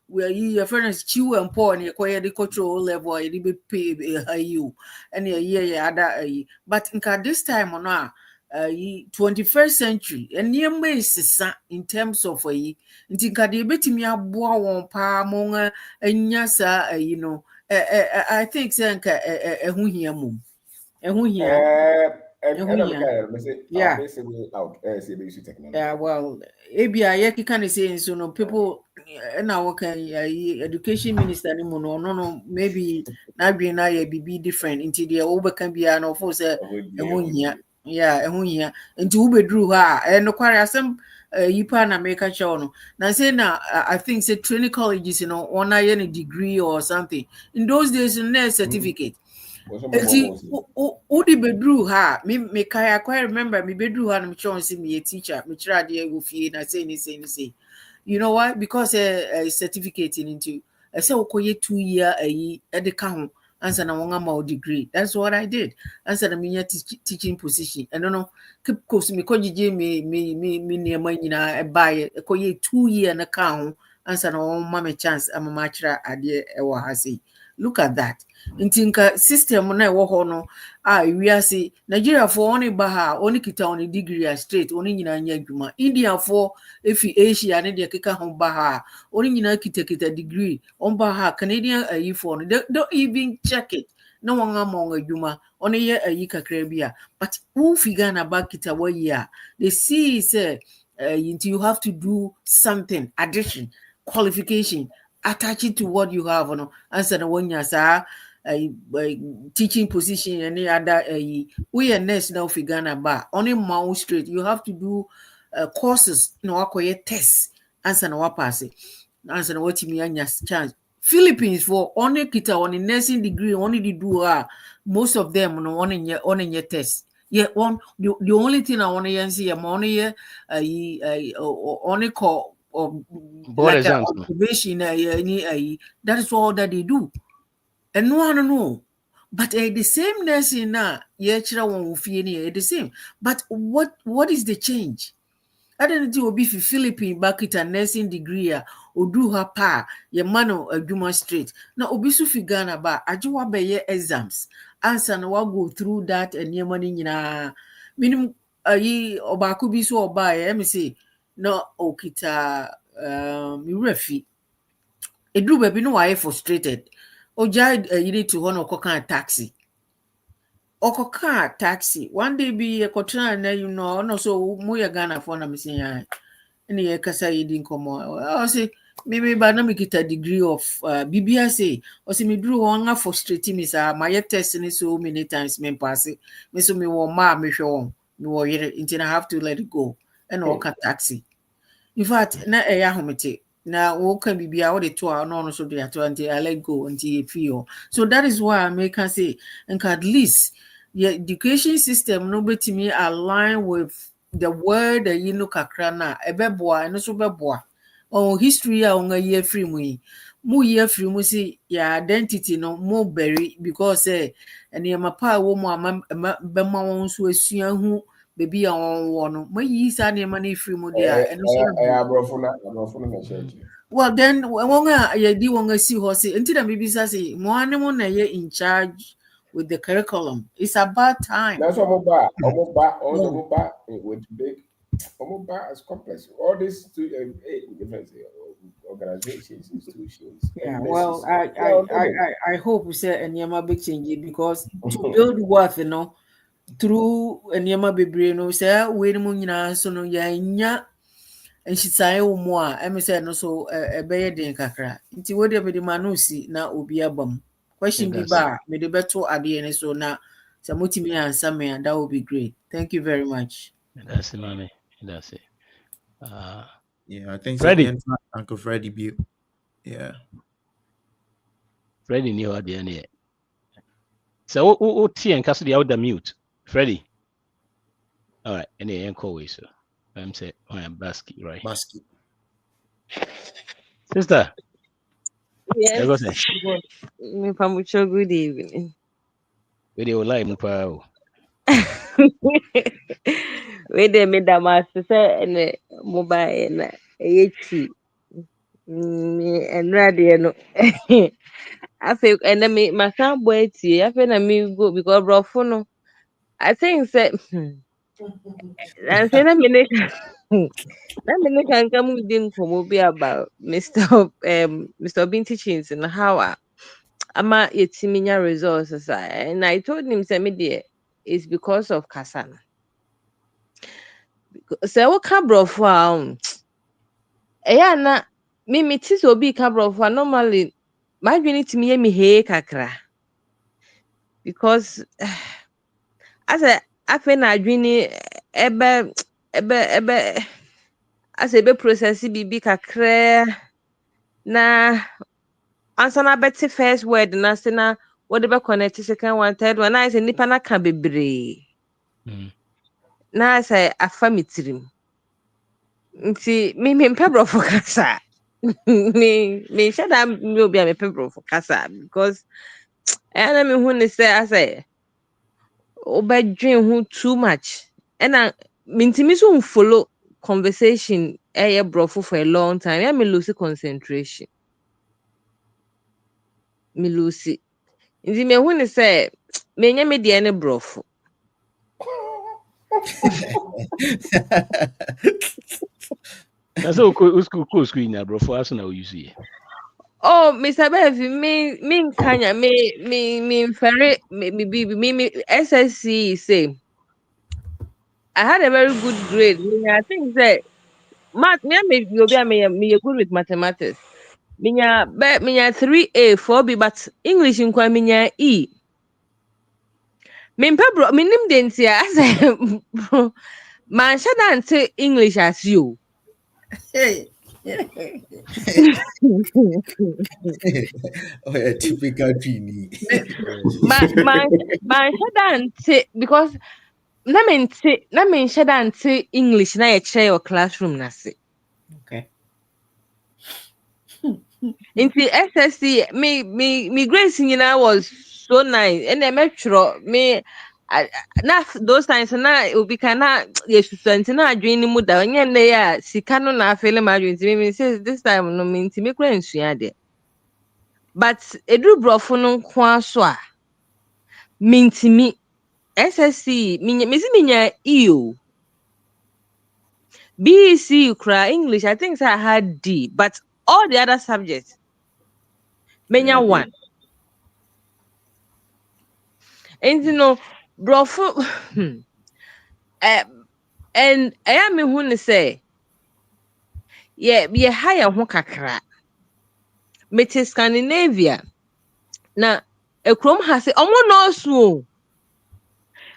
Speaker 7: where your friends chew and poor and you the control level you be pay you and yeah other but in this time on 21st century and near me in terms of in tinka de betimi aboa won pa mo anya sa you know I think say nka ehun hia mum ehun hia
Speaker 3: yeah
Speaker 7: well ebia ye kika say so no people na work education minister ni mo no maybe na be na ye be different into the obeka bia no for say ehun hia yeah ehun hia nti wo bedru ha no kware asem yipa na make a show no na say na I think say training colleges you know on a degree or something in those days no certificate udi bedru ha me kai I remember me bedru ha no chon see me a teacher me try dey go fie na say you know why because a certificate into I say okoye 2 year edeka ho answer na one more degree. That's what I did. Answer the me teaching position. I don't know. Keep course me kojije me near money na buy a koye 2 year na account. Answer no mama chance. I'm a matcha idea. Ewa hasi. Look at that. In tinka system na ewo ho no. We are see Nigeria for only baha only kita only degree straight only nyina nya adwuma. India for if Asia ne de keka ho baha only nyina kita degree on baha Canadian for they don't even check it. No one among adwuma only ye kakra bia but who figure na back kita wa year they see say you have to do something addition qualification attach it to what you have no answer the one ya sa teaching position any other we are nurse now figure na ba only mount straight you have to do courses no akoye test answer na pass answer na what me anya chance Philippines for only kita on nursing degree only they do most of them no on in your test yeah one the only thing I want to see I'm only only call or
Speaker 1: board
Speaker 7: like
Speaker 1: exams
Speaker 7: observation that is all that they do. And no one know. But the same nursing now, the same. But what is the change? I don't know if Philippine back at a nursing degree or do her pa your mano a Juma straight. Now obisu figana ba ajuwa be exams. Answer no go through that and your money na minimum ye obaku bisu or buy me say no okita refi. A do baby no I frustrated. Oja you need to honor coca taxi. Okoka taxi. One day be a cotra and you know no so moya Ghana for na missing any kasa yidin komo. I say maybe by no make it a degree of BBSA or see me drew on frustrating me sir my test so many times me pass it. Me so me wo ma me show me wo until I have to let it go and oka taxi. In fact na homete. Now, what can be out of 2 hours? No, so they are 20. I let go until you feel. So that is why I make her say, and at least the education system, nobody to me align with the word that you know, kakrana, a beboa, and also beboa. Oh, history, on a year free me. More year free me see your identity no more berry because and your mapa woman, Bema wants to assume who. Baby on one my years are near money free modia and well then I do want to see horse until the baby says one in charge with the curriculum. It's about time.
Speaker 3: That's almost with big as complex. All these two different organizations, institutions.
Speaker 7: Yeah, well, I hope we say any big change because to build worth, you know. Through Nyama Bibre no say we no nyina so no ya nya nhitae wo mu a em say no so ebeye den kakra nti we de be ma no si na obi abam question bi ba me de beto ade ne so na say motimi answer me and that would be great. Thank you very much.
Speaker 1: That's it, mommy. That's it.
Speaker 2: Yeah, I think
Speaker 1: Freddie.
Speaker 2: Uncle Freddie Butte. Yeah.
Speaker 1: Freddie ni hɔ deɛ ne. So o tie nka so deɛ o da mute. Freddie. All right, and then call way so. I'm say I am basket, right?
Speaker 2: Basket.
Speaker 1: Sister.
Speaker 8: Yes. Me pamucho, good evening.
Speaker 1: Video live mupa.
Speaker 8: We de me da master say and mobile na echi. Me and radio no. I feel and then me my son boy tea. I feel na me go because bro no. I think say and say na me can come within from about Mr. Binti Chins and how ama yetiminya resources and I told him say me there is because of Kasana. Say what cabrofo na me tis obi cabrofo normally my dream to me he kakra because as I feel na dream ebe as a process bibi kakra na answer na better first word na say na whatever connect second one third one na say nipa na ka bebre na say afa mitirim nti me pebro for kasa me shada me obi a me pebro for kasa because and me hu ne say I say obadwen hu too much and me ntimi so follow conversation brofo for a long time ya me lose concentration me lose nti me hu ne say me nya me de ne brofo
Speaker 1: That's all school now, bro. For us now, you see.
Speaker 8: Oh, Mr. Bevi, me Kanya, me ferry, me SSC say. I had a very good grade. I think that math, me good with mathematics. Me 3A, 4B, but English in kwa E. Me pebro, me nim denti I say, man, shada English as you.
Speaker 7: Hey.
Speaker 2: Oh, yeah, typical Genie.
Speaker 8: Man, shada because na me shada English na ye your classroom na se.
Speaker 7: Okay.
Speaker 8: Into SSC, me grades nyina was so nice. And then metro me na those times na obi kana ye student na adwene mu da onye na ya sika no na afele ma adwene me say this time no me ntimi kura nsua de. But edu brofo no nko aso a me ntimi SSC me si menya EO BEC kura English I think I had D but all the other subjects menya 1. And you know, brofo and I am who ne say yeah higher ho kakra mete Scandinavia na ekrom ha say omo no so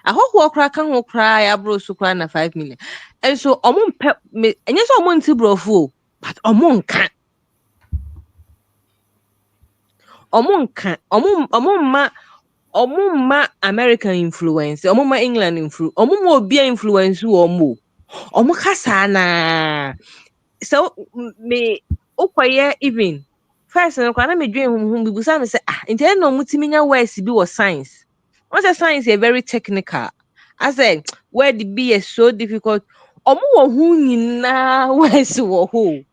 Speaker 8: ahokwo kra kan ho kra ya bro so kra na 5 million and so omo enye so omo nti brofo but omo nka ma American influence ma England influence ma obi influence omo kasa na so me okoye even first no kwa na me dwen hum bibusa me say inte no mutimi nya words bi was science what science is very technical I said word be is so difficult omo wo hu nyina words wo ho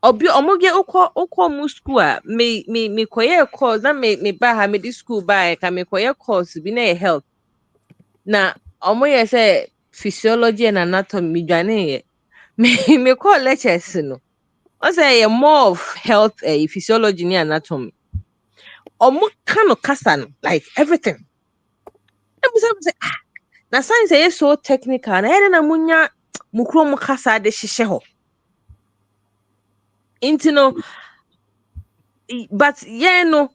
Speaker 8: obi omoge ukọ mu school a me koye course na me ba ha me di school ba ka me koye course bi na health na omo ye say physiology and anatomy me dwane ye me call lectures no o say more of health physiology and anatomy omo kind of kasa no like everything e be say na science is so technical na e na munya mukro mu kasa de hihye ho Inti no, but no,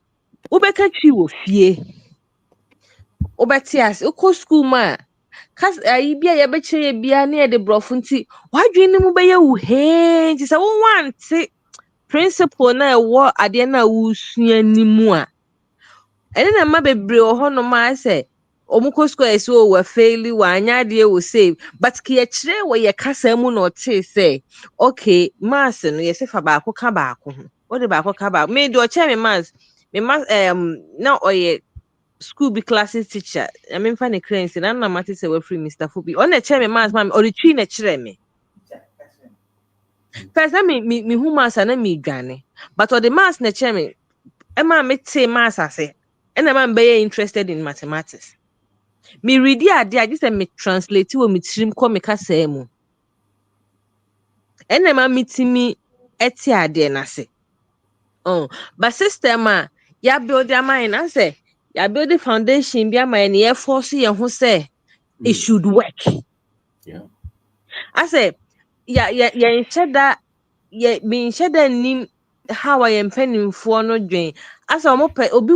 Speaker 8: ubeka chi wo fie. Obeti as uko school ma. Kas bia ye be che bia na de brofo nti. Wadwe ni mu be ye wo he. Nti se wo want principle na ɛwɔ adeɛ na wusua ni mu a ɛne na ma bebree wɔ hɔ no ma sɛ omuko school is so we fail wa anya adeɛ wo save but ki kyerɛ wɔ yɛ kasa mu na ɔte sɛ okay mass no yɛ sefa baako ka baako ho what about baako me do ɔkyɛ me mass na ɔyɛ school be classes teacher I mean funny cranes na na mate sɛ we free Mr. Fobi ɔna kyerɛ me mass ma ɔde twi na kyerɛ me first me hu mass na me dwane but ɔde mass na kyerɛ me ɛma me te mass ase ɛna ma be interested in mathematics me read ade I just me translate wo me trim kɔ me kasa mu ɛna ma metimi ɛte ade na se but system a ya build your mind I say ya build the foundation bi ama ne ye force ye ho say it should work I say ya instead me instead nim how I am penning for no dwen as I'm obi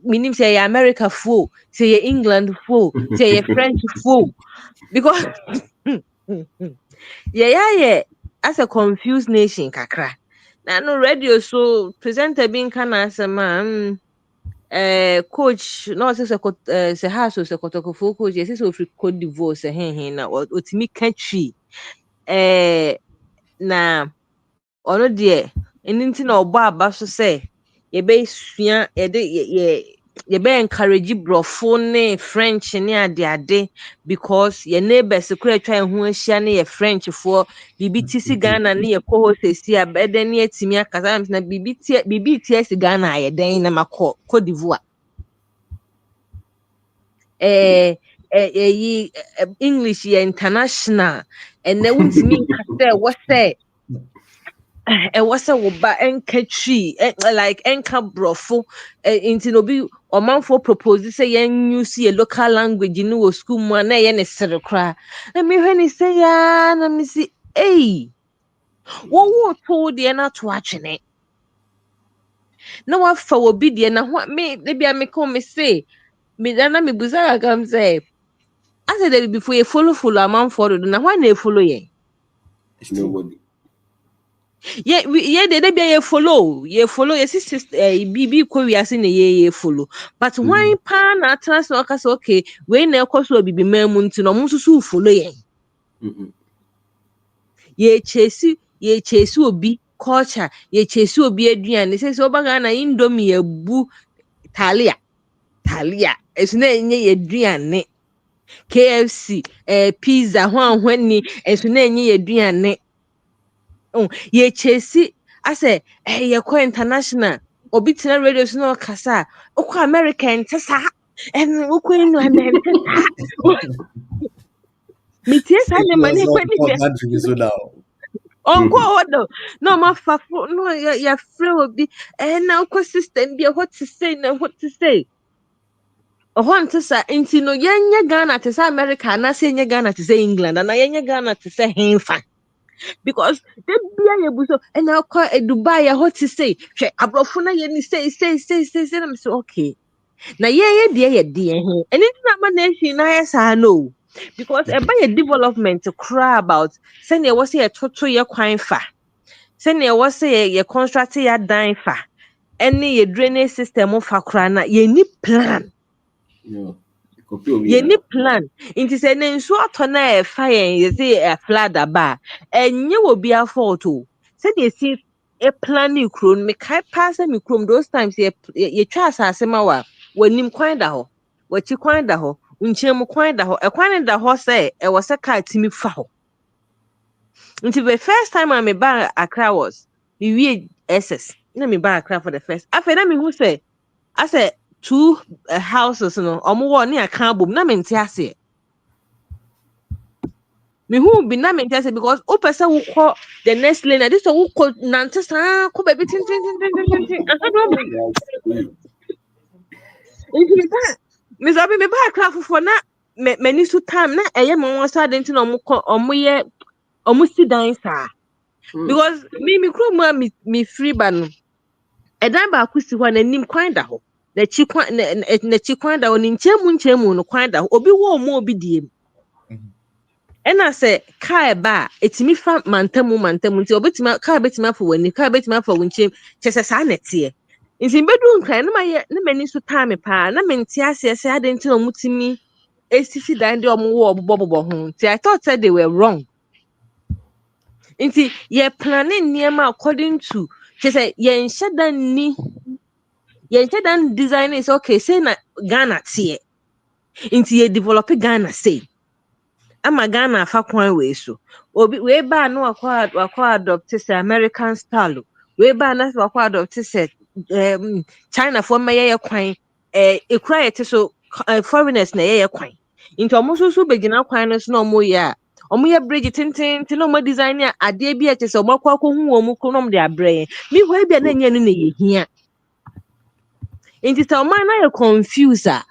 Speaker 8: minim say America full say England full say French full because yeah as a confused nation kakra na no radio so presenter bin kana asema coach no say ha so kotokofo coach say so free Cote d'Ivoire say hen na otimi country na ono de eninti na obo aba so say ye be sua ye be encourage brofo ne French ne ade because ye neighbors kura atwa ho ahia ne ye French for BBTC Ghana ne ye ko sesi abede ne atimi akasa na BBTS Ghana ye den na makọ Cote d'Ivoire English ye international and they won't mean what say and what's a woba enka like enka brofo into no be or man for propose say yen use a local language in no school mu na ye ne sere kra na me hwe ni say ya na me si wo to de na to atwene na wa fa obi de na ho me de bia me come me say me na me buza gam say I said that before you follow man for na why na follow ye
Speaker 3: nobody
Speaker 8: yeah they be ye follow your sister BB ko we ase na ye follow but why pa na trans no kasa okay we na ekoso bibi mamu nti no mo susu follow ye ye chase obi culture ye chase obi aduane say so baga na indomie ebu talia esu na enye ye aduane KFC pizza ho ni esu na enye ye aduane ye chesi I say ye ko international obi tina radio so no kasa okọ American tesa en okọ inu American me ties ane mane ko ni onko odo no ma fafo no ya free obi na okọ system bi what to say tesa inti no yenye Ghana tesa America na say yenye Ghana tesa England na yenye Ghana tesa henfa because they be able so and now call Dubai what to say abrofo na ye ni say I'm so okay na ye de and it na man nation na yes I know because e buy a development to cry about say ne was say toto ye kwan fa say ne was say ye construct ya dan fa any ye drainage system fa kra na ye ni plan ye ni plan inti say ne nso ato na e fa ye say a flood aba enye wo bia fault o say dey see a plan ni kron me kai pass me krom those times ye twa asase ma wa wanim kwan da ho wachi kwan da ho nchemu kwan da ho e kwan da ho say e wo say car timi fa ho inti the first time I me ba Accra was we SS na me ba Accra for the first after na me who say I said 2 houses no omo ne aka bom na mente ase me who be na mente ase because o pese wo kọ the next lane this wo kọ nante sa ko baby tin me sabi me ba Accra fofo na mani su time na eye mo so adenti na omo si dan sa because me krom me free ba no edan ba akusi ho na nim kwan da ho na chi kwan da oni nchemu no kwan da obi wo mo obi die And I say car ba etimi fa mantamu nti obetima car betima for wani car betima for winchim chese sa netie nti bedu nkran na mani so time pa na menti ase ade nti no mutimi esisi dan de omo wo ho nti I thought said they were wrong nti ye planning niema according to chese ye nhyeda design is okay say na Ghana tie nti ye develop Ghana say ama Ghana afa kwan we so obi we ba no akwa adopt say American style we ba na akwa adopt say China for meye kwan ekura yete so foreigners na yeye kwan nti omo so begina kwan no so na omo ya omo ye bridge tintin no mo design ade bi ete so omo akwa ko hu omo ko no mo de abre mi ho bia na nya no na ye hia nti so omo na ye confuse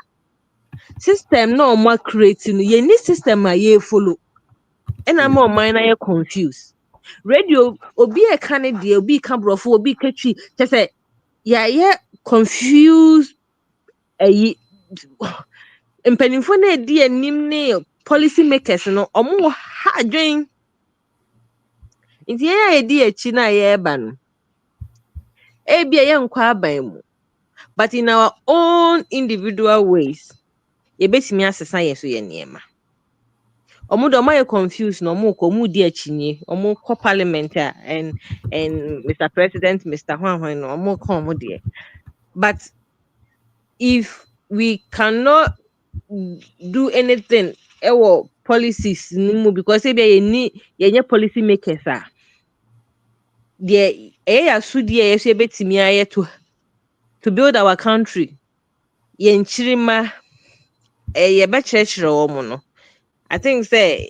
Speaker 8: system no omo create no ye ni system a ye follow and I'm on mine I confused. Radio obi e kan de obi ka brofo obi ka twi che say yeah confused mpanimfo na di anim ne policy makers no omo ha adwen nti ya di achi na ye ba no e bia ye nkwa aban mu but in our own individual ways ye betimi asesa ye so ye niema omo do my confused no mo ko mu di achinye omo ko parliament and Mr. President Mr. Hwan no omo ko omo de but if we cannot do anything ewo policies nimu because e be ye policy makers de asudi ye so betimi aye to build our country ye nchirima ye be church wo mo no I think say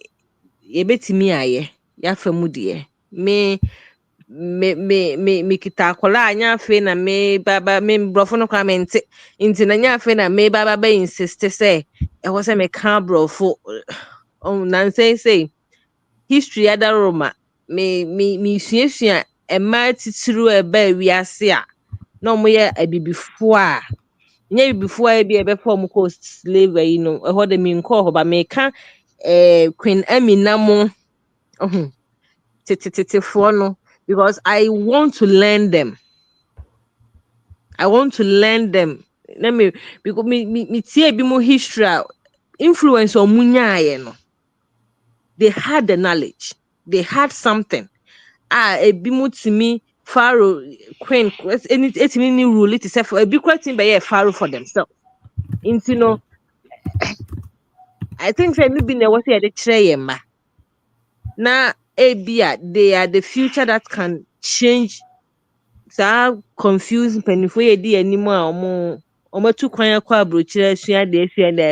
Speaker 8: ye betimi aye ya famu de me kita akola anya afe na me baba me brofo no kwa me nti na nya afe na me baba be insist say e wo say me ka brofo na say history ada Roma me suasua e ma titiru e ba wiase a na mo ye abibifo a nya bibifo a bi e be form ko slavery no e ho de me nko ho ba me ka Queen Amina mo for no because I want to learn them. Let me because me tie bi mo history influence on munya no. They had the knowledge. They had something. A bi mo timi Pharaoh Queen any etimi rule it self a bi kwatin be Pharaoh for themselves. Into no I think say maybe na what say dey kire yema. Na ebia they are the future that can change so confused penifo ye di animu a omo tu kwan akwa abrochire asua de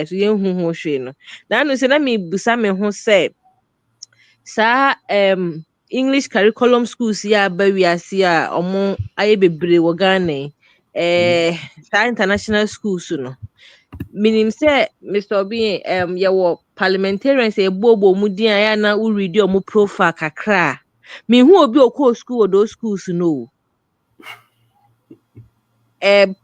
Speaker 8: so ye hu hwe no na no se na me busa me ho say sa English curriculum schools ya ba wiase a omo aye bebre wo Ghana sa international schools no minim say Mr. Obi ye wo parliamentarians e bobo mu din aya na u read omo profile kakra me hu obi okọ school o those schools no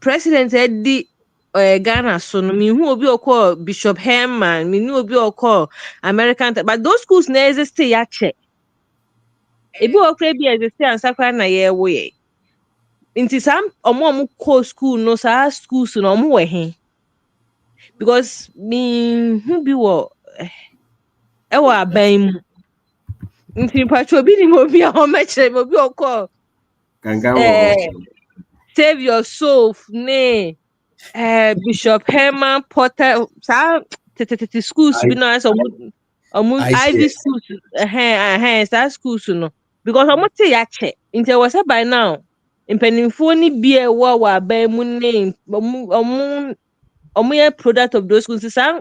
Speaker 8: president Eddie Ghana so no me hu obi okọ Bishop Herman me hu obi okọ American but those schools na exist ya che ebi okra bi exist ansakwa na ye wo ye nti sam omo ko school no sa schools no omo we he because me hu bi wo e wo aban mu nti pacho obi ni mo bi a o mekere mo bi okọ Save Your Soul ne Bishop Herman Potter schools bi na so Ivy schools that schools no because omo te ya che nti was by now mpanimfo ni bi e wo aban mu ne omo ye product of those schools sa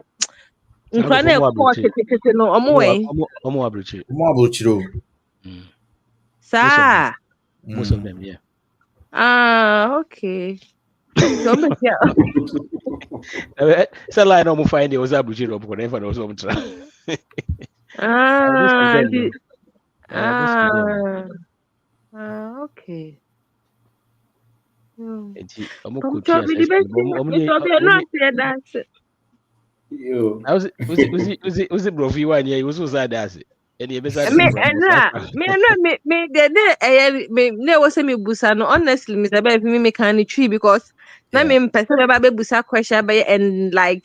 Speaker 8: nkra na e no omo we
Speaker 1: omo abrochi
Speaker 8: sa
Speaker 1: most of them yeah
Speaker 8: okay so me ya
Speaker 1: so line no mo find it was abrochi rob ko never no so mo tra
Speaker 8: okay
Speaker 1: enti omo ko tia omo
Speaker 3: Yo.
Speaker 1: I was Brofi one year, he was that. And he
Speaker 8: me was me busa no honestly Mr. Bebe me can tree because na me person be busa question be and like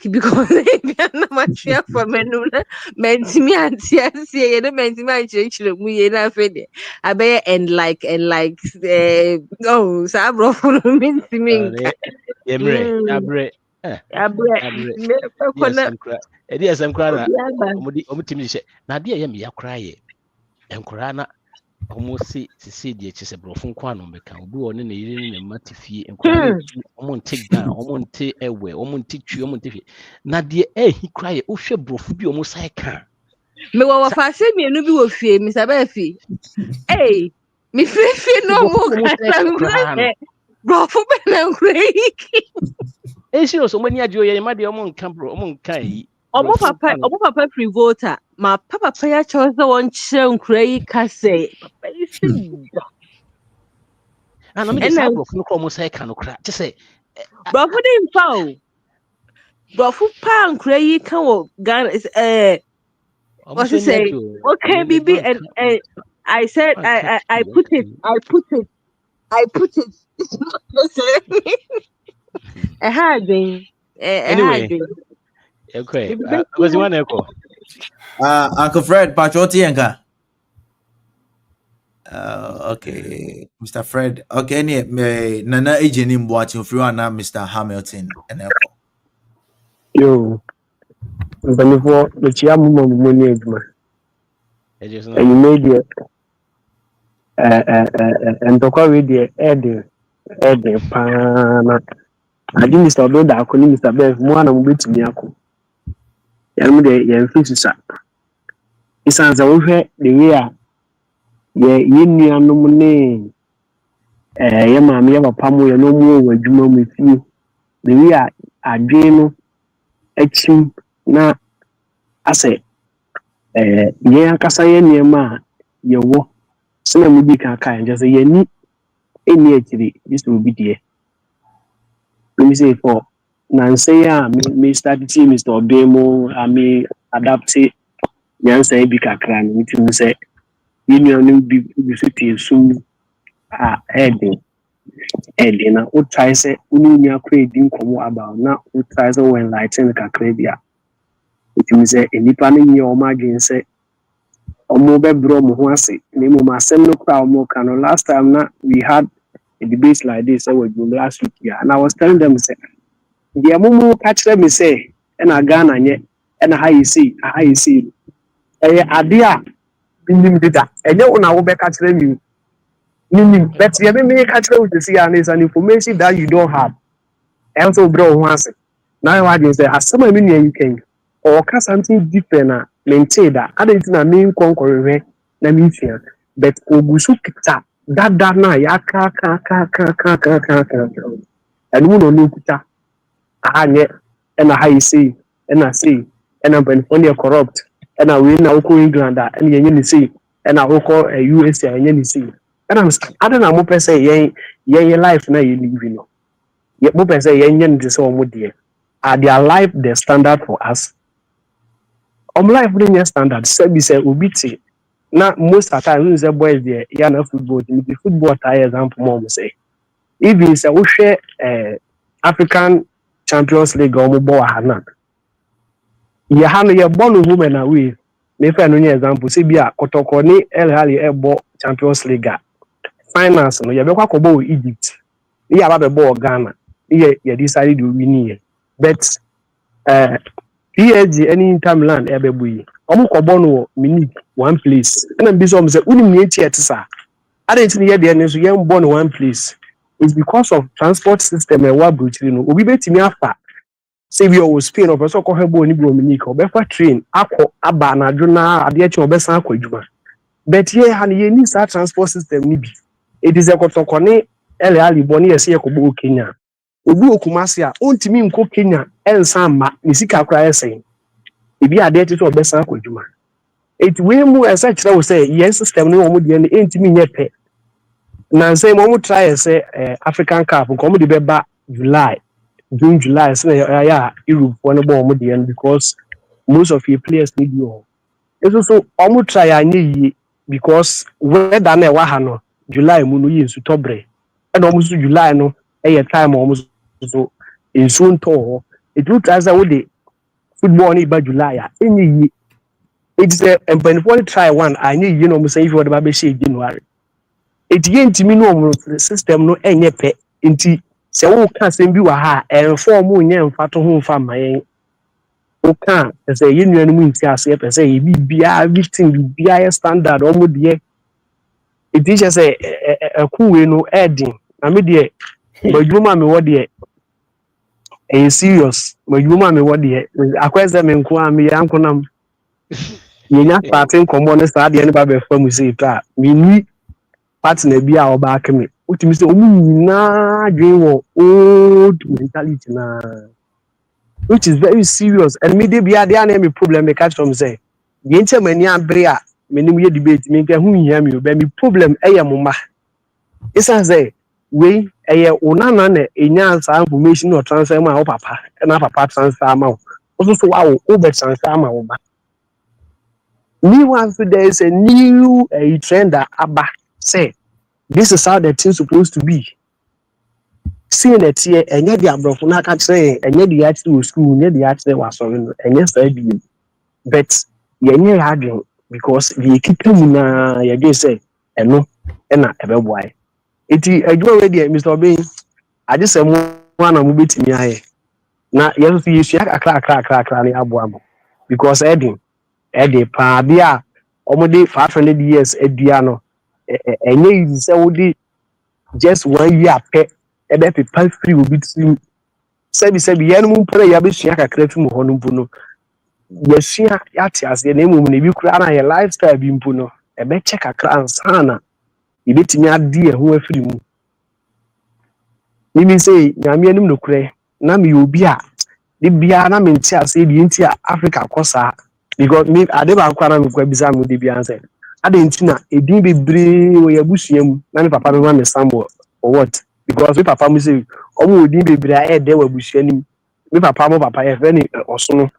Speaker 8: because na ma share for menu na mentimi anti ye no mentimi anchire mu ye na fe de abe and like oh sa bro for mentimi
Speaker 1: Abre Some cry na dia ye me yakra ye enkora na almost see the chese brofun kwano meka obi one na yiri ne matifie enkora omonte ga omonte ewe omonte twi omonte na de hi kra ye ohwe brofu bi omo sai ka
Speaker 8: me wa fa se mienu bi wo fie mi sabe fi mi fie no mo ka brofu be na nkra yi
Speaker 1: serious omani ajo ye ma de omo nka bro omo nka yi
Speaker 8: omo papa Privota ma papa ya chose won kire nkra yi ka say papa yi si
Speaker 1: ana me dey say brofu no omo sai ka no kra che say
Speaker 8: brofu dey mfa brofu pa nkra yi ka wo Ghana what to say okay bibi and I said I put it
Speaker 1: anyway okay was one echo
Speaker 2: Uncle Fred Patroti enka okay Mr. Fred okay me nana ejeni mboachi ofiri na Mr. Hamilton eneko
Speaker 9: yo before the chiamu mo ni eduma you made it and the we the ed pana adi Mr. Ododa akoni Mr. Bef mo na mo betumi akọ yam de yam fisisa isanza wo hwe de we a ye nuanom ne ye maame ye papa mo ye no mo wadwuma mo fie de we a adwe no achim na ase ye akasa ye niema ye wo sena mo bi kan kan je say ye ni eni akiri this will be there. Let me say for Nansaya, me start to Mr. Obemo, I may adapt it. Yansa Bika Cran, which you say, you know, be city soon. Heading. And I would try say, Unia creating come about now, would try so when lighting a crabia. Which you say, any panning your margin say, or mobile bro, Moasi, name of my son, no crowd more can. Last time now we had a debate like this last week, and I was telling them, say, the Amumu catch them, say, and I Ghana yet, and how you see, idea, that, and you will be catch them you. But you may catch them with the see and it's an information that you don't have. Also, bro, once now, I just say, as some of you can, or cast something different, maintain that. I didn't mean conquer, but Ogusu Kita. That na ya ka and we no kuta anye and how you see and I see and I'm when corrupt and I win na uko England and you see and I uko USA and you see and I don't know mo say yen life na you live no ye mo say yen this one there are their life the standard for us life the standard say obi ti na most of the time the boys there yana football the football tie example mom say if it's a we share African Champions League or more hana you have your born women away me for no example say bia Kotoko ni El Ahly ebo Champions League finance no you be kwa Egypt you have a ball Ghana you decided to win here but PSG any Inter Milan ebeboyi omo kobo no minute one place and be some say unim nie tietsa I didn't hear the news yam born one place it's because of transport system e wa bruchiri no obi betimi afa say we o Spain o person ko hebo ni Dominique o be fa train akọ aba na adwo na ade eche obesan akwadwuma but here han ye ni sa transport system ni bi it is a kotokone El Ahly boni yesi yakobo Kenya obi okumase a ontimi nko Kenya ensa ma ni sika kra yesen ebi ade ti so obesan akwadwuma it we mu esa kire wo say yes system no wo de ne entimi nyepe na say mo try say African Cup ko mo de beba July June, July, so yeah, Europe one more the end because most of your players need you. It's also almost try any because weather na wahano July munu yi nsu tobre. And almost July no a time almost so in soon to it looks as I would football ni by July. Any it's a and when you try one, I need you know say if you want to say January. It ain't me no system no any pet inti se wo ka sem bi wa ha e form nya mfa to ho mfa mayen wo ka se ye nuanu mu nti ase pe se ye bibia everything bibia standard o mo de it is say kuwe no edin na me de badwuma me wo de e serious badwuma me wo de akwese me nko am ya nkonam ye nya starting combo ne start de ne ba be fam se ta me ni partner bi a oba akeme utimi se omu na dwen wo old mentality na which is very serious and me dey bia dey na me problem me catch from say ye nche mani abre a me nim ye debate me nka hu hia me oba me problem eye moma isa say we eye unana na enya sa information or transfer ma wo papa na papa transfer ma wo so wa wo be transfer ma wo ba me one there is a new trend aba say this is how the thing supposed to be. Seeing that here, and yet the abrofo na ka say, and yet the actual school, and yet the actual was on, and yes, I be. But ye near arguing because we keep them na ye dey say, and no, and not ever why. It I do already, Mr. Bain. I just say one of bit me aye. Na yes, you see a crack ni abuamo because Eddie pa bia almost 500 years Ediano. And you say just 1 year pay ebe people free will be to say yenu pray ya be sua kakra fi mu hono mpu no ya sua ati ase na emu na bi kura na ya lifestyle bi mpu no ebe check kakra ansana ibetimi ade eho afiri mu nimi say nyame anum no kure na me obi a de bia na me nti ase bi nti a Africa kosa because me ade ba kwa na me kwa bisa mu de bia answer ade nti na edin bebre wo ya busua mu na me papa me ma me sambo or what because me papa me say omo odin bebre a e de wa busua nim me papa e fe ni osono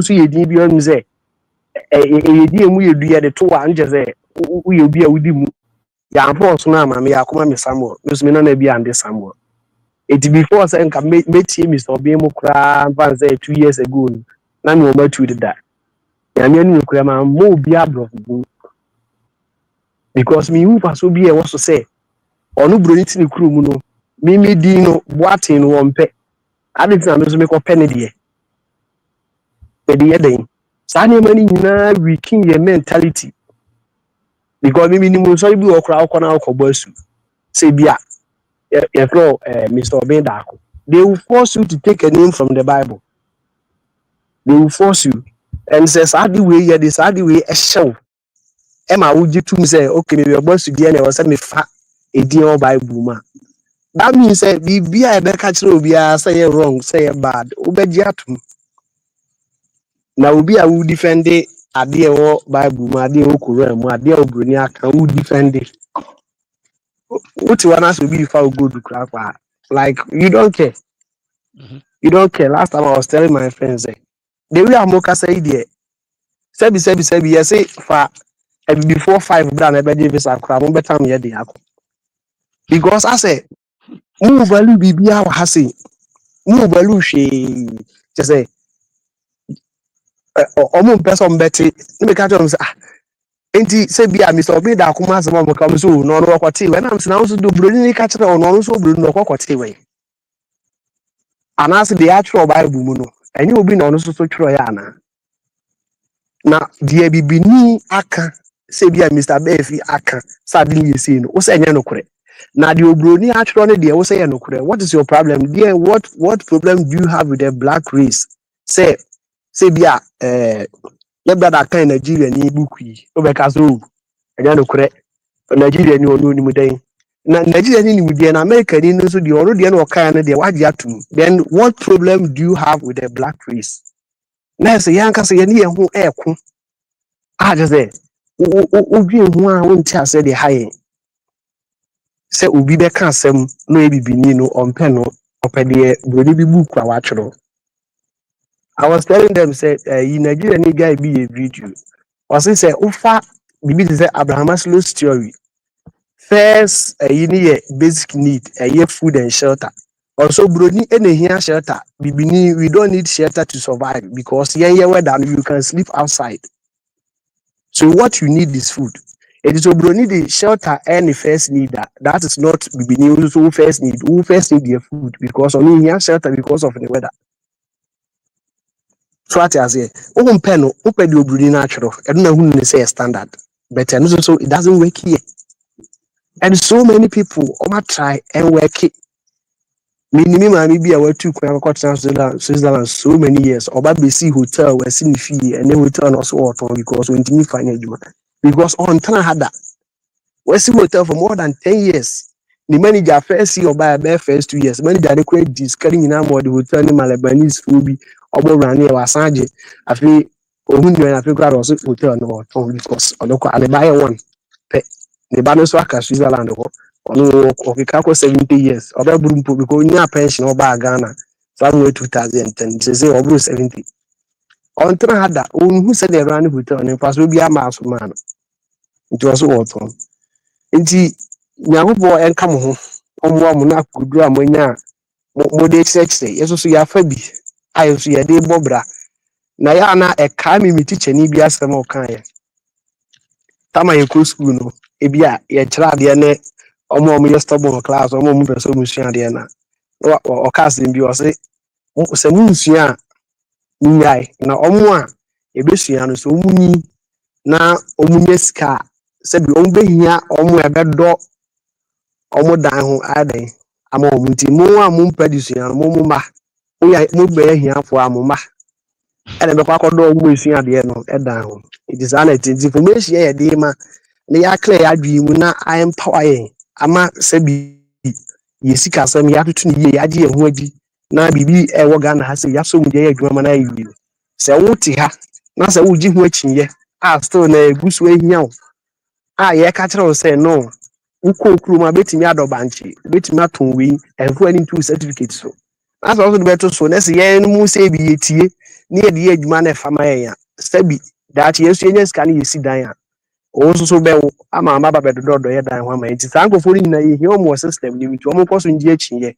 Speaker 9: so ye din bi on say ye din mu ye dua de to wa nje say wo ye obi a wudi mu ya ampo osono ama me ya kuma me sambo me na bi ande sambo it before say nka metie Mr. Obi mu kra van say 2 years ago na me o ma tu de da ya me anu kra ma mo obi abro because me who pass obi e wo so say onu bro niti ni kru mu no mimi di no boatin no wompe ade tina me so me ko pene de e de yeden sa ne mani nyina weaken your mentality because mimi ni mo so bi okra okona okobo asu say bia you know Mr. Obi Dako they will force you to take a name from the Bible. They will force you and says adi way ya this adi way a show Emma would you to me say okay maybe your boss to be and was me fa a deal Bible ma. That means say be a catch be say wrong, say bad, obediatum. Now be I will defend it a dear Bible, my dear Okuram, my dear Brunia can who defend it. What you want us to be if I go to crap? Like you don't care. You don't care. Last time I was telling my friends, the way I'm okay say there. Sebi, yes, say for before 5 brand every visa crap, better me the because I say move value be our hasi. Move value she just say omo person betty me catch am say enti say bia Mr. Obi da kuma asem am kam so no no kwati we na am say na so do broni ni catch no no so broni no kwati we anas the actual Bible mu no eni obi na no so twiro ya na na die bibini aka say bia Mr. Befi aka sadly you say no o say nya no kure na the obroni atwiro ne de o say no kure what is your problem there what problem do you have with the black race say bia your brother can Nigeria ni book yi obeka so anya no kure Nigeria ni onu ni mudan na Nigeria ni mudan na America ni no so the onu de na okan na de waje atum then what problem do you have with the black race na say yanka say ni ehu eko just say obi ehu a wonti ase de haye say obi be ka asem no ebibini no ompe no opedie broni bi book a watchro. I was telling them say in Nigeria ni guy be a video. I say ufa bibi say Abraham Maslow theory. First basic need food and shelter. Also broni any here shelter. Bibini we don't need shelter to survive because weather you can sleep outside. So what you need is food. It is broni the shelter and the first need that is not bibini who first need their food because only here shelter because of the weather. So what I say, open the broni natural. I don't know who say a standard, but so it doesn't work here. And so many people try and work it. Minimum maybe I went to Switzerland so many years. Or see hotel where see fee and then hotel also because when you find it. Because on Canada, we see hotel for more than 10 years. The manager first see or buy a first 2 years. Manager they create this carrying in more the hotel in Malabanese Fubi or Rani or Sanje. I feel I feel also hotel no because I buy one. The balance work at Switzerland or 70 years. Or because near pension or by Ghana somewhere 2010. They say over 70. On Canada, who said they ran hotel and pass will be a mass man. It was autumn. Indeed, Yabubo and come home. Muna could do a moya. Mode sex say, yes, so ya Fabi. I see a day bobra. Nayana a kami me teacher Nibia some kind. Tama yeko school no. Ebia ye chra de ne omo mo stubborn class omo mo person musua de na. O cast bi o say se musua nyai na omo a ebesua no so munyi na omunye sika se bi omo behia omo ebedo omo dan ho adan ama omo nti mo a mo mpadisua mo ma mo be hia fo amoma ene be kwakodo omo esua de no edan ho it is an information ye de ma na ya clear ya dwi mu na I empower yen ama sabi yesika sam ya tutu ni ye ya je ho adi na bibi e wo Ghana ha se ya so mu je adwuma na yi se wo ti ha na se wo ji ho akinye a still na egusu ehia wo a ye ka kire wo se no uko kruma betimi adobanchi betimi aton wi enfu ani tu certificate so as also the better so na se ye mu se bi yetie ni ye de adwuma na fa ma yen ya sabi that yesu enye sika ni yesi dan ya also be ama baba do ye dan ho ama nti sankofo ni na ye hia system ni nti omo koso nji achiye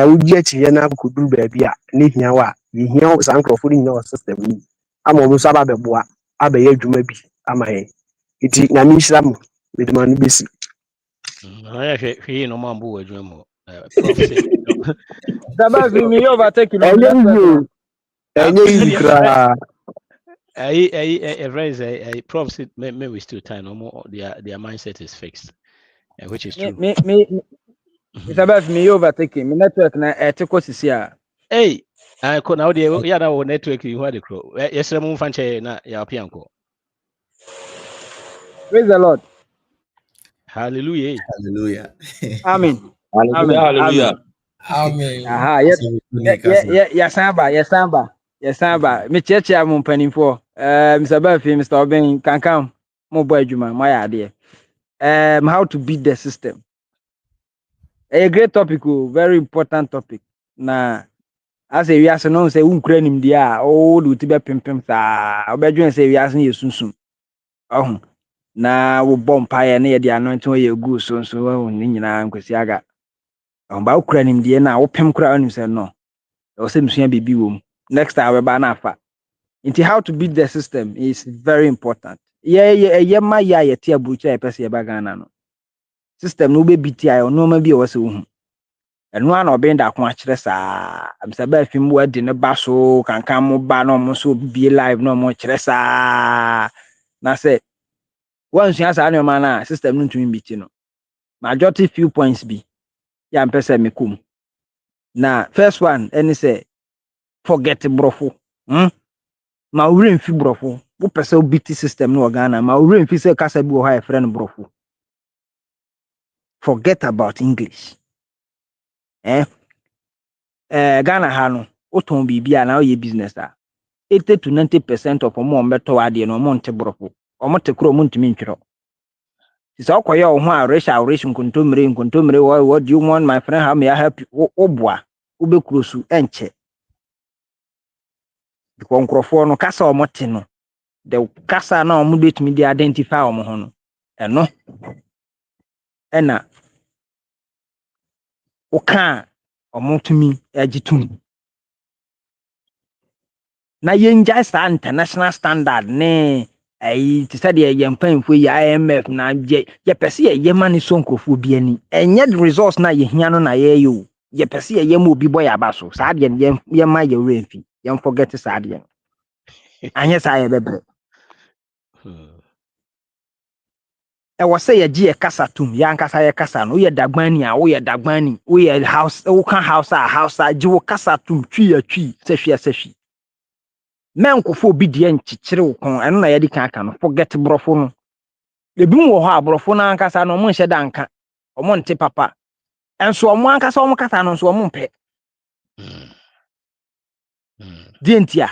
Speaker 9: uji achiye na akuduru ba bia ni hia wa ye hia sankofo ni na system ni ama omo so aba boa aba ye adwuma bi ama ye nti na mi hira mo be man besi
Speaker 1: I he no man bu adwuma mo prof
Speaker 5: Daba fi mi overtake no.
Speaker 9: Enye easy kra.
Speaker 1: A friends, a prof said, may we still time no more. Their mindset is fixed, which is true.
Speaker 5: Daba fi mi overtake mi network na etiko sisi a.
Speaker 1: Hey, I could now the yeah that network you had the crow. Yes, I'm on fanche na ya pianko.
Speaker 5: Praise the Lord.
Speaker 2: Hallelujah.
Speaker 5: Amen.
Speaker 10: Hallelujah.
Speaker 2: Amen.
Speaker 5: Aha, yesamba. Me cheche am mpanimfo. Mr. Bafi, Mr. Oben kankam mo boy adwuma, mo ya ade. How to beat the system. A great topic, very important topic. Na as we are no say unkura nim dia o do tibe pimpim sa. Obedwen say we are ye sunsun. Oh. Na wo bompa ye na ye dia no nti ye gu so ni nyina nkwasi aga. Ba ukura nim die na wo pem kura onim say no. O say msua bibi wom. Next time we ba na afa. Nti how to beat the system is very important. Ye ma ya ye tie bucha e pese ye ba Ghana no. System no be beat ya no ma bi e wose wo hu. Eno an obenda ko a kire saa. Amsa ba fim wadi ne ba so kankan mo ba no mo so bi live no mo kire saa. Na say once you answer my na system no tumi beat no. Majority few points be. Ya mpese me kum. Na first one any say forget brofo. Ma ure mfi brofo. Wo pese o beat system no Ghana. Ma ure mfi say kasa bi wo ha e friend brofo. Forget about English. Ghana ha no oton bibia na o business 80 to 90% of omo mbeto ade no omo nte brofo. Omo te kro omo ntimi ntwiro. So koye o ho a resha nkontomre what do you want my friend, how may I help you? Obwa
Speaker 10: ube kurosu enche because nkrofo no kasa omote no the kasa na omo betumi dey identify omo ho no eno ena oka omo tumi agitum na yenja sa international standard ne ti said ye mpanfo yi IMF na ye pese ye mani so nkrofo bi ani enye results na ye hia no na ye yo ye pese ye ma obi boy aba so sa de ye ma ye remfi ye forget sa de anye sa ye bebre e wo se ye gi e kasa tum ya nkasa ye kasa no ye dagbani a wo ye dagbani wo ye house wo kan house gi wo kasa tum twi ya twi sehwe men kofo bi de enchichire wo kon eno na ye di kan aka no forget brofo no ebi mu wo ho abrofo na nkasa no mo nhye danka omo nte papa enso omo ankasa omo kasa no nso omo mpe dientia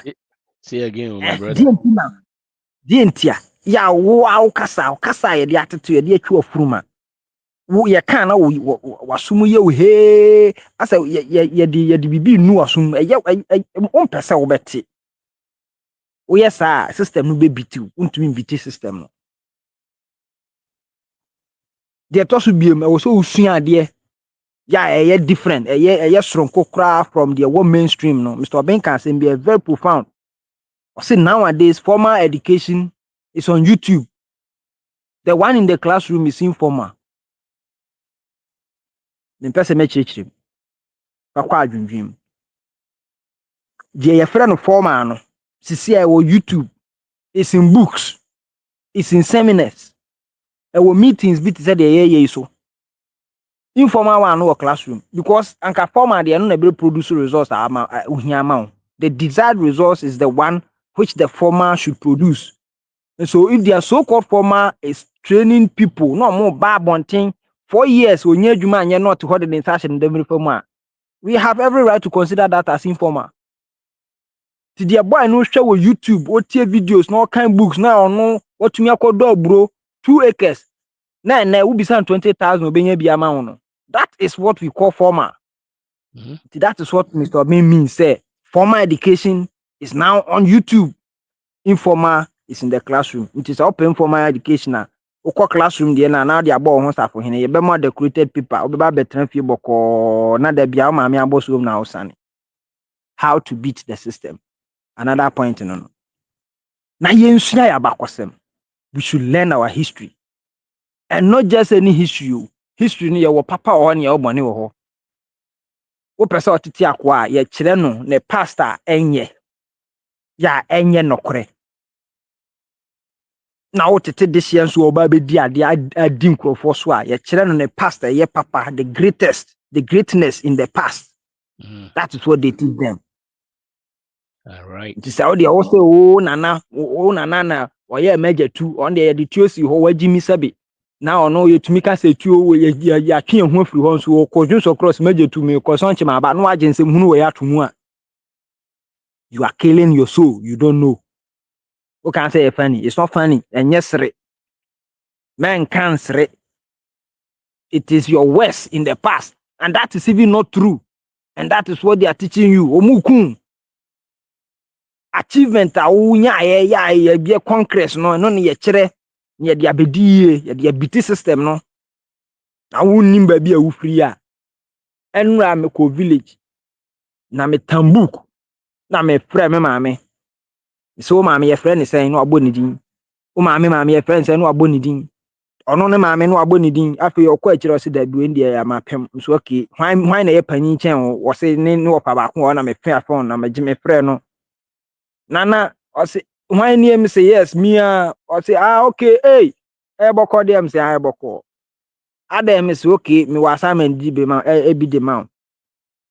Speaker 1: say again my brother
Speaker 10: dientia ya wo kasa ye de ateto ye de atwa ofuruma wo ye kan na wo wasum ye wo he asa ye de bibi nu wasum ye on pese wo beti wo ye sa system no be bitiu untumi biti system no de to so biem wo so usua de ya different stronko kra from the one mainstream no Mr. Ben can say be very profound. I say nowadays formal education is on YouTube. The one in the classroom is informal. The person me chechim. Akwa adwundwim. Je ye frɛ no formal no. Sisi I wo YouTube. It's in books. It's in seminars. I wo meetings bit said ye so. Informal one no classroom because anka formal they no na be produce results the desired results is the one which the formal should produce. And so if their so-called formal is training people no more bad bonting 4 years when you adwuma not to hold the insertion in the formal, we have every right to consider that as informal. To the boy no show YouTube or videos no kind books now no what me call bro 2 acres na will be 20,000 obenye bi ama no. That is what we call formal. That is what Mr. Bin means. Say formal education is now on YouTube. Informal is in the classroom. It is open formal education. Oko classroom there now they about hon staff for him. You be more decorated people. Obi ba better fi boko na de bia ma me aboso na usane. How to beat the system. Another point no. Na yensua ya bakosem. We should learn our history. And not just any history. History ni your papa or your money or wo pese otiti akwa ye kire no ne pastor enye ya enye nokore na wo tete de hye nso oba be di ade adi nkrofo so a ye kire no ne pastor ye papa the greatness in the past. That is what they teach them.
Speaker 1: All right.
Speaker 10: It is how they also nana na oye meja tu on the tuosi ho wagimi sabi. Now no you to make us say tu ya twen ho afiri ho nso ko dwunso cross meje tu me ko so nchema ba no agense hunu we atomu a you are killing your soul. You don't know. Who can say funny? It's not funny. And yes, man can't say it is your worst in the past, and that is even not true. And that is what they are teaching you. Omukun achievement ya be conquest no ye kire ye dia bedie ye dia biti system no. Na wonnim ba bi a wo free a enra me ko village na me tambuk na me frɛ me maame so maame ye frɛ ne sɛn no abɔ ne din o maame ye frɛ ne sɛn no abɔ ne din ono ne maame no abɔ ne din afei okɔ akire o se da bi ndie ya mapem so okay hwan na ye panyin chen o se ne opa ba ko na me frɛ afon na me gye me frɛ no nana o se hwan ni em say yes me o se okay e bɔkɔ dem say bɔkɔ adam say okay me wa assignment di be ma e bi de ma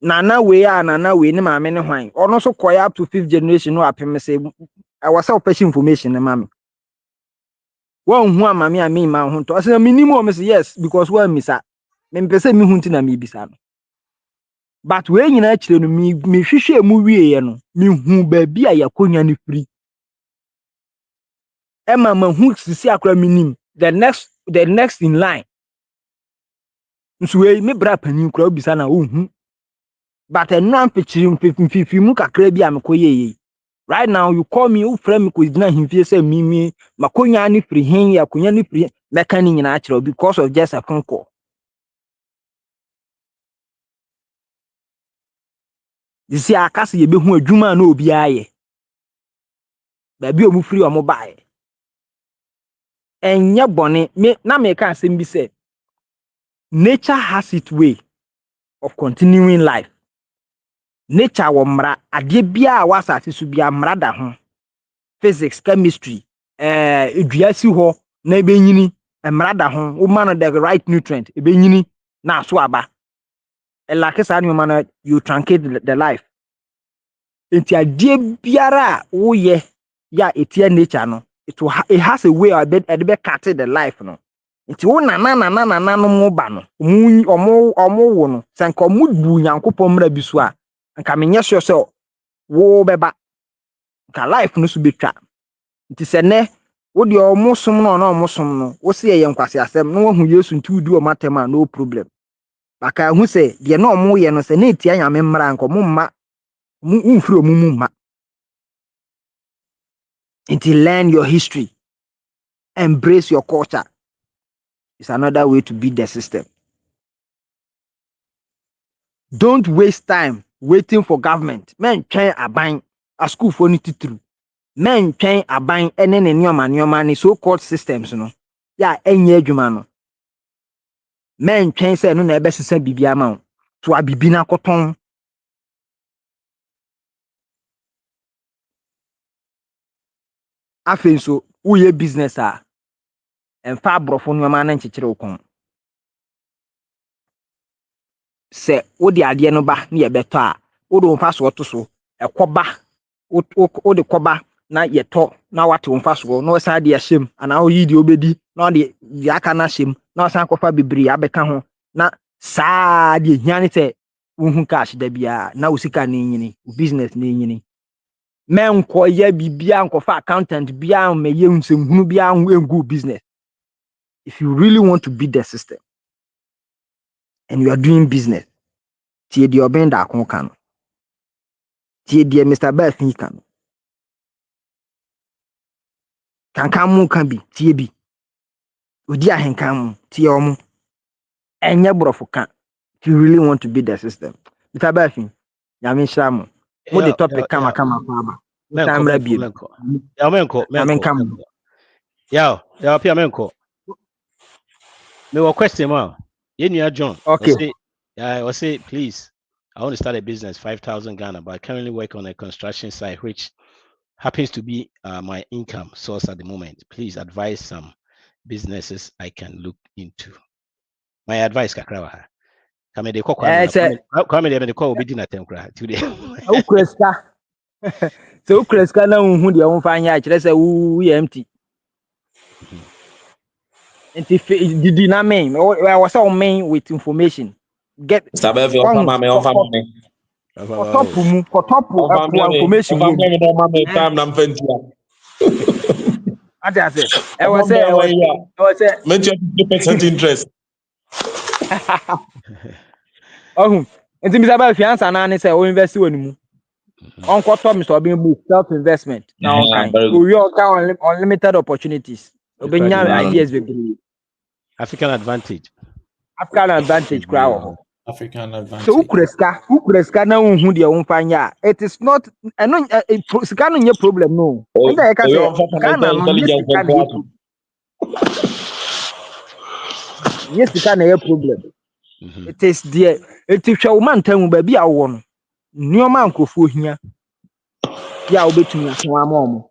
Speaker 10: nana we ne maame ne hwan ono so koya up to 5th generation no apem say I was self information ne maame won hu amame a me ma ho to say minimum say yes because we misa me mpese me hu nti na me bisa no but we nyina kire no me hwehwe mu wieye no me hu ba bi a yakonya ne free e ma hu sisi akra minim the next in line nso we me bra panin kra obisa na wo hu but no am pichirim mu kakra bi am koye. Right now you call me who frame me ko gina himfie say me makonya ni free hin ya konya ni free meka ni nyina akere because of just a phone call. This year akase ye behu adwuma na obi aye. Ba bi omu free omu bae. Enye bone me na me ka asem bi say nature has its way of continuing life. Nature wo mra ade bia a wasase so bia mra da ho. Physics, chemistry, eduasi ho na ebenyini mra da ho. Wo man the right nutrient ebenyini na so aba. Like say you man you truncate the life. Enti ade biara wo ye ya etia nature no it has a way of be cut the life no. Nti wo na no mo ba no omo wo no sanka omo bu Nyankopon mra bi so a nka menye so wo beba ka life no so betwa. Nti se ne wo de omo som no na omo som no wo se ye nkwase asem no hu Yesu nti wudi o matema no problem. Baka hu se de na omo ye no se na etia Nyame mra nka omo mma mfiri omo mu mma. Nti learn your history, embrace your culture. It's another way to beat the system. Don't waste time waiting for government. Men train aban a school for ni titru. Men train aban ene ne nyoma ni so-called systems no. Ya enye adwuma no. Men train say no na ebe sesa bibia ma wo. To abibi na koton. Afen so uye business a emfa brofo nyoma na nchekere okon. Se wo de ade no ba na ye beto a wo do mfa so to so ekoba wo de koba na ye to na wate mfa so no sa de ahyem ana wo yi de obedi na de aka na hyem na san kofa bibiri abeka ho na saa de hiane se wo hu cash da bia na wo sika na nyini business na nyini men ko ye bibia nkofa accountant bia me ye nsem hunu bia ho engu business. If you really want to beat the system and you are doing business, tie de obenda akon kan. Tie de Mr. Bafin kan. Kankan mu kan bi, tie bi. Odi ahenkan mu, tie omu. Enye brofo kan. If you really want to beat the system. Mr. Bafin, Nyame hira mo. Mo the topic kama kwa ba. Time ra bi.
Speaker 1: Ya menko. Ya pia menko. Me wa question ma. Yenya John.
Speaker 10: Okay.
Speaker 1: I say please, I want to start a business, 5,000 Ghana, but I currently work on a construction site, which happens to be my income source at the moment. Please advise some businesses I can look into. My advice, Kakrawa. Come de call be dinner today.
Speaker 10: Ukreska. So ukreska na hu de won fa anya kire se wu empty. Enti did na me I was all main with information. Get
Speaker 11: Top information. Time na mfentia.
Speaker 10: I say I was say
Speaker 11: 50% interest.
Speaker 10: Oh, enti Mr. Bafin answer na ne say o invest woni mu. On quarter Mr. Obin book self investment. Now we all can unlimited opportunities. Obenya ideas be
Speaker 1: African advantage
Speaker 2: African advantage.
Speaker 10: So ukreska na hu de won fanya. It is not sika no nye problem no. And I can say Ghana no yes sika na problem. It is there. It is show man tan ba bia wo no. Nneoma nkofo hia. Ya obetumi aso amomo.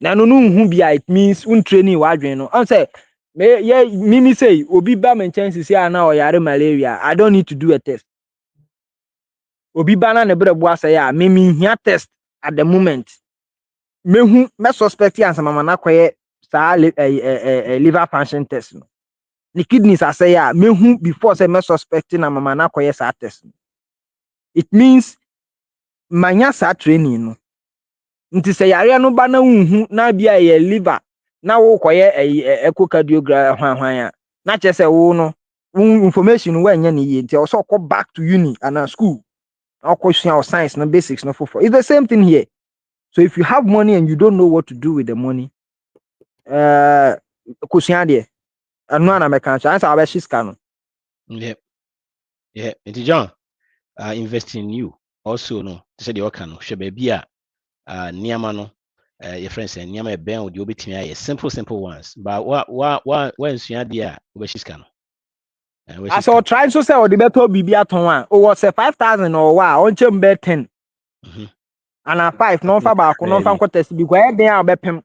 Speaker 10: Na no hu bia it means un training wa adwen no. Am say me say obi ba me chance say ana oyare malaria. I don't need to do a test. Obi ba na ne brebo asay a me hia test at the moment. Me suspect answer mama na kwaye sa liver function test no. The kidneys asay a me before say me suspecting na mama na kwaye sa test no. It means manya sa training no. Nti say yare no ba na hu na bia ye liver na wo koye echocardiogram hwan ya na che say wo no information when you also go back to uni and school. Or question or science, no basics, no for. It's the same thing here. So if you have money and you don't know what to do with the money, question there. And one American chance I bet she's canon.
Speaker 1: Yeah. And John, invest in you also no. Say the okano. She baby niama no. Your friends say niama ben with you betimi simple ones. But what when you there where she's canon.
Speaker 10: I saw trying to say the better BB at one. Oh, was a 5,000 or wow on chamber 10. And a 5 non fabac, non fan contest because they are bepim.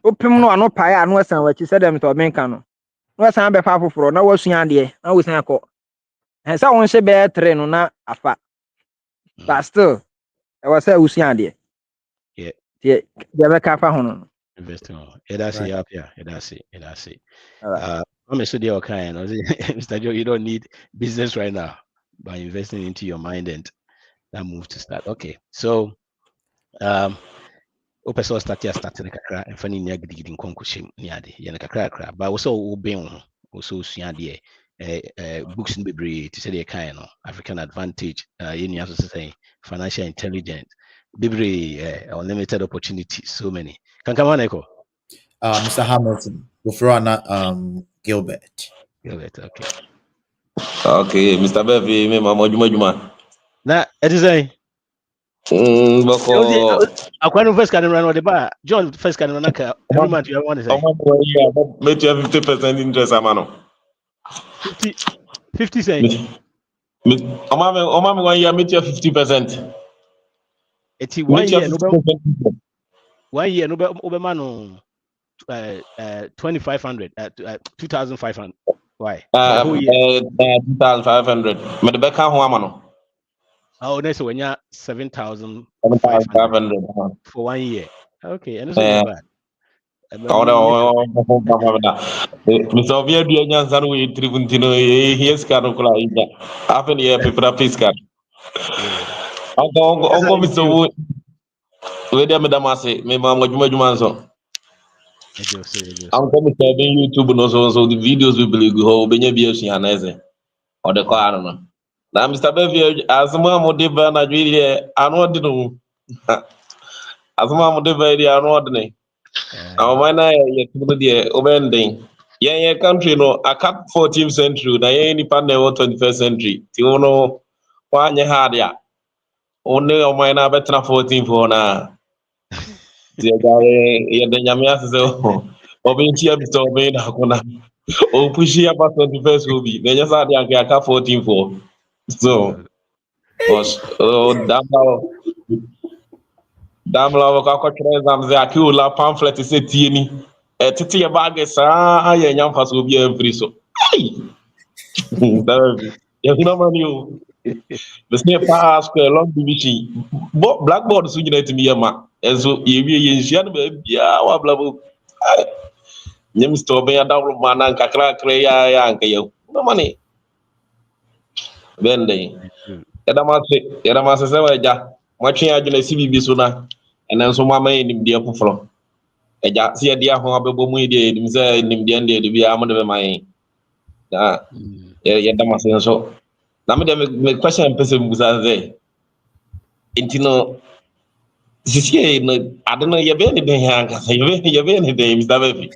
Speaker 10: Open no pie and Western, what you said them to a mencano. What's I'm powerful for no was yandy. I was not caught. And so one say bear train on a fat. But still, I was a Usiandy.
Speaker 1: Yeah,
Speaker 10: the Cafa Hono.
Speaker 1: Investing. That's it up here. That's it. I'm a studio kind. Mr. Joe, you don't need business right now by investing into your mind and that move to start. Okay, so open source starting kakra and funny near getting concoction near the Yanaka, but also obeying also Siandi books in Bibri to say the kind of African advantage in your society, financial intelligence, Bibri unlimited opportunities, so many. Can come on, Echo.
Speaker 2: Mr. Hamilton, before Gilbert,
Speaker 1: okay.
Speaker 11: Okay, Mr. Bevy, me mama juma.
Speaker 1: Na, it is a. Aquano first can run on the bar. John first can run every month. You want to say?
Speaker 11: Make you 50% interest, Amano.
Speaker 1: 50 cents.
Speaker 11: Omami 1 year, make you 50%.
Speaker 1: It's 1 year. 1 year. No, Obamano. 2,500. 2,500. Why?
Speaker 11: 2,500. But the back how
Speaker 1: oh, that's when you're 7,500 for 1 year. Okay, and it's not bad.
Speaker 11: Mr. Oviedo Jansan we Tribunino, here's Canocula. Happen here, paper Piscar. Uncle Mr. Wood, where Madame say, me mamma Jumanzo. Uncle Mr. YouTube and also the videos we believe go, Benyabios Yanese or the car. Now, Mr. Bevy, as a mom of Deva Nigeria, I know the as a mom of Deva, I know the our mana yet obending. Yeah, country no, a cap 14th century, na any panel 21st century. Tiono, one ye had ya. Only on my na better 14 for na. The Yamia says, oh, Obintia Mr. Obey Hakuna. Oh, pushy about 21st will be. Then just had a cap 14 for. So, damn love, I the pamphlet is a teeny. A titty bag is a young pass will be every so. You know, you. The snake pass a long division. Blackboard soon to me, and so you yeah, blah. Yem stop a double man and cacra crea anka you. No money. Then they. Yadamase sewa watching agile CBB sona and then so mama in the upper floor. A jack see a dear home above me, himself in the end, the arm of my Yadamase so. Now, the question and person was there. Intino, this year, I don't know, you've been in the hand, you've been in the name, Mr.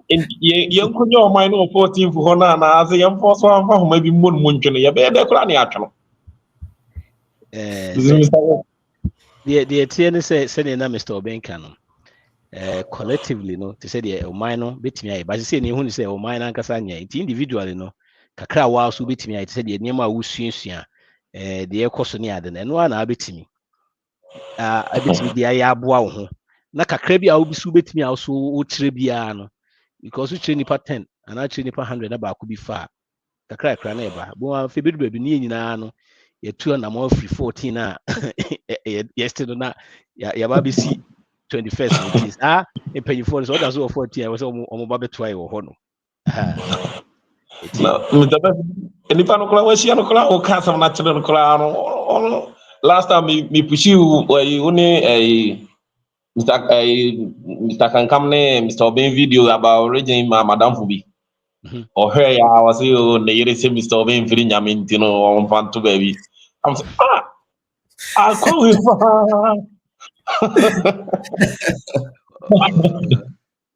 Speaker 11: Young could your mind of 14 for Hona as a young force one maybe moon munching, you've been the cranny actual.
Speaker 1: The TN sending Mr. Obenkano collectively, no, to say the minor bit me, but you say, you say, oh, mine and Cassania, individually, no, Kakra was who bit me, I said, the name of Usia, the air costonia, and one I bit me. I bit me the Ayabuao. Naka Krebia will be subit me also, Trebiano, because we train per 10 and I train per 100 about could be far. Kakra Craneba, Boa Fibid baby, Nino. You're 2 and I'm all free 14 yesterday na baby see 21st which is a penny for so that's all 14 I was on baby try or hono
Speaker 11: any panocola was she or cast of natural color last time me push you where you only a Mr. Can come name Mr. Obin video about origin Madame Fubi Hey, I was you the year say Mr. Obin feeling Yamintino on Panto baby. I'm saying, I'll call you.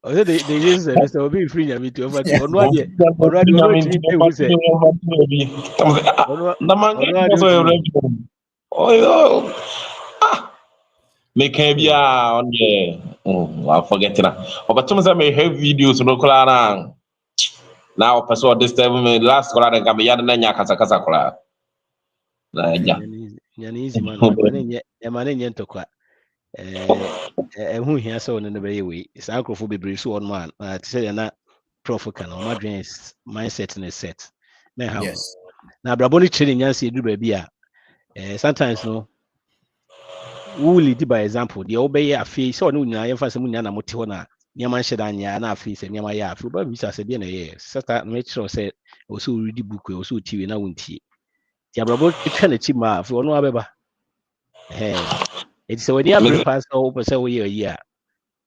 Speaker 1: They just said Mr. Obin free Yamito over to Onwadi to me who said,
Speaker 11: oh, make be on I forget that. But some may have videos no clara. Now, person this time last clara and Gabiana Nanya Casacasa.
Speaker 1: Yan easy man, man in Yentokwa. Who here so in the very way. It's uncle for be so on man. To say that profocan or my dreams mindset in a set.
Speaker 2: Yes.
Speaker 1: Now, Braboni training Yancy do baby. Sometimes no. Who lead by example? The obey a fee so no na for some yana motiona. Yaman Shedanya and a fee and Yamaya. But Mr. Sabian a year. Sata make sure said also read the book also TV na wunti. Diabrabo trying to chip ma for no abeba. It's when you have pass over so year.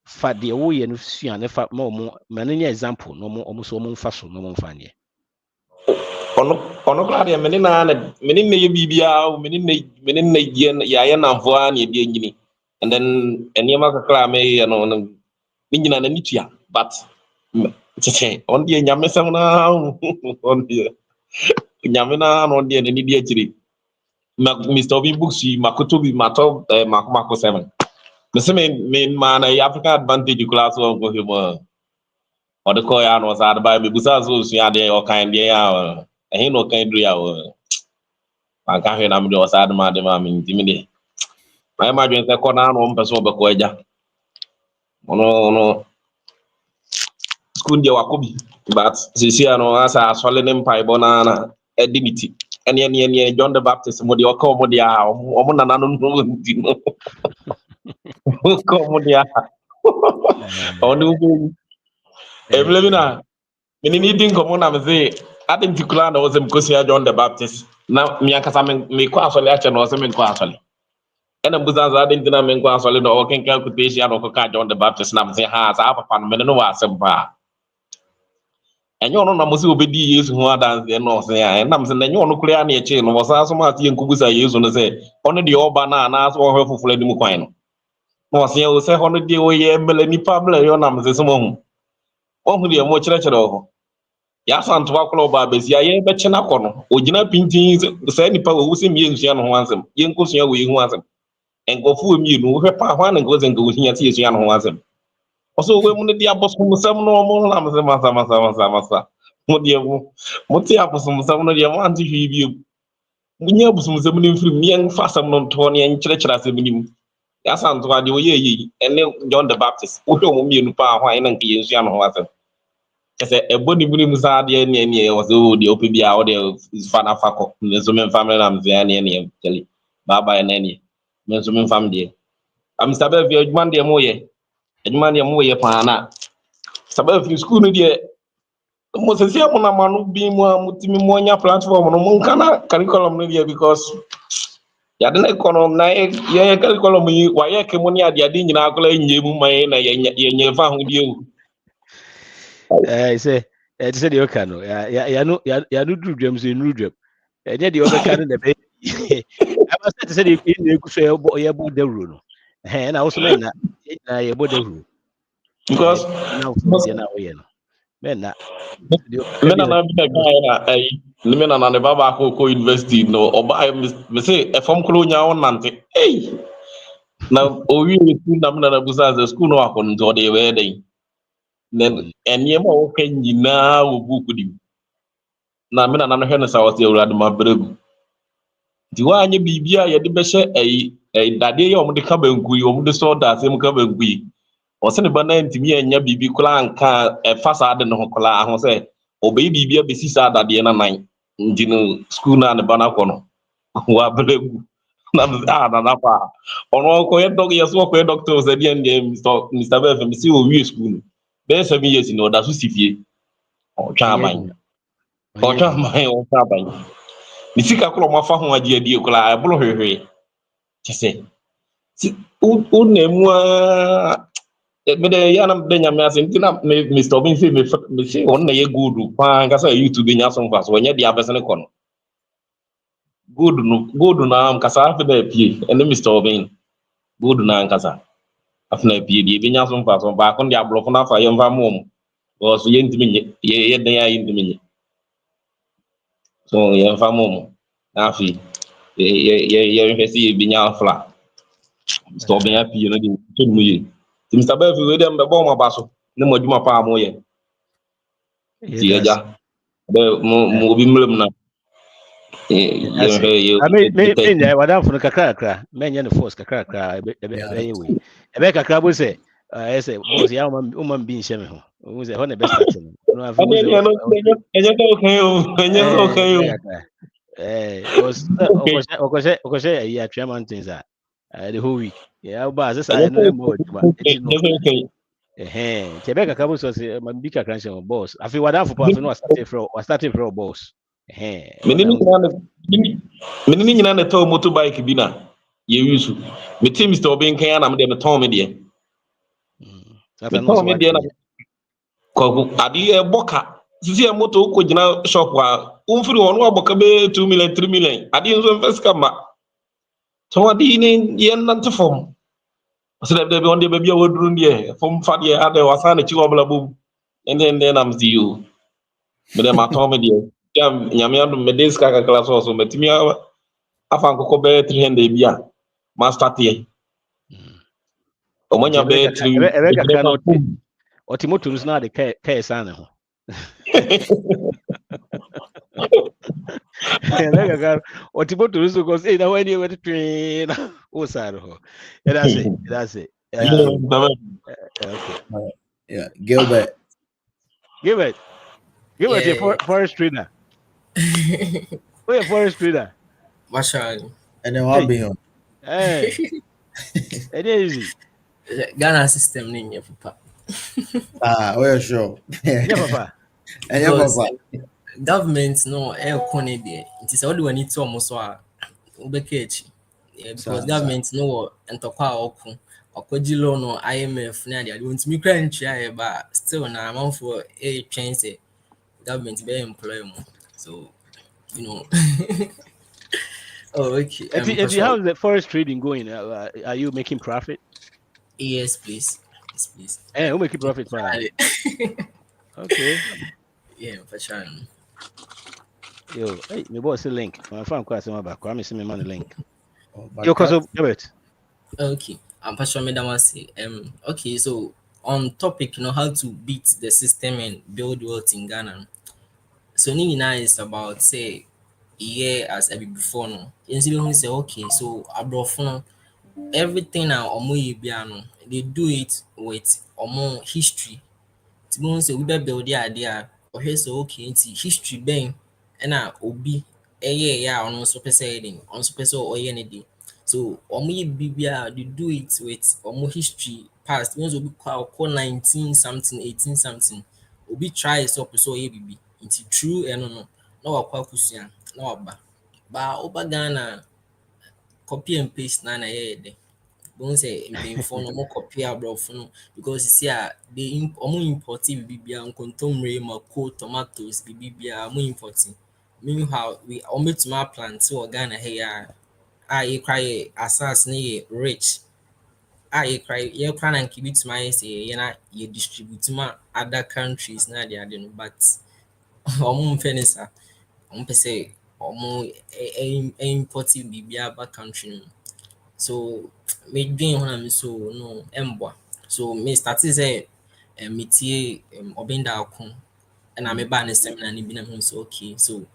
Speaker 1: Fat the way and see and fat more many example no more almost almost fashion no more funny.
Speaker 11: Ono claria menina menina bibia menina ya na voa ni die ngini and then eniema ka kla me no ngina na nitia but cheche on die nyame sam na on die nyame na no die ni die chiri Mr. Obi books makoto bi mato mako 7 me se me man African advantage class on go him or the koya no sa ba me busa so ya de o kan de ya I no can do ya. I can't hear them do a sad man, intimidate. I imagine the corner on person of Koya. No, school de Wakobi, but Siciano as a swallowing pie bonana, a dignity. Any John the Baptist, Modia, Comodia, or Monana, Comodia. Oh, no, Evelina, many needing Comona say. I think Tikulana was because John the Baptist. Now, me and Casam make quasally action or something quasally. And a Buzaz, I didn't know men quasally or can calculation or John the Baptist. Now, say, has up upon Menua some bar. And you know, Namusu be years who are dance there, no say, and I'm saying, you know, clear near chain was as much in Kubusa use on the say, only the old bananas or her for Fleddy Muquine. No, say, will say, 100 day, Melanie Pablo, your numbers is among. Only a more church at all. Yasan to wakolo ba besi aye be chena kono ogina pintin se nipa wo wusi mi enhia no ho ansem ye nkosua wo ihu ansem enkofu mi nu hwe pa hwan ngo zen ngo hia ti esua no ho ansem oso we mu ne dia bosom sam no mo na masa mo dia mo ti abosom sam no dia mo anti hwi bi munya abosom sam ne mfiri mi en fa sam no to ne en kyerɛkyerɛ asem nim yasan to ade wo ye ene John the Baptist wo hwe mo mi nu pa hwan na nke ye esua no ho ansem kese eboni buni musa de ne was the opbia or the fana fako so men family na mzea ne tell baba na ne men so men family am sabe vi adman de moye pa na sabe fi school no de mo se sia mo na manu bi mo mutimi mo nya platform no mo kana curriculum no de because ya de na economy na ye curriculum yi wa ye ke mo ni ade nyina akola nyemu mai na ye fa ho de
Speaker 1: say the Okano, ya no do drums in Rudrep. And yet the other can the baby. I was said you could say, boy, about the rule. And I also meant that I about the rule. Because now, men that
Speaker 11: men are not men are the Baba Coco University, no, or by me say a from Colonia on Nante. Hey, now, we Busa the school no upon to the wedding. Then and ye more can you now book with you. Now, men are not hennes out there at my brother. Do I be a debasher a daddy or the cabin gui or the sword that same cabin gui? Or send a banana to me and your baby clan car a facade and hocola, and say, oh, baby, be a busy sad at the end of night. You school and the banacono. Who are believe. Napa. On all quiet dog, yes, what doctors at the end game, Mr. Bevan, see you school. There's 7 years in order to see or charming. Or charming or charming. The sick of my father, my dear, I blow her. Just say, me de ya na de nyame asenti na Mr. Obin say me say on na ye good pa nkasa YouTube nya so mfa so onye dia person ko no good na nkasa afi na pie ene Mr. Obin good na nkasa afi na pie die bi nya so mfa so ba ko dia blofo na fa ye mfa mom o so ye ntimi nye ye den ya ye ntimi nye so ye mfa mom na afi ye hwesi ye bi nya afla Mr. Obin ya pie no di to mu ye Mr. Befi we dem be bo ma ba so ne mo dwuma pa mo ye ti eja be mo obi mlem na
Speaker 1: me wadan funu kakra menye no force kakra ebe we ebe kakra bo se ese boss ya umam bi nhyɛ me ho wo se ho na be start no afi wo se
Speaker 11: enye ko okay
Speaker 1: okoshe ya three mountains the whole week ya ba se sa no mo dwuma eti no tebe kakra bo so se ma bi kakra nhyɛ boss afi wadan fo pa afi no starting from boss
Speaker 11: menini nyina na taw motorbike bi na ye use me team Mr. Obin kan na me de me ton me de na ko adi e boka sisi e moto ko gina shop wa umfiri won wa boka be 2 million 3 million adi nso invest kama so adi ni ye nante form asle de on de be bia waduru de form fa de ade wasana chi wobla bu ende na mzi you me de ma ton me de jam nyame adu me de ska ka class so metimi afa nkoko be 300 bia ma start ye o manya be 3
Speaker 1: oti moto nso na de kai sana ho lega gar oti moto nso ko say na when you were train o sare ho that's it okay
Speaker 2: yeah Gilbert
Speaker 1: a forest trainer we a forest trainer
Speaker 12: Masha
Speaker 2: and then what be on
Speaker 1: it is
Speaker 12: Ghana system ni papa
Speaker 2: well sure
Speaker 1: papa
Speaker 2: and papa
Speaker 12: government no kone de it is all the one to almost so ubeke because government no entokwa oku okojilo no IMF na dia want me kra ntia ba still na amount for a chance government be employ mo so you know oh okay
Speaker 1: how is the forest trading going are you making profit?
Speaker 12: Yes please
Speaker 1: who making profit for that? Okay
Speaker 12: yeah for sure
Speaker 1: yo hey me boss a link my phone kwa sema ba kwa me see me man link yo cause Gilbert
Speaker 12: okay I'm sure me that say okay so on topic how to beat the system and build wealth in Ghana. So Nina is about say a year as a bit before no. You say okay, so abroad everything now they do it with history. To say we be build the idea or say okay, history bang and obi yeah on so person on so person or anything. So they do it with history past. Once we call 19 something, 18 something. Obi try so baby. It's true and no wakwa kusua na waba ba oba Ghana copy and paste na yede don't say mpemfo no mo copy abrofo no because see they import bibia nkontomre mako tomatoes bibia mo importing meanwhile we ometuma plant so Ghana here you cry asas na rich you cry you cry and keep it my say you distribute ma other countries na they are but fairness pɛ sɛ import biribiara ba country no so medwen ho na me so no ɛmboa so me start sɛ metie ɔbɛnda ako ɛna mebaa ne seminar no bi na mehu sɛ okay so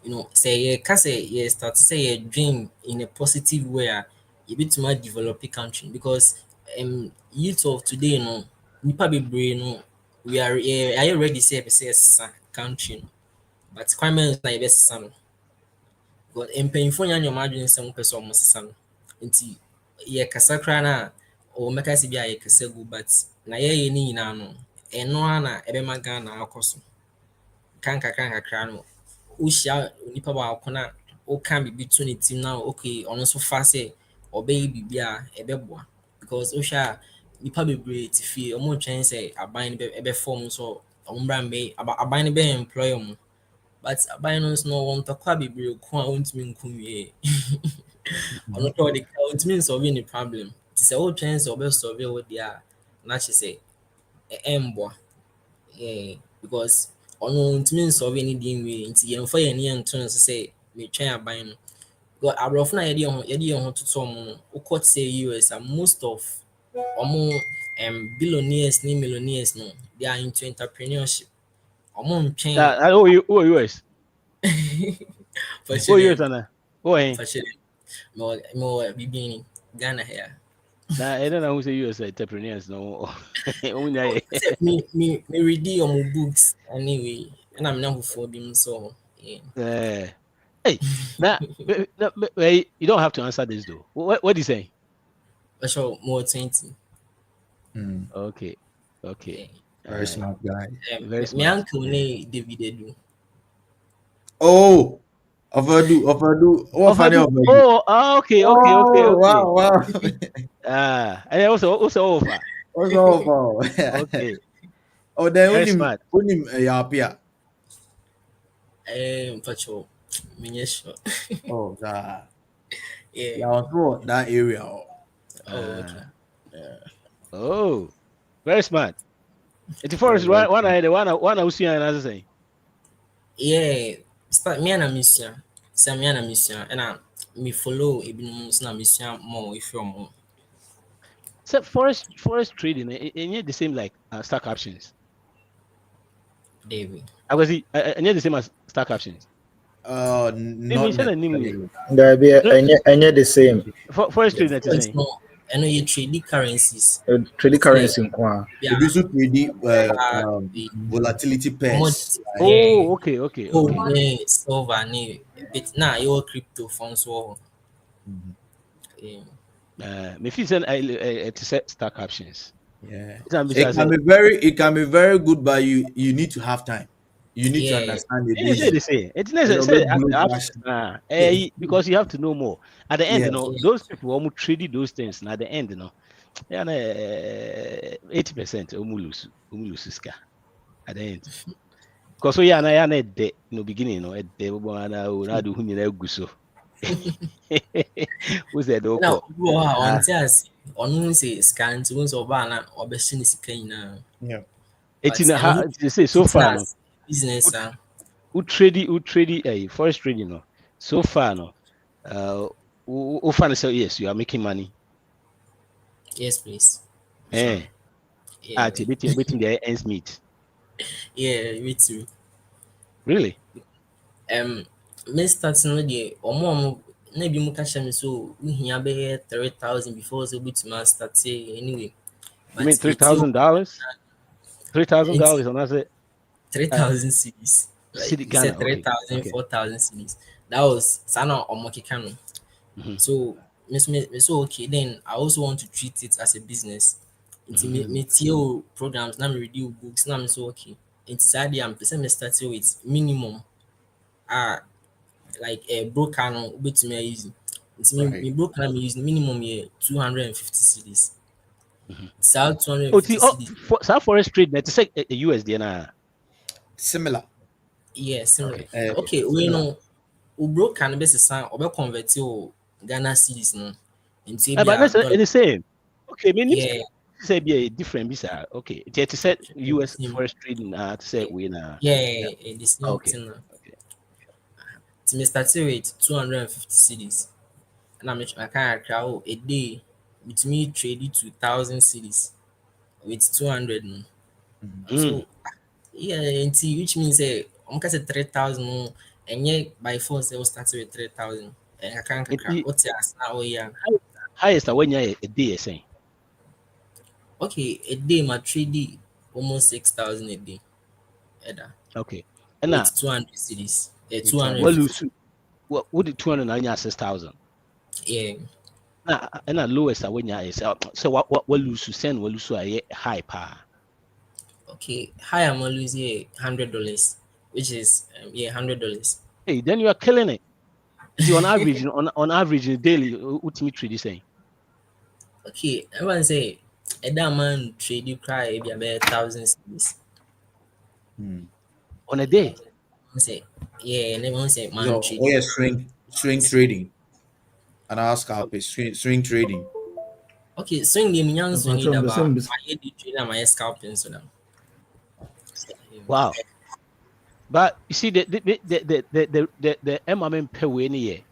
Speaker 12: sɛ yɛka sɛ yɛ start sɛ yɛdwen in a positive way a yɛbɛtumi develop a country because youth of today no nipa bebree no we are ready sɛ yɛpɛ sɛ yɛsesa country no but requirements na yɛbɛsesa no but mpanyinfo nya nyɔma adwene sɛ mpɛ sɛ ɔmo sesa no nti yɛkasa koraa no a ɔmmɛka sɛ bi a yɛkasa gu but na yɛyɛ ne nyinaa no ɛno ara na ɛbɛma Ghana akɔ so kankakra no wohyia onipa baako na woka biribi to ne tim na okay ɔno nso fa sɛ ɔbɛyɛ biribi a ɛbɛboa because wohwɛ a nipa bebree ti fie ɔmo twɛn sɛ aban no bɛ form so ɔmo mbra mbɛ aban no bɛ employ ɔmo but aban no nso no wɔn ntɔkwa bebree ko a ɔntumi nko wie ɔno kɔ ɔde ka ɔntumi nsolve ne problem ti sɛ ɔtwɛn sɛ ɔbɛ solve wɔ deɛ a n'ahyɛ sɛ ɛmboa because ɔno ntumi nsolve ne deɛ nwie nti yɛmfa yɛn ani nto no so sɛ metwɛn aban no because aborɔfo na yɛde yɛn ho toto ɔmo no wokɔ sɛ US a most of ɔmo billionaires ne millionaires no they are into entrepreneurship ɔmo ntwɛn
Speaker 1: who US
Speaker 12: for
Speaker 1: who US ana
Speaker 12: for sure mo bibi Ghana here
Speaker 1: na ɛna na who say US entrepreneurs no ɔmo
Speaker 12: me read ɔmo books anyway and I'm not for them so
Speaker 1: hey now you don't have to answer this though. What do you say?
Speaker 12: Sure, more 20.
Speaker 1: Okay.
Speaker 2: Very smart guy.
Speaker 1: Very smart.
Speaker 12: My uncle ne David Edu.
Speaker 2: Oh, Offerdu.
Speaker 1: Oh, okay.
Speaker 2: Wow.
Speaker 1: And also offer. Okay.
Speaker 2: Oh, then
Speaker 1: very smart.
Speaker 2: Unim yapia.
Speaker 12: For sure. Sure.
Speaker 2: Oh, God.
Speaker 12: Yeah.
Speaker 2: Yeah, that area.
Speaker 1: Oh, very smart. It's the first one who's here, as I say.
Speaker 12: Yeah, start me and a mission. Say me and a mission, and me follow even na mission more if you're more.
Speaker 1: So forest trading, and the same like stock options.
Speaker 12: David.
Speaker 1: I was the same as stock options.
Speaker 2: Not
Speaker 9: there be any the same.
Speaker 1: Forest trading, the same.
Speaker 12: I know you trade currencies.
Speaker 9: Trade currency in
Speaker 2: yeah. You should trade volatility pairs.
Speaker 1: Oh, okay.
Speaker 12: Silver, but now your crypto funds war.
Speaker 1: Me feel to set stock options.
Speaker 2: Yeah, it can be very good, but you need to have time. You need to understand it.
Speaker 1: It's necessary because you have to know more. At the end, those people who trade those things, and at the end, 80% lose at the end. Because we are not in the beginning, who's that?
Speaker 12: On say scan to ones of banner or best
Speaker 2: yeah.
Speaker 1: It's in a say so far.
Speaker 12: Business
Speaker 1: who trade forest trading so far who find say yes you are making money.
Speaker 12: Yes, please.
Speaker 1: Between the ends meet.
Speaker 12: Yeah, me too.
Speaker 1: Really?
Speaker 12: Me starting with the maybe mu catch me so we here be 3,000 before so bit man start anyway.
Speaker 1: You mean $3,000? $3,000 and that's it.
Speaker 12: 3,000 cedis. Like you said 3,000, 4,000 cedis. That was Sana Omokikano. So so okay, then I also want to treat it as a business. It's me programs, now me read books, now me so okay. It's idea I'm starting with minimum like a broker no bit me using. It's me broker I'm using minimum 250 cedis. So 250 cedis.
Speaker 1: So forest trade net is a USD na.
Speaker 2: Similar.
Speaker 12: Yeah, similar. Okay, we know broker no be say obe convert to Ghana cedis no.
Speaker 1: But that's the same. Okay, mean say be a different visa. Okay, it said US forest trading to say we na.
Speaker 12: Yeah, this new thing. To me start with 250 cedis. And I can crowd a day with me trade 2,000 cedis with 200 no. So yeah, which means I'm gonna say 3,000 and yet by force they will start with 3,000. And I can't what's now
Speaker 1: highest when you a day saying.
Speaker 12: Okay, a day my trade almost 6,000 a day.
Speaker 1: Okay. And now
Speaker 12: 200 cedis. 200.
Speaker 1: What would it 209 6,000?
Speaker 12: Yeah.
Speaker 1: And at lowest when you say so what will lose to send will lose a high power.
Speaker 12: Okay, high I'm losing $100, which is $100.
Speaker 1: Hey, then you are killing it. On average, on average daily, what me trade saying?
Speaker 12: Okay, everyone say a man trade you cry maybe about 1,000 cedis.
Speaker 1: On a day.
Speaker 12: Say, yeah, and everyone say man
Speaker 2: So,
Speaker 12: trade.
Speaker 2: oh yeah, swing trading. And I'll scalp it. Swing trading.
Speaker 12: Okay, swing the millions we need about
Speaker 10: some-
Speaker 12: my head trade and my scalping so them.
Speaker 1: Wow. But you see, the MMM pay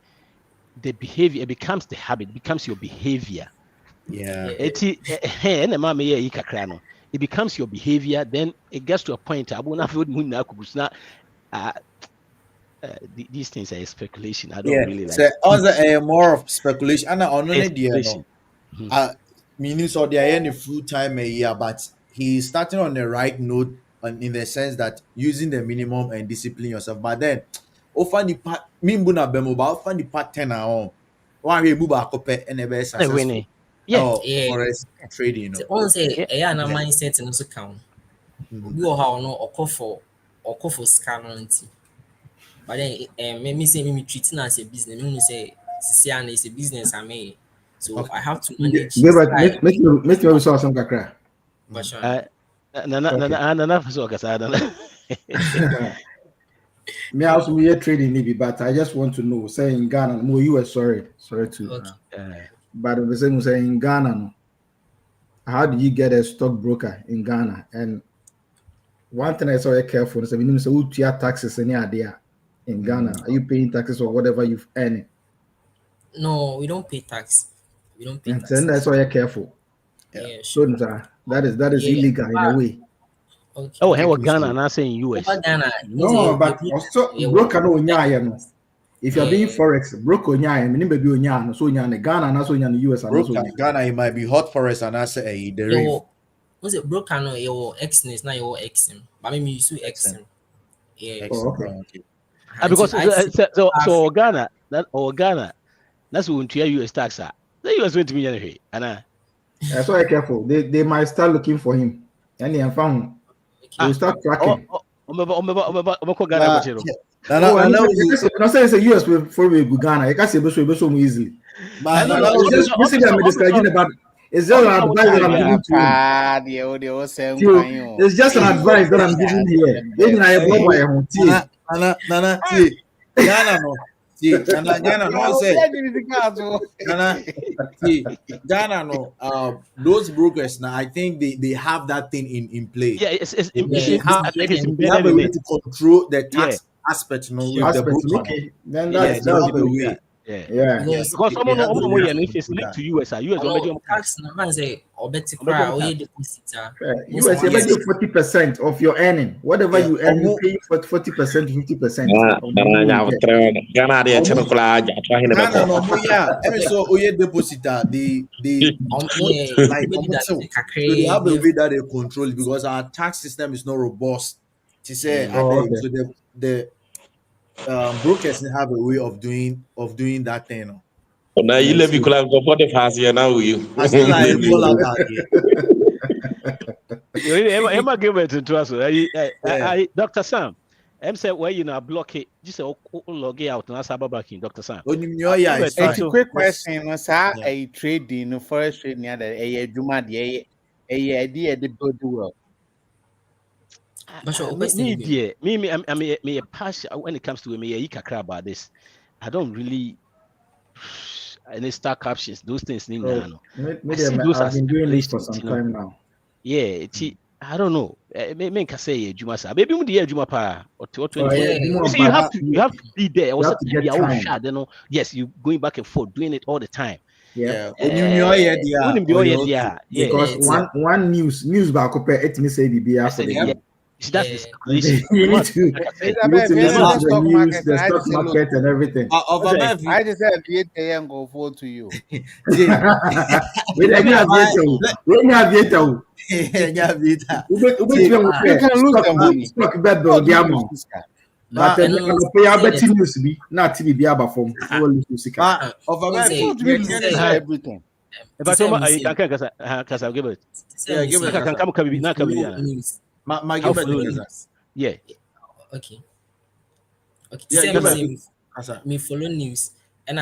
Speaker 1: the behavior, it becomes the habit, becomes your behavior.
Speaker 2: Yeah.
Speaker 1: It becomes your behavior, then it gets to a point. These things are speculation. I don't really like
Speaker 2: it. So, more of speculation. And on meaning so they are in a full time a year, but he's starting on the right note, in the sense that using the minimum and discipline yourself. But then, often the part mimbuna bemo, but often the part 10 on one we move back up and never successful.
Speaker 1: Yeah,
Speaker 2: forex trading. You know.
Speaker 12: On say a mindset and also count. You how no or for scanning. But then me say me treating as a business. Me say CCN is a business I made. So I have to manage.
Speaker 10: Make me saw some kakra. Me also me trading maybe, but I just want to know. Say in Ghana, no US. Sorry to. But the same say in Ghana, no. How do you get a stockbroker in Ghana? And one thing I saw careful is we say who pay taxes any idea in Ghana. Are you paying taxes or whatever you've earned?
Speaker 12: No, we don't pay tax. We don't pay tax.
Speaker 10: And that's why you're careful.
Speaker 12: Yeah,
Speaker 10: sure. So that is illegal in a way.
Speaker 12: Okay.
Speaker 1: Oh, hey, Ghana, and I say in US.
Speaker 12: Ghana.
Speaker 10: No, but also broker no nyaya. If you're being forex, broker nyaya, meaning baby nyaya, so nyaya Ghana, and also nyaya US, and also
Speaker 2: Ghana, it might be hot forex, and I say the reef.
Speaker 12: Was it broker no your X now your XM? But maybe you see XM. Yeah.
Speaker 10: Okay.
Speaker 1: Because so Ghana, Ghana, that's when to US tax. The US went to me anyway, and
Speaker 10: that's why careful. They might start looking for him, and they found. They start tracking.
Speaker 1: I'm
Speaker 10: saying it's a US for Ghana. You can say so easily. But it's just an advice that I'm giving to you. It's just an advice that I'm giving here.
Speaker 2: Ghana no. Ghana no say. Ghana no. Those brokers now, I think they have that thing in play.
Speaker 1: Yeah,
Speaker 2: they have a way to control the tax aspect. No, with the broker.
Speaker 10: Okay, then that's the way.
Speaker 1: Yeah. Because someone if it's linked to US,
Speaker 12: tax man say or better cry or depositor.
Speaker 10: US you pay 40% of your earning. Whatever you earn, you pay for 40%, 50%.
Speaker 2: So depositor, they have a way that they control it because our tax system is not robust. To say so the brokers have a way of doing that thing. No?
Speaker 11: Now you let me collab for the fast here now you.
Speaker 2: I still like
Speaker 1: Emma give it to us. Dr. Sam, I'm saying where you know block it. Just log out and ask back in Dr. Sam.
Speaker 13: It's a quick question. Sir, a trading first trading a Juma the idea the build world.
Speaker 1: Me, I'm a passion when it comes to me. You can cry about this. I don't really any star captions. Those things.
Speaker 10: I've been doing this for some time now.
Speaker 1: Yeah, I don't know. Me can say Juma sa. Maybe we the Juma pa or 20. You have to be there. You have to get time. You know, yes, you going back and forth, doing it all the time.
Speaker 10: Yeah.
Speaker 1: Because
Speaker 10: one news back up it me say be after the
Speaker 1: that's the speculation.
Speaker 10: You need to the stock market and everything.
Speaker 13: I just said and go forward to you.
Speaker 10: We can lose the money. Stock bet the amount. But pay better news be not TV be aba form.
Speaker 13: Everything.
Speaker 1: If I told I can give it. Yeah, give it. Can come yeah.
Speaker 12: Okay. Yeah, me follow news and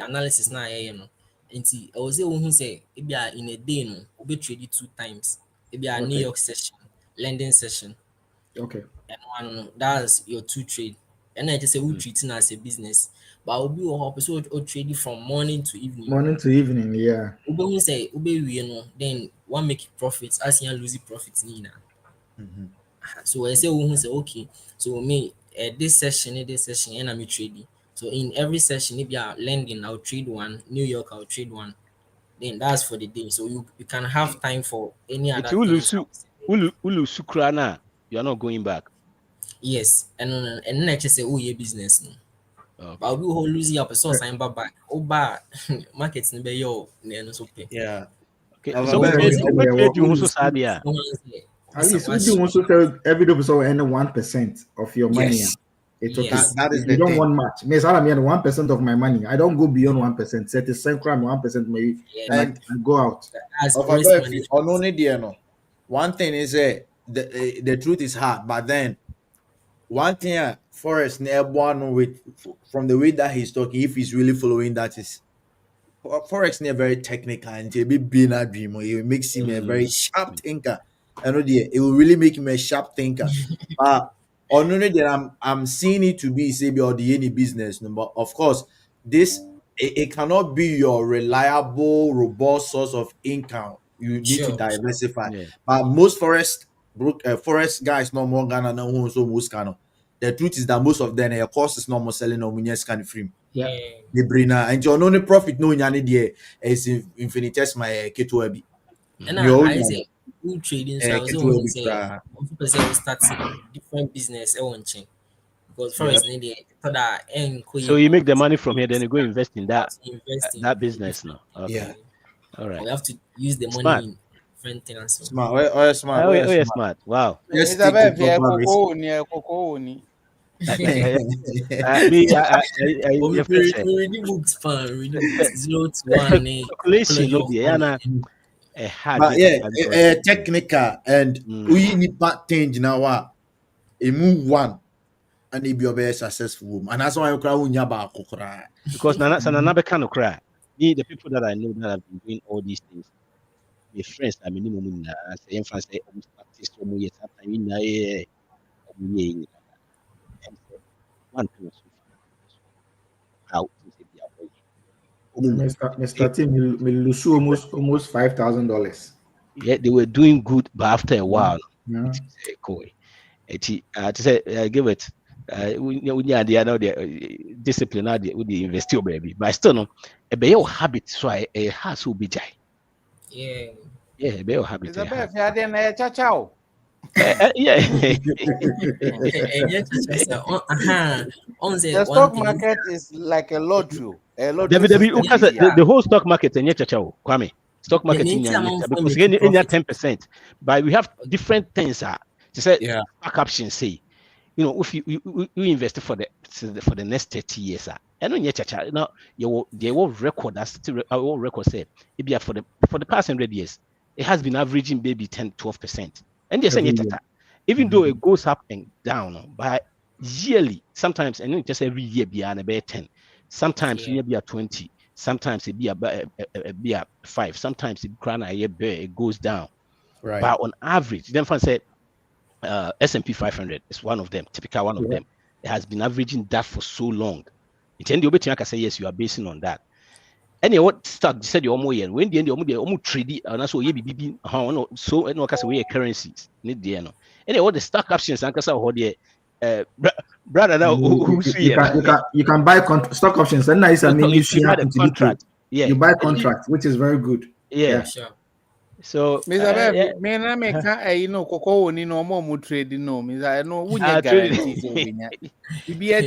Speaker 12: analysis now. You know, nti I was say who say if you are in a day no we trade it 2 times. If you are New
Speaker 10: Okay.
Speaker 12: York session, London session,
Speaker 10: Okay.
Speaker 12: and one that's your 2 trade. And I just say we treating as a business, but we'll be a so or trade it from morning to evening.
Speaker 10: Morning to evening, yeah.
Speaker 12: Ube say ube we no then one make profits as you lose profits nina. So I say we say okay. So me this session and I'm trading. So in every session if you are lending, I'll trade one. New York, I'll trade one. Then that's for the day. So you can have time for any other things.
Speaker 1: Ulu sukrana, you are not going back.
Speaker 12: Yes, and then I just say oh yeah business no. Okay. But we whole losing up so sign back. Oh ba markets in be yo no so pay.
Speaker 2: Yeah.
Speaker 1: Okay. So what you also said yeah.
Speaker 10: At least we do also tell every day so earn 1% of your money.
Speaker 12: Yes.
Speaker 10: It's okay.
Speaker 2: Yes. That is
Speaker 10: you don't want much. Means I mean 1% of my money. I don't go beyond 1%. Set a cent crime 1% maybe and go out.
Speaker 2: One thing is the truth is hard, but then one thing Forrest never with from the way that he's talking, if he's really following that is Forex near very technical and a bit being a dreamer. It makes him a very sharp thinker. I know it will really make him a sharp thinker. But only that I'm seeing it to be say or the any business number. Of course, this it cannot be your reliable, robust source of income. You need to diversify.
Speaker 1: Yeah.
Speaker 2: But most forest guys no more Ghana no so most kind of. The truth is that most of them their course is not more selling no money kind of free.
Speaker 10: Yeah.
Speaker 2: The brainer and your only profit no nyane there is infinitesimal keto abi.
Speaker 12: And I say who trading so also say start different business on chain. Because first
Speaker 1: so you make the money from here, then you go invest in that business now. Okay.
Speaker 2: Yeah.
Speaker 1: All right.
Speaker 12: We have to use the money in different things.
Speaker 2: Smart. Smart.
Speaker 1: Oh, smart. Wow.
Speaker 13: Yes,
Speaker 1: I
Speaker 12: reading books, fan, reading 0 to 1.
Speaker 2: Calculation, but yeah, technical and we need part change now. A move one and it be a very successful, and that's why you cry
Speaker 1: because Nana can cry. The people that I know that have been doing all these things, my friends, I mean, say almost practice so many years after one how
Speaker 10: Mr. Tim will lose almost $5,000.
Speaker 1: Yeah, they were doing good, but after a while,
Speaker 10: yeah.
Speaker 1: To say give it the other discipline with the investor baby, but still no a be your habit so a has will be jai. Yeah, be your habit.
Speaker 13: It's a bad ciao.
Speaker 1: Yeah.
Speaker 13: The stock market is like a lottery.
Speaker 1: The whole stock market and Kwame. Stock market because again 10%. But we have different things to say stock options say. You know, if you invest for the next 30 years, and on your now they will record that's will record say it be for the past 100 years, it has been averaging maybe 10-12%. And they say even though it goes up and down, but yearly, sometimes and just every year be an about 10, sometimes it be a 20, sometimes it be a 5, sometimes it goes down.
Speaker 2: Right.
Speaker 1: But on average, then for say S&P 500 is one of them, typical one of them. It has been averaging that for so long. I can say yes, you are basing on that. Any what stock said you almost year when the end you almost trade and also you be so no case we currencies need the no. Any what the stock options and case how the brother now
Speaker 10: you can buy stock options and nice and you
Speaker 1: contract. Yeah,
Speaker 10: you buy contract, which is very good.
Speaker 1: Yeah, sure. So
Speaker 13: Mr. Me na me can you know cocoa ni no more trading no Mr. no wunya guarantee so winya.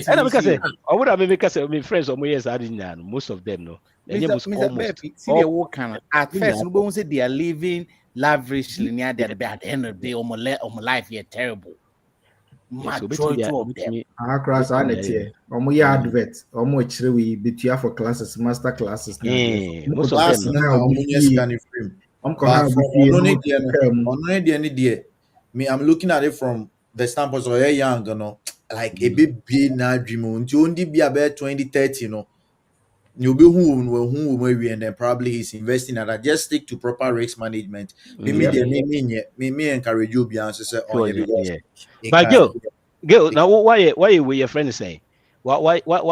Speaker 1: And because I would have make friends or years most of them no.
Speaker 13: Mr. See they work at first no one say they are living lavishly near the at the end of the day life here terrible. Majority of them.
Speaker 10: Across advert we for classes, master classes.
Speaker 2: Most of them I'm looking at it from the standpoint of a young, like a bit big now dream until only be about 20-30, you'll be who and then probably he's investing at that. Just stick to proper risk management. Me encourage you beyond say oh yeah.
Speaker 1: But Gil, now why were your friends saying? Why what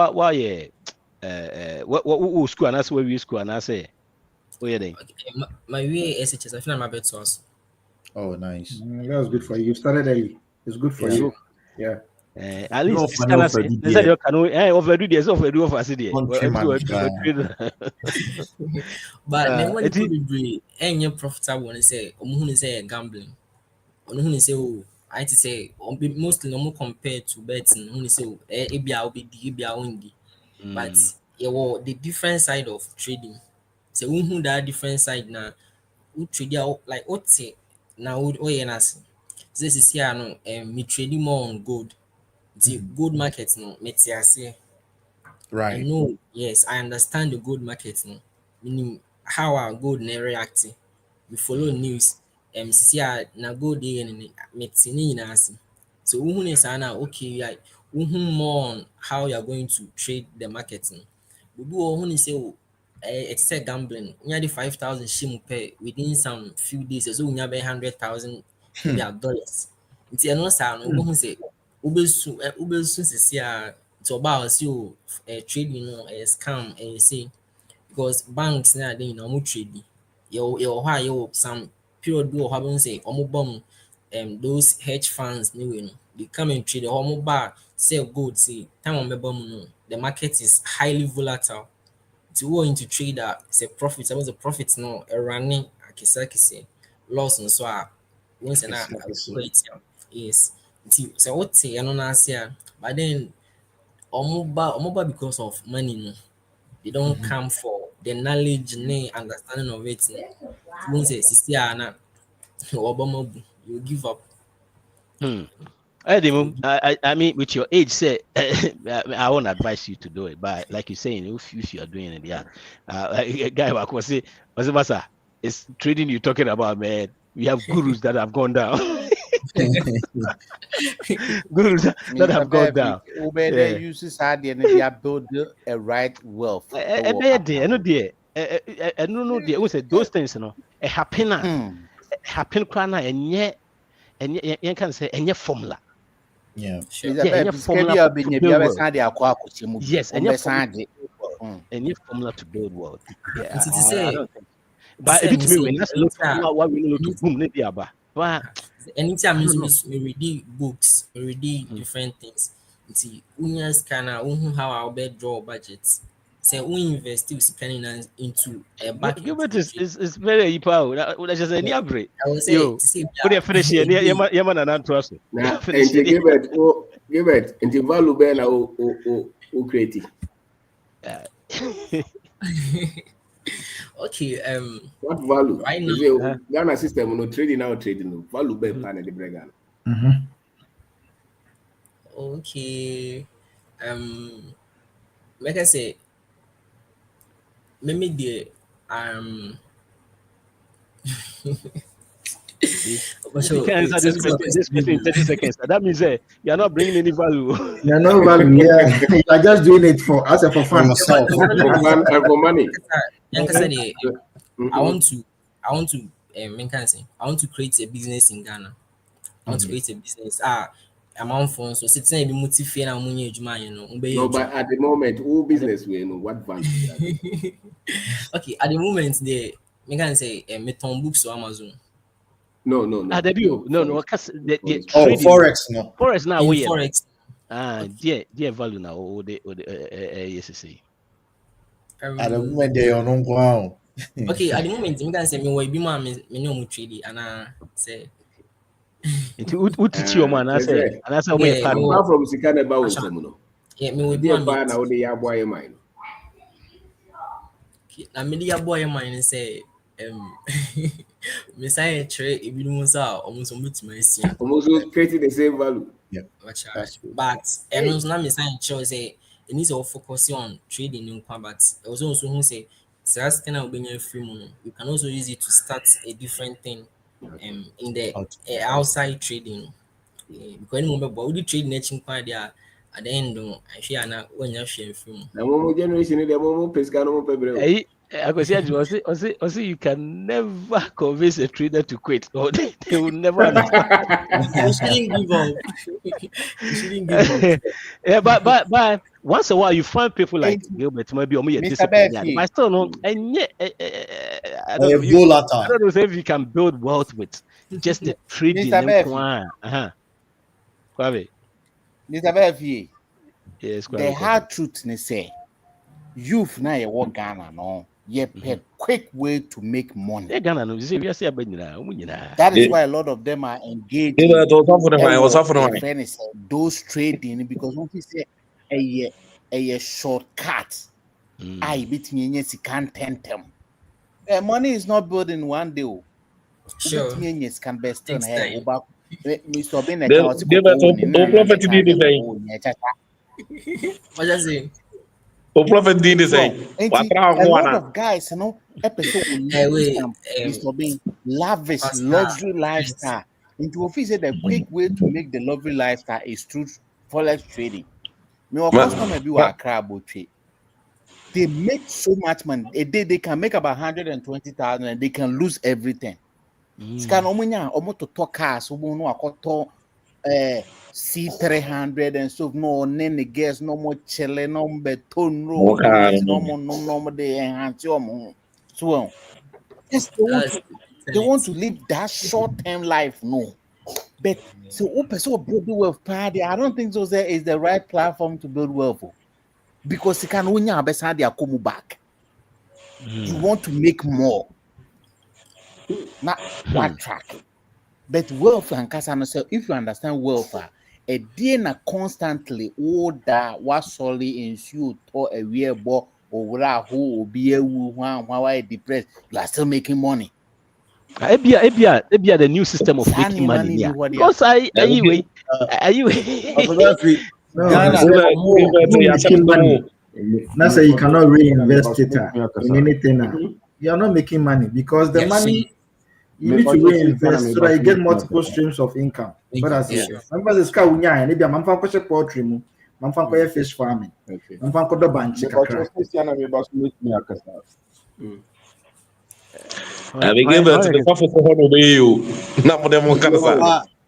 Speaker 1: school and that's where we school and I say what you think?
Speaker 12: My way SHS I feel I'm a bit source.
Speaker 2: Oh nice.
Speaker 14: That was good for you. You started early. It's good for you. Yeah.
Speaker 1: At least this kind of they said you can overdo this, overdo of us there.
Speaker 12: But then when you be any profitable when say who say gambling, who say oh I to say mostly no more compared to betting. Who say ebia obedi ebia ondi, but the different side of trading. So who that different side now? Who trade like what say now? Oh yeah, this is here no. Me trading more on gold. The gold market no metiase.
Speaker 2: Right.
Speaker 12: I know, yes, I understand the gold market no. Meaning how our gold na react. We follow news. See na gold dey and metini na asi. So who is na okay, like who more on how you are going to trade the market no. We do who say it's a gambling. You have the 5,000 shim pay within some few days. So you have 100,000 dollars. It's no sound. Who say Ubesu see to about see trading a scam say because banks now they no trading. You some period do happen say bomb those hedge funds they come and trade the bar sell gold say time on no the market is highly volatile. To go into trader it's a profit. Suppose the profits no running akisa loss and so once and yes. So what say I don't see, but then omoba because of money no. They don't come for the knowledge and understanding of it. You say sister you give up.
Speaker 1: I mean, with your age, say I won't advise you to do it, but like you're saying, if you are doing it, yeah. A guy was say, it's trading you're talking about, man. We have gurus that have gone down. Gurus that have gone down.
Speaker 13: They uses hard and they are build a right wealth.
Speaker 1: No, those things, you know, happen, and yet you can say any formula.
Speaker 2: Yeah.
Speaker 1: Yes, any formula to build wealth. Yeah, but if it's me, that's what we need to boom.
Speaker 12: Anytime we read books, we read different things. See, how our bed draw budgets. Say we invest into a bucket.
Speaker 1: Gilbert is very powerful. That's just any upgrade.
Speaker 12: I will say,
Speaker 1: put a finish here. Yaman and trust me.
Speaker 3: Gilbert, into value ben o creative.
Speaker 12: Okay,
Speaker 3: what value?
Speaker 12: Right now,
Speaker 3: Ghana system no trading now trading value ben pan the Ghana.
Speaker 12: Okay, like I say, maybe the
Speaker 1: you can answer this question in 30 seconds. That means you are not bringing any value.
Speaker 14: You are not value. Yeah, you are just doing it for fun.
Speaker 3: For money.
Speaker 12: I want to create a business in Ghana. I want to create a business. I'm on phone, so sitting in the motive and
Speaker 3: no, but at the moment, all business we know what value.
Speaker 12: Okay, at the moment, they can say meton books or Amazon.
Speaker 3: No.
Speaker 1: No.
Speaker 2: Forex, no.
Speaker 1: Forex now.
Speaker 12: Forex.
Speaker 1: Dear value now. Or the yes.
Speaker 2: At the moment, they are not wow.
Speaker 12: Okay, at the moment, you can say me be my me trade and say.
Speaker 1: Who teach you, man? I say, and that's how we
Speaker 3: apart from Sikana Bawo Somuno.
Speaker 12: Yeah, me will
Speaker 3: be a man now. They are boy mine.
Speaker 12: Na media boy mine say me say trade if you must almost
Speaker 3: creating the same value.
Speaker 2: Yeah.
Speaker 12: But and also na me say it needs to focus on trading in but also who say you can also use it to start a different thing in the outside trading. Because any moment but we trade netting there at the end I share na when you share film.
Speaker 3: The moment generation the moment pesca no pebre.
Speaker 1: Hey, I could say you can never convince a trader to quit, or they will never understand.
Speaker 12: You shouldn't give up. You shouldn't give up.
Speaker 1: Yeah, but once a while you find people like Gilbert, maybe disciplined. Yeah, but still no, and yet I don't know if you can build wealth with just the trading.
Speaker 13: Mr. Befi,
Speaker 1: yes,
Speaker 13: the hard truth they say, youth now you work Ghana no, you a quick way to make money.
Speaker 1: That
Speaker 13: is why a lot of them are engaged in those trading because once you say a shortcut, I bet you can't tempt them. Money is not built in one day.
Speaker 12: Sure.
Speaker 13: Can best on here. Mr.
Speaker 12: What you say?
Speaker 11: Prophet did say,
Speaker 13: a lot of guys, you know, episode Mr. Bean lavish luxury lifestyle. Into office the quick way to make the luxury lifestyle is through forex trading. Me customer be a crab trade. They make so much money. A day they can make about 120,000 and they can lose everything. Scan almost to talk cars, no C300 and so no nene gas, no more chile, no beton road, no more they enhance your moon. So yes, they want to live that short-term life, no. But so build wealth party. I don't think so there is the right platform to build wealth because you can win your best idea come back. You want to make more, not one track. But wealth and Kasano, if you understand wealth, a DNA constantly order what solely ensure or a real ball or who will be a why depressed, you are still making money.
Speaker 1: Ebia the new system of making money. Yeah. Because are you
Speaker 14: Now say you cannot reinvest it in anything. You are not making money because the money you need to reinvest so that you get multiple streams of income. But as remember the sky unya and maybe I'm for poultry, I'm for fish farming, I'm for the bank.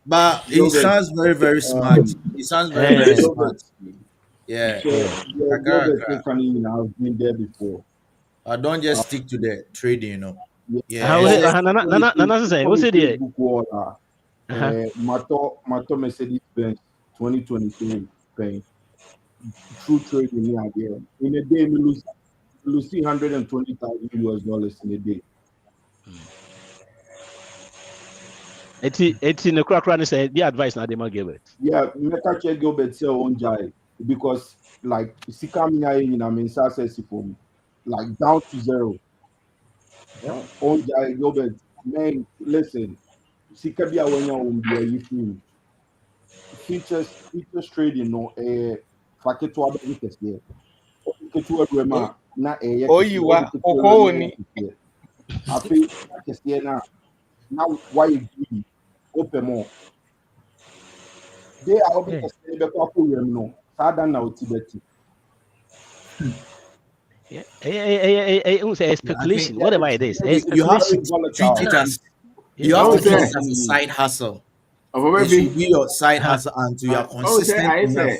Speaker 2: But he sounds very, very smart. He sounds very, very smart. Yeah.
Speaker 15: I've been there before.
Speaker 2: I don't just stick to the trading, you know.
Speaker 1: Yeah. What's it?
Speaker 15: Mato Mercedes Benz 2023 paying true trading here. In a day, we lose $120,000 in a day.
Speaker 1: It's in the crack run. Say the advice now they might give it.
Speaker 15: Yeah, Meka check Gilbert say on Jai because like Sikamina in a success for like down to zero. Yeah, on Jai Gilbert, man, listen, Sikabia when you on the you features trading no faketwa business there. Faketwa grema na
Speaker 13: oh you are okoni.
Speaker 15: Afi faketwa na now why you do open more. They are open to say no. Sada na utibeti.
Speaker 1: Yeah, speculation. Whatever it is,
Speaker 2: you have to treat it as a side hustle. It should be your side hustle until you are consistent enough.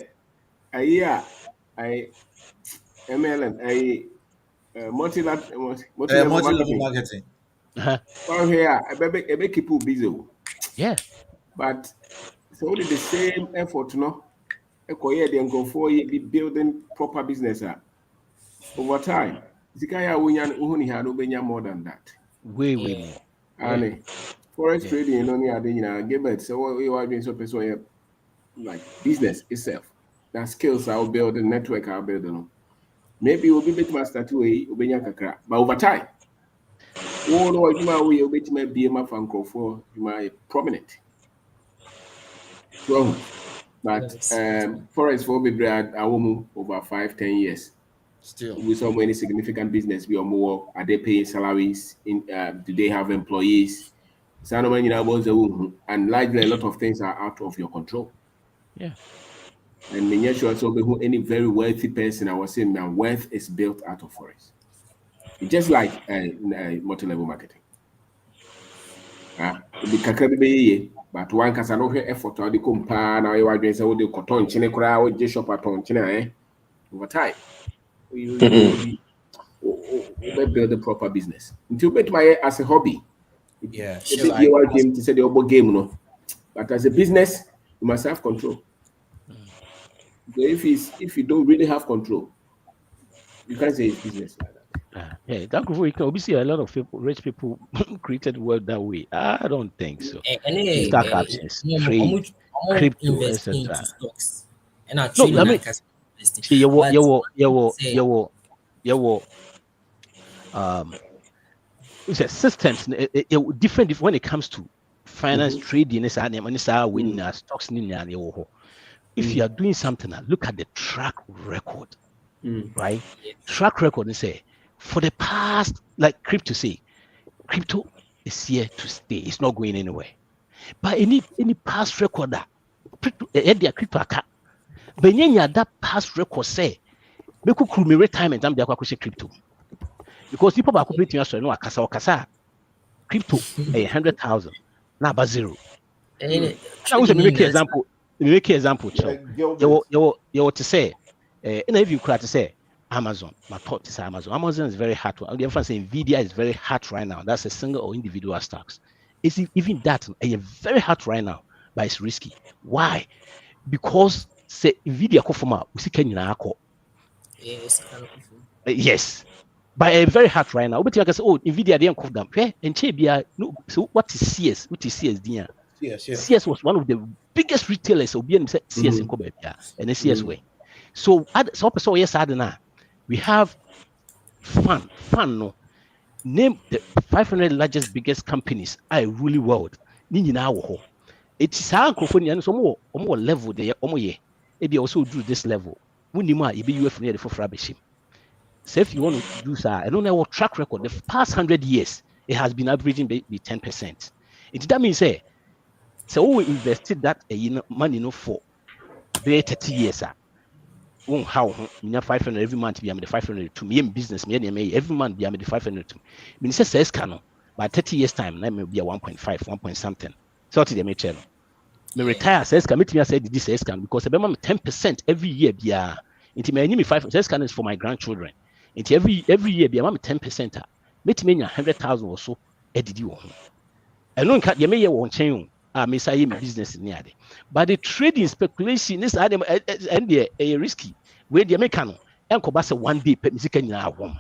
Speaker 3: MLM, multi-level marketing. Well, here, I make people busy.
Speaker 1: Yeah,
Speaker 3: but it's only the same effort, no. Be building proper business over time. More than that.
Speaker 1: Way more.
Speaker 3: And forex trading, you know, give it. So what you are doing so like business itself. That skills I'll build, the network I'll build. Maybe you'll be better master to but over time. Oh no, you may be a for you might prominent. So, but forex for be I will move over 5-10 years.
Speaker 2: Still,
Speaker 3: with so many significant business, we are more. Are they paying salaries? Do they have employees? And largely a lot of things are out of your control.
Speaker 1: Yeah.
Speaker 3: And many sure so who any very wealthy person I was saying that wealth is built out of forest. It's just like multi-level marketing. But one can say effort or the compare now you are doing so the cotton chine crowd just shop at on chine over time. We build a proper business. Until bet my as a hobby.
Speaker 2: Yeah.
Speaker 3: You are game to say the other game, no. But as a business, you must have control. So if you don't really have control, you can't say it's business like that.
Speaker 1: Yeah, that we can obviously a lot of people, rich people created wealth that way. I don't think so. Stock options, trade, crypto, etc. No, I mean, it's a systems. It different when it comes to finance, trading. Stocks. If you are doing something, look at the track record, right? Track record and say, for the past, like crypto is here to stay. It's not going anywhere. But any past record that crypto account, but that past record say, we could create retirement. I'm the crypto because people are completing us no akasa crypto 100,000 now about zero. I was make example. Make example, you to say, and if you could to say Amazon, my thought is Amazon is very hard. The difference say Nvidia is very hard right now. That's a single or individual stocks. It's even that very hard right now, but it's risky. Why? Because say Nvidia co we see Kenya yes. But very hard right now. But you can say, oh, Nvidia didn't call them. And no. So what is CS? What is CS? CS was one of the biggest retailers. So CS in Kobe, and the CS way. So yes, we have fun. No, name the 500 largest, biggest companies are really world. It's our company so more level there. Maybe also do this level. When you might be UF near the for Frabishim. So if you want to do that, I don't know what track record. The past 100 years, it has been averaging be 10%. That means so we invested that money for 30 years. How 500 every month be the 500 to me business me every month be the 500 to me. Says canon by 30 years time, that may be a 1.5, 1 point something. So to the me retire says commit me said this says can because about 10% every year be into me 5 says can is for my grandchildren. Into every year be 10%. Make me 100,000 or so edit you. I don't cut you may one chain. I say business in there. But the trading speculation is and a risky. Where the American and Kobasa one day pet music in our home.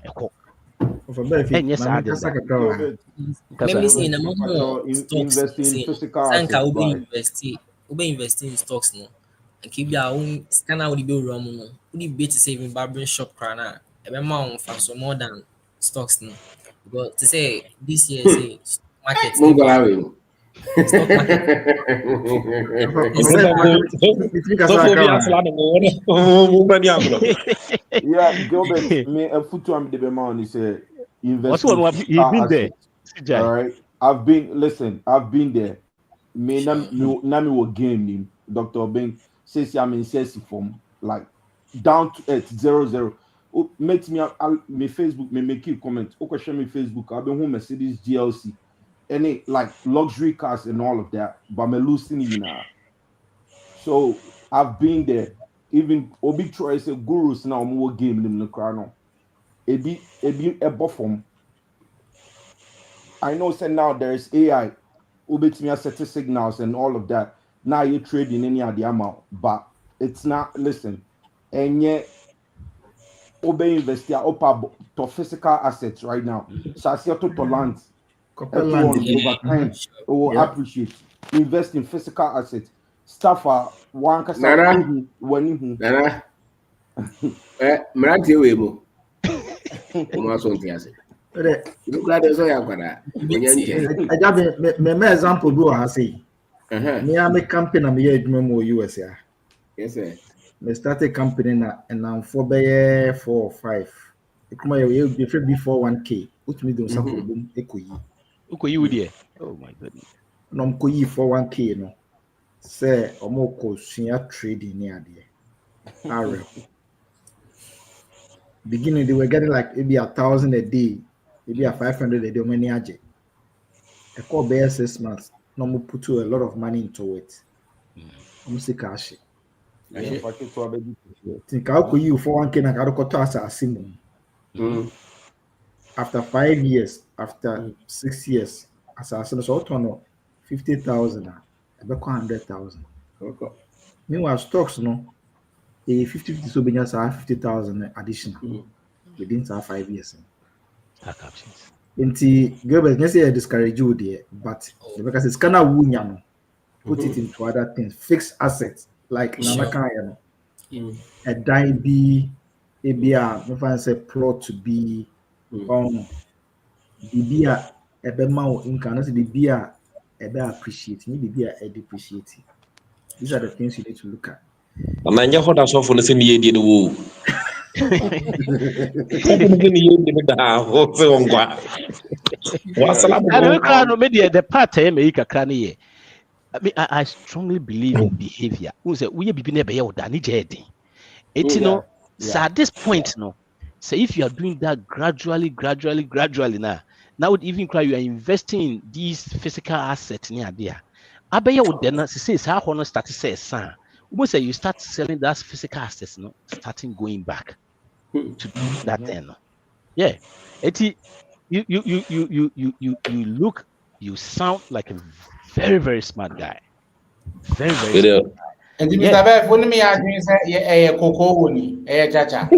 Speaker 1: And yes, I did.
Speaker 15: Let me see in a moment. Investing physical
Speaker 12: invest in stocks no. And keep your own scanner with the bill rum no. Would you be to save in barbering shop crana? A amount for some more than stocks no. Because to say this year say market. Stock market.
Speaker 15: Yeah, Gilbert, me a foot to am the man is a investing. All right, I've been there. Me nami wo game Dr. Bing says I'm in CSC form like down to earth 0. Make me me Facebook me make you comment. Show me Facebook. I've been home Mercedes GLC. Any like luxury cars and all of that, but I'm losing now. So I've been there. Even Obi Troy is a gurus now more game in the crown. It be a bottom. I know say now there is AI. Obi to me set signals and all of that. Now you're trading any of the amount, but it's not. Listen, and yet Obi invest up to physical assets right now. So I see to land. Over time, appreciate. Invest in physical assets. Stuff one can say when
Speaker 3: Marati Webo.
Speaker 14: Me example do I say. Me am a company na me adwuma US ya.
Speaker 3: Yes sir.
Speaker 14: Me start a company na and now for 4 or 5. Kuma you before 1K. What me do something boom ekoyi.
Speaker 1: Oh my goodness.
Speaker 14: No mkoyi for 1K no. Say omoko suya trading ni ade. Arab. Beginning, they were getting like maybe 1,000 a day, maybe 500 a day. Many aje. I call bear 6 months. No more put a lot of money into it. Almost cash. Think how could you for one can I got to assassin? After 5 years, after 6 years, assassin so to 50,000, about 100,000. Meanwhile, stocks no. 50 so being 50,000 additional within 5 years. Inti Gilbert, let's say I discourage you there, but because it's kind of wunyano, put it into other things, fixed assets like Namaka, a die be a say plot to be the beer a bemau income, the beer a bear appreciating, the beer a depreciating. These are the things you need to look at.
Speaker 11: Amanya hoda so for the same year the woo.
Speaker 1: The part I strongly believe in behavior. We be never at this point, no. So if you are doing that gradually now even cry you are investing in these physical assets near there. Abaya would then say how honor start to say son. Say you start selling that physical assets, no, starting going back to do that then. Yeah. You look, you sound like a very, very smart guy. Very, very smart guy.
Speaker 13: And Mr. Bev, when me agree say a cocoa ni, chacha.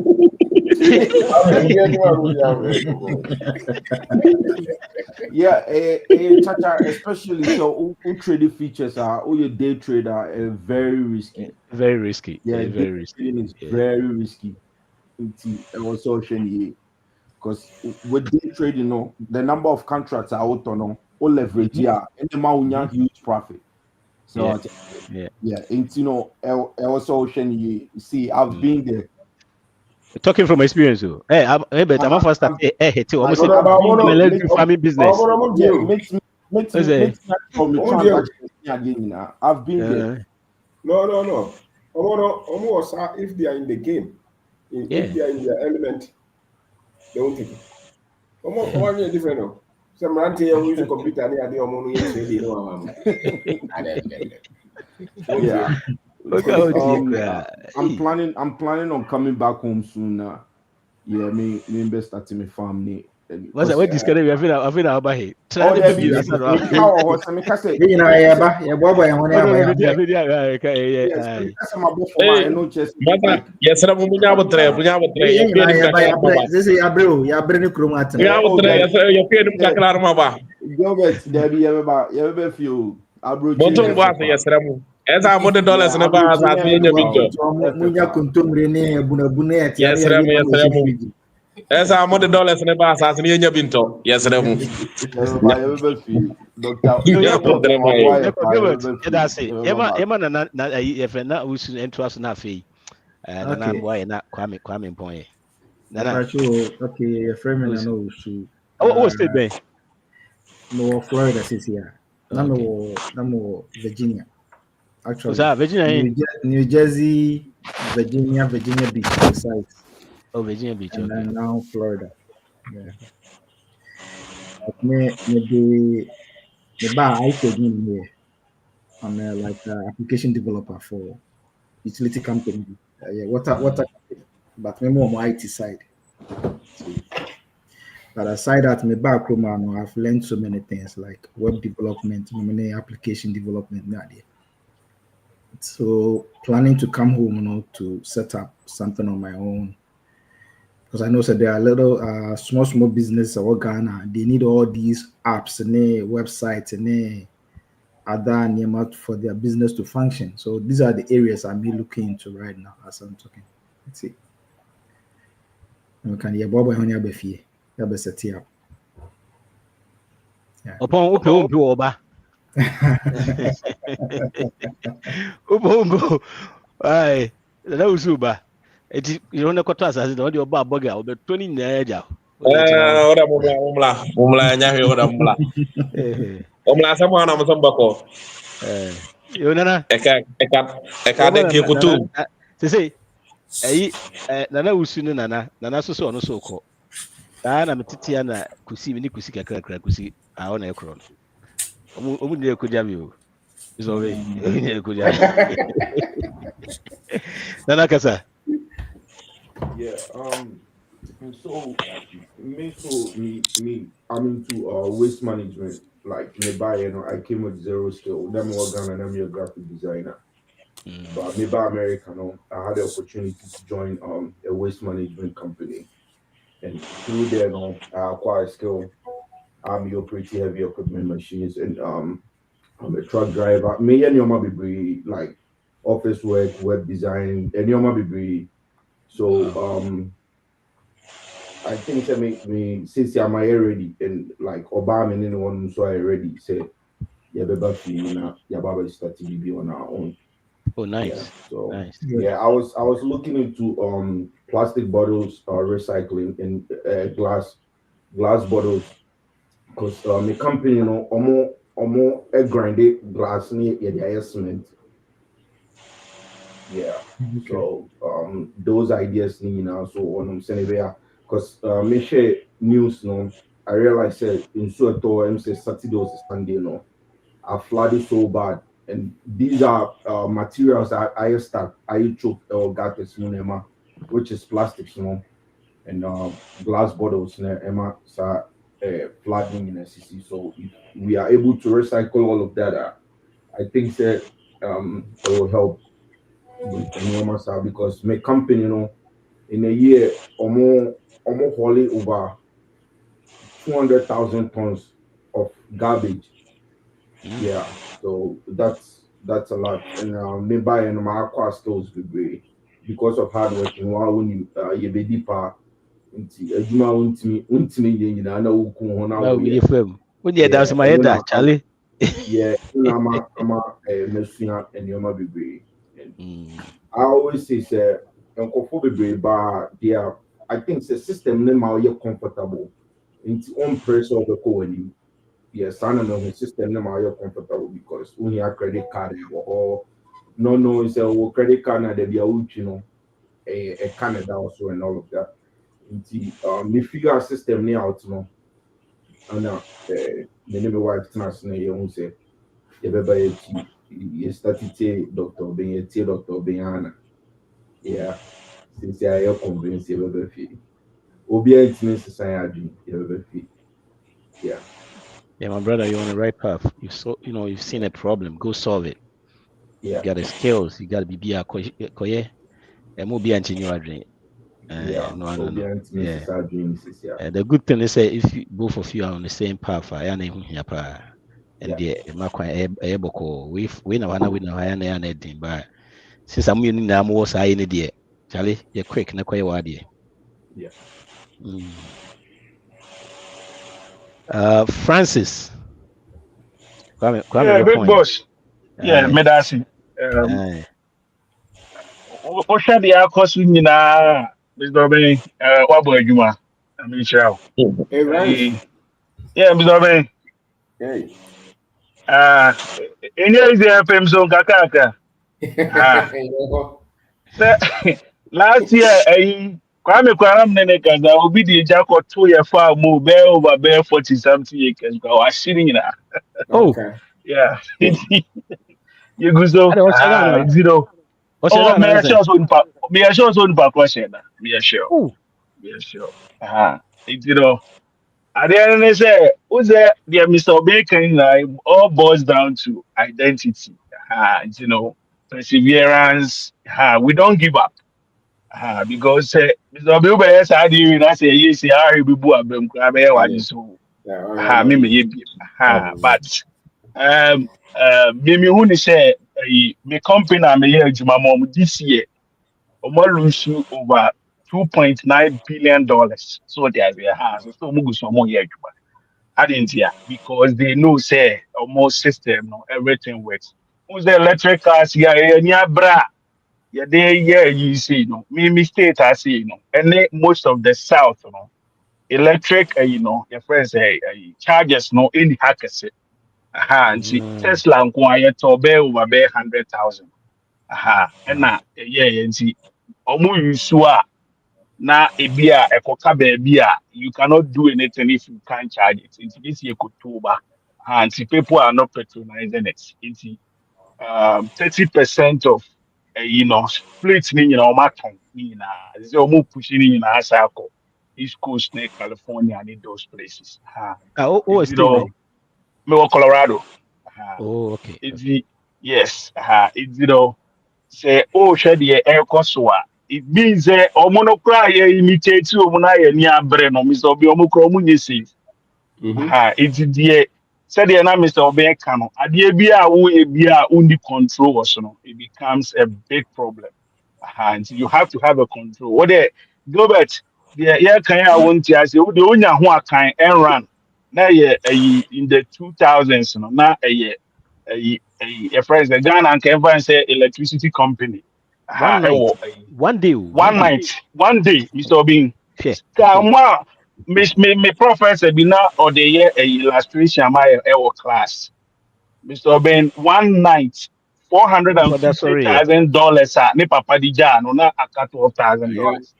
Speaker 15: Yeah, chacha, especially so trading features are your day trader very risky.
Speaker 1: Very risky.
Speaker 15: Yeah,
Speaker 1: very risky.
Speaker 15: It's very risky. It's also because with day trading, you know, the number of contracts are out on all leverage, and the amount huge profit. So and you know, also you see, I've been there.
Speaker 1: Talking from experience, though. But I'm first start almost farming business.
Speaker 15: I've been there.
Speaker 16: No. Almost if they are in the game, if they are in their element, they won't take it. Almost one year different. Some ranty use a computer and they are
Speaker 15: I'm planning on coming back home soon now. Yeah, me best starting my family.
Speaker 1: What's that? What discovery? I feel about it.
Speaker 11: Esa $100 na ba sa tinya binto.
Speaker 14: Munya kuntumre ne buna
Speaker 11: Yes, Esa $100 na ba sa tinya binto. Yes, Remu.
Speaker 1: Ema na if na usu entrance na fe. Na boy na kwame point.
Speaker 14: Okay, your friend na no usu.
Speaker 1: Oh, stay there.
Speaker 14: No, Florida is here. No, Virginia. Actually,
Speaker 1: Virginia,
Speaker 14: New Jersey, Virginia Beach sites.
Speaker 1: Oh, Virginia Beach.
Speaker 14: And then now Florida. Yeah. Maybe I could here. I'm like an application developer for utility company. Water company, but maybe on my IT side. But aside that, my background, I've learned so many things like web development, many application development. So planning to come home, to set up something on my own, because I know that there are little small business or Ghana. They need all these apps and websites and other name for their business to function. So these are the areas I'm looking into right now as I'm talking. Let's see. We can hear Bob and Yabefi. Yabe up.
Speaker 1: Upon Oba. Ubongo. Aye. That was Uba. You don't know what as the audio bar bugger over 20 naja.
Speaker 11: Ora mumla nyahe ora mumla. Omla sama na
Speaker 1: Yonana.
Speaker 11: Eka de ki kutu.
Speaker 1: Say Nana usunu nana so ono so ko. Na metete ya na kusi ni kusi kakra kusi ona ekro no. Omu ne kuja mi o. Iso we. Ne kuja. Nana kasa.
Speaker 15: Yeah, and so me I'm into waste management. Like me buy, I came with zero skill. Them organ and I'm your graphic designer. But me by America, I had the opportunity to join a waste management company. And through there, I acquired skill. I'm your pretty heavy equipment machines, and I'm a truck driver. Me and your mom be like office work, web design, and your mom be so I think that make me since I'm ready and like Obama and anyone so I already say yeah, baby feel yeah, baba start to be on our own.
Speaker 1: Oh, nice.
Speaker 15: Yeah, so
Speaker 1: nice.
Speaker 15: Yeah, I was looking into plastic bottles recycling and glass bottles because the company almost a grinded glass near the cement. Yeah. Okay. So those ideas so on I'm saying because me share news I realized that in Soto I'm say Saturday or Sunday I flooded so bad. And these are materials that I start I choke or got this monema, which is plastics, and glass bottles Emma flooding in SCC. So if we are able to recycle all of that, I think that it will help with the because my company, in a year almost hauling over 200,000 tons of garbage. Yeah, so that's a lot. And me buy and my aqua skills be because of hard working. While when you be deeper into Juma untimi na na wuku ho na
Speaker 1: wo ye fam. When you dance my head Charlie.
Speaker 15: Yeah, I'm mesua and your be. I always say Uncle be ba there. I think the system name are comfortable into on pressure of the co. Yes, I know the system name are comfortable because when you have credit card or no it's a credit card na they be a Canada also and all of that. The figure system near out and the name of wife trans na you say you started doctor being doctor being yeah since I am convinced you will be obedient society you will be yeah.
Speaker 1: Yeah, my brother, you're on the right path. You've seen a problem. Go solve it.
Speaker 15: Yeah.
Speaker 1: You got the skills. You got to be a koye. And more be anti new dream.
Speaker 15: Yeah.
Speaker 1: The good thing is if both of you are on the same path, I am here. And the we know but since I'm using the most I need it, Charlie, you're quick, na quite wide.
Speaker 15: Yeah.
Speaker 1: Francis.
Speaker 17: Yeah, big boss. Yeah, medasi. Osha the akos nyina Mr. Ben wabo adwuma. Ami shao.
Speaker 16: Hey, right.
Speaker 17: Yeah, Mr. Ben.
Speaker 16: Hey.
Speaker 17: Any is the FM zone kakaka. Last year Kwame Kwaram Nene Kaza obi di jako 2 year farm mo be over be 40 something acres go ashiri na.
Speaker 16: Okay.
Speaker 17: Yeah. You go so zero. Oh, me sure so in question. Me sure. Me sure. At the end they say who's there Mr. Bacon all boils down to identity. Perseverance. We don't give up. Because Mr. Bilbey said you I say yes, I will be abem krabe so. But me who ni say me company am here adwuma mom this year lose over $2.9 billion. So there's a house so mugu so mo here adwuma. I didn't hear because they know say almost system everything works. Who's the electric cars yeah bra. Yeah, you see, me state I see, and most of the south, electric, your friends say charges, in the hackers. Tesla and quiet or bear over 100,000. And yeah, and see, omo yusua na ebia ekoka baby you cannot do anything if you can't charge it. It's this year October, and people are not patronizing it. It's 30% of split ni maton ni na ze omo pushing ni na asako East Coast, California, and those places. Me Colorado.
Speaker 1: Oh, okay.
Speaker 17: Yes. It's say share the air course. It means omono cry imitate omuna ye ni abre no Mr. Obi omukro munye safe. It's the said the na Mr. Obi can ade bia wo e bia undi control was no it becomes a big problem. And you have to have a control. What the Gilbert the yeah kan ya won ti ase wo de onya ho akan and run na ye in the 2000s no na a friend the Ghana and can say electricity company.
Speaker 1: One day,
Speaker 17: Mr. Obin. Me professor be now or the year a illustration my class. Mr. Obin, one night $450,000 ne papa di no na aka $12,000.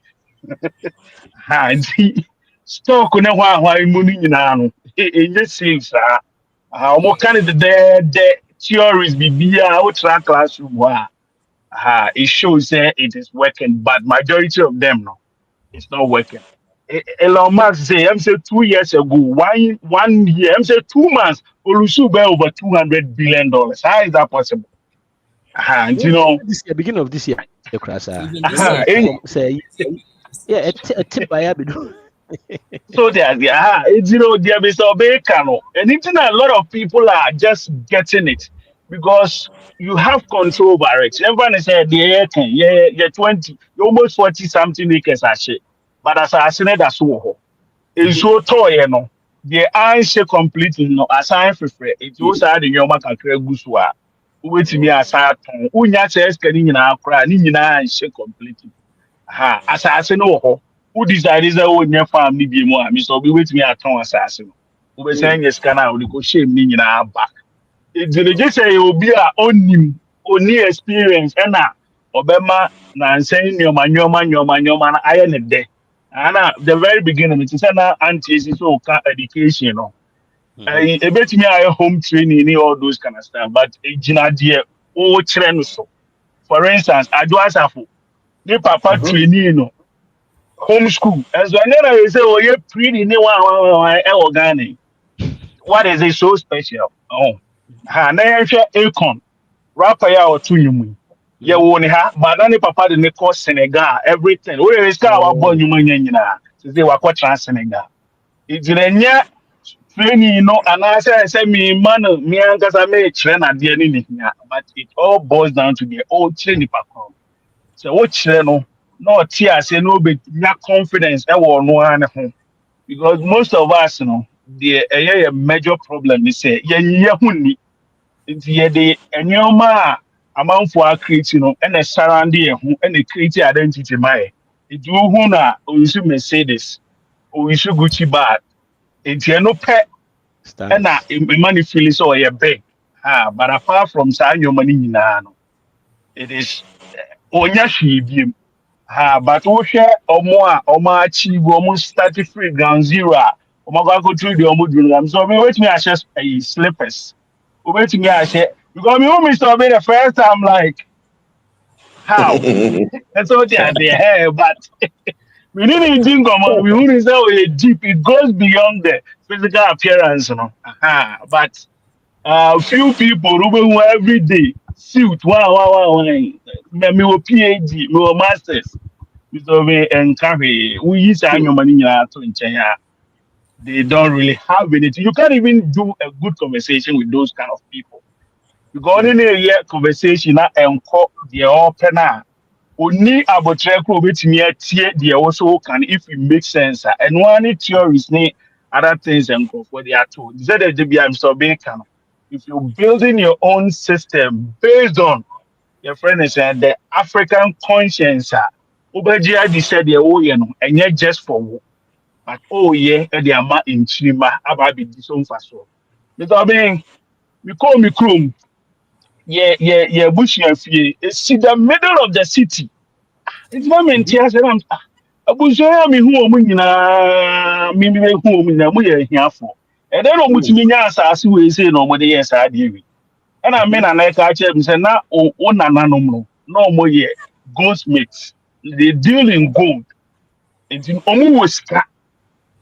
Speaker 17: Stock na hwa imu ni nyina no enye saves omo kan the theories bibia outra classroom it shows that it is working, but majority of them no, it's not working. Elon Musk say, I'm say 2 years ago, 1 year, I'm say 2 months, Olusu buy over $200 billion. How is that possible? And you know,
Speaker 1: this year, beginning of this year,
Speaker 17: so there's there is a bacano, and even a lot of people are just getting it because you have control over it. Everyone is saying, you're 20, you're almost 40 something acres, but as I said, that's so it's so tall, the iron shake completely, as I prefer it was out in your market, Gusua, which me as I told Unya says, getting in our cry, and shake completely. As I say, no, who decides that when your family be more, Mr. Obi with me at home assassin. Who was saying, yes, can I go shame me in our back? It's the just say you be a only experience and Obama na saying your man I am a day. And the very beginning it is an anti so education. I bet me I home training all those kind of stuff, but a dear trend so. For instance, I do as a the papa training homeschool. As when I say, oh, you're pretty new organic. What is it so special? Oh. Na Akon rapper ya otu nyumu ye woni ha but na papa de ne ko Senegal everything we is ka wa bo nyuma nyina say wa ko trans Senegal ijirenya training no say me man me ankasa me kire na de ni but it all boils down to the old training pakon so what kire no no tia say no be nya confidence e wo no an ho because most of us the a major problem is say ye hunni the enyoma amount for creating and a surrounding and a creative identity my it do who na you should Mercedes or you should Gucci bag it's no pet and money feelings or a big but apart from saying your money it is onya shi but we share or more achieve almost 30 free ground zero go through the omo so me wait me access slippers wait me access because me Mr. Obi the first time like how that's what they are there but we didn't think we wouldn't say deep it goes beyond the physical appearance but few people who every day suit wow me PhD me masters Mr. Obi and carry we use our money to they don't really have anything. You can't even do a good conversation with those kind of people. You go in a conversation and call the opener. Only about with me they also can if it makes sense. And one theories other things and go for they are told. If you're building your own system based on your friend is saying the African conscience, Obaji said and yet just for but the amount in Chima about the own faso. Because being we call me Chrome. Bush it's in the middle of the city. It's not meant to say I'm abusua me hu omu nyina me hu omu nyina mo ye hiafo. E dey no mutumi nya asase we say no mo dey yes ade wi. And I mean, I ka che me say na o nananom no mo ye goldsmiths. They deal in gold. It's in omu wo sika.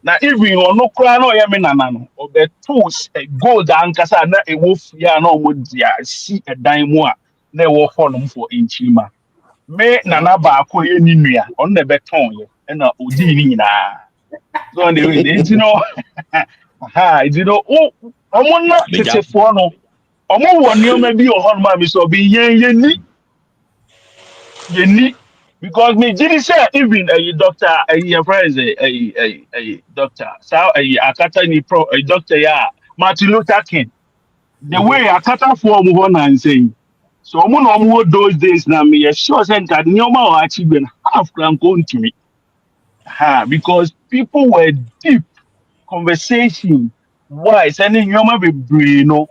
Speaker 17: Na even ono kura na oye me nana no obe tools gold ankasa na e wo fia na omo dia si edan mu a na e wo honom for enchima. Me nana ba ko ye ni nua on na be ton ye na odi ni nyina. So on the way you know ha you know omo na tetefo no omo wo nioma bi o honom a me so bi yen ni because me did say even a doctor a friend a doctor so a akata ni pro a doctor ya Martin Luther King the way akata for mu ho na saying so omo no omo those days na me sure say that nioma o achieve half grand country ha because people were deep conversation why sending nioma be brain no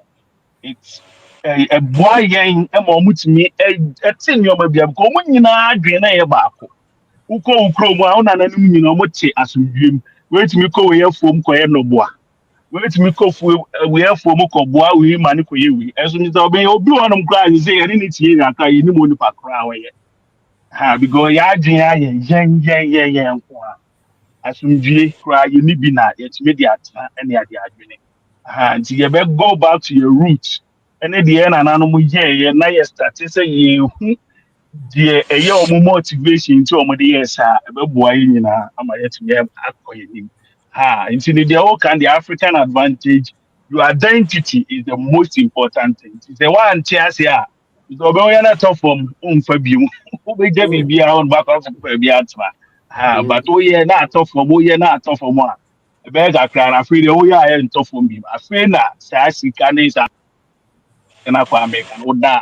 Speaker 17: it's a boy yen e mo mutimi e tin nioma bia because omo nyina adwen na ye baako uko ukromu a una nanim nyina mo te asomdwem wetimi ko we yefom ko ye noboa wetimi ko fu we yefom ko boa we ma ne ko ye wi enso mi ta obi wonom kra ni say ene ni tie aka ye ni mo ni pa kra we ye ha because ya adwen aye yen ko a asomdwe kra ye ni bi na ye timi di ata ene ade adwene ha nti ye be go back to your roots ene de na nanom ye na ye start say ye hu the a motivation to omo dey yes ebeboa yi nyina ama yetime akoye nim ha into the all kind the African advantage your identity is the most important thing it's the one tias here so be we na top from umfa biu we je bibia on back of bibia atma ha but we na top from we na top from a be ga kra na free the we are top from bi afre na sa sika na isa na kwa America no da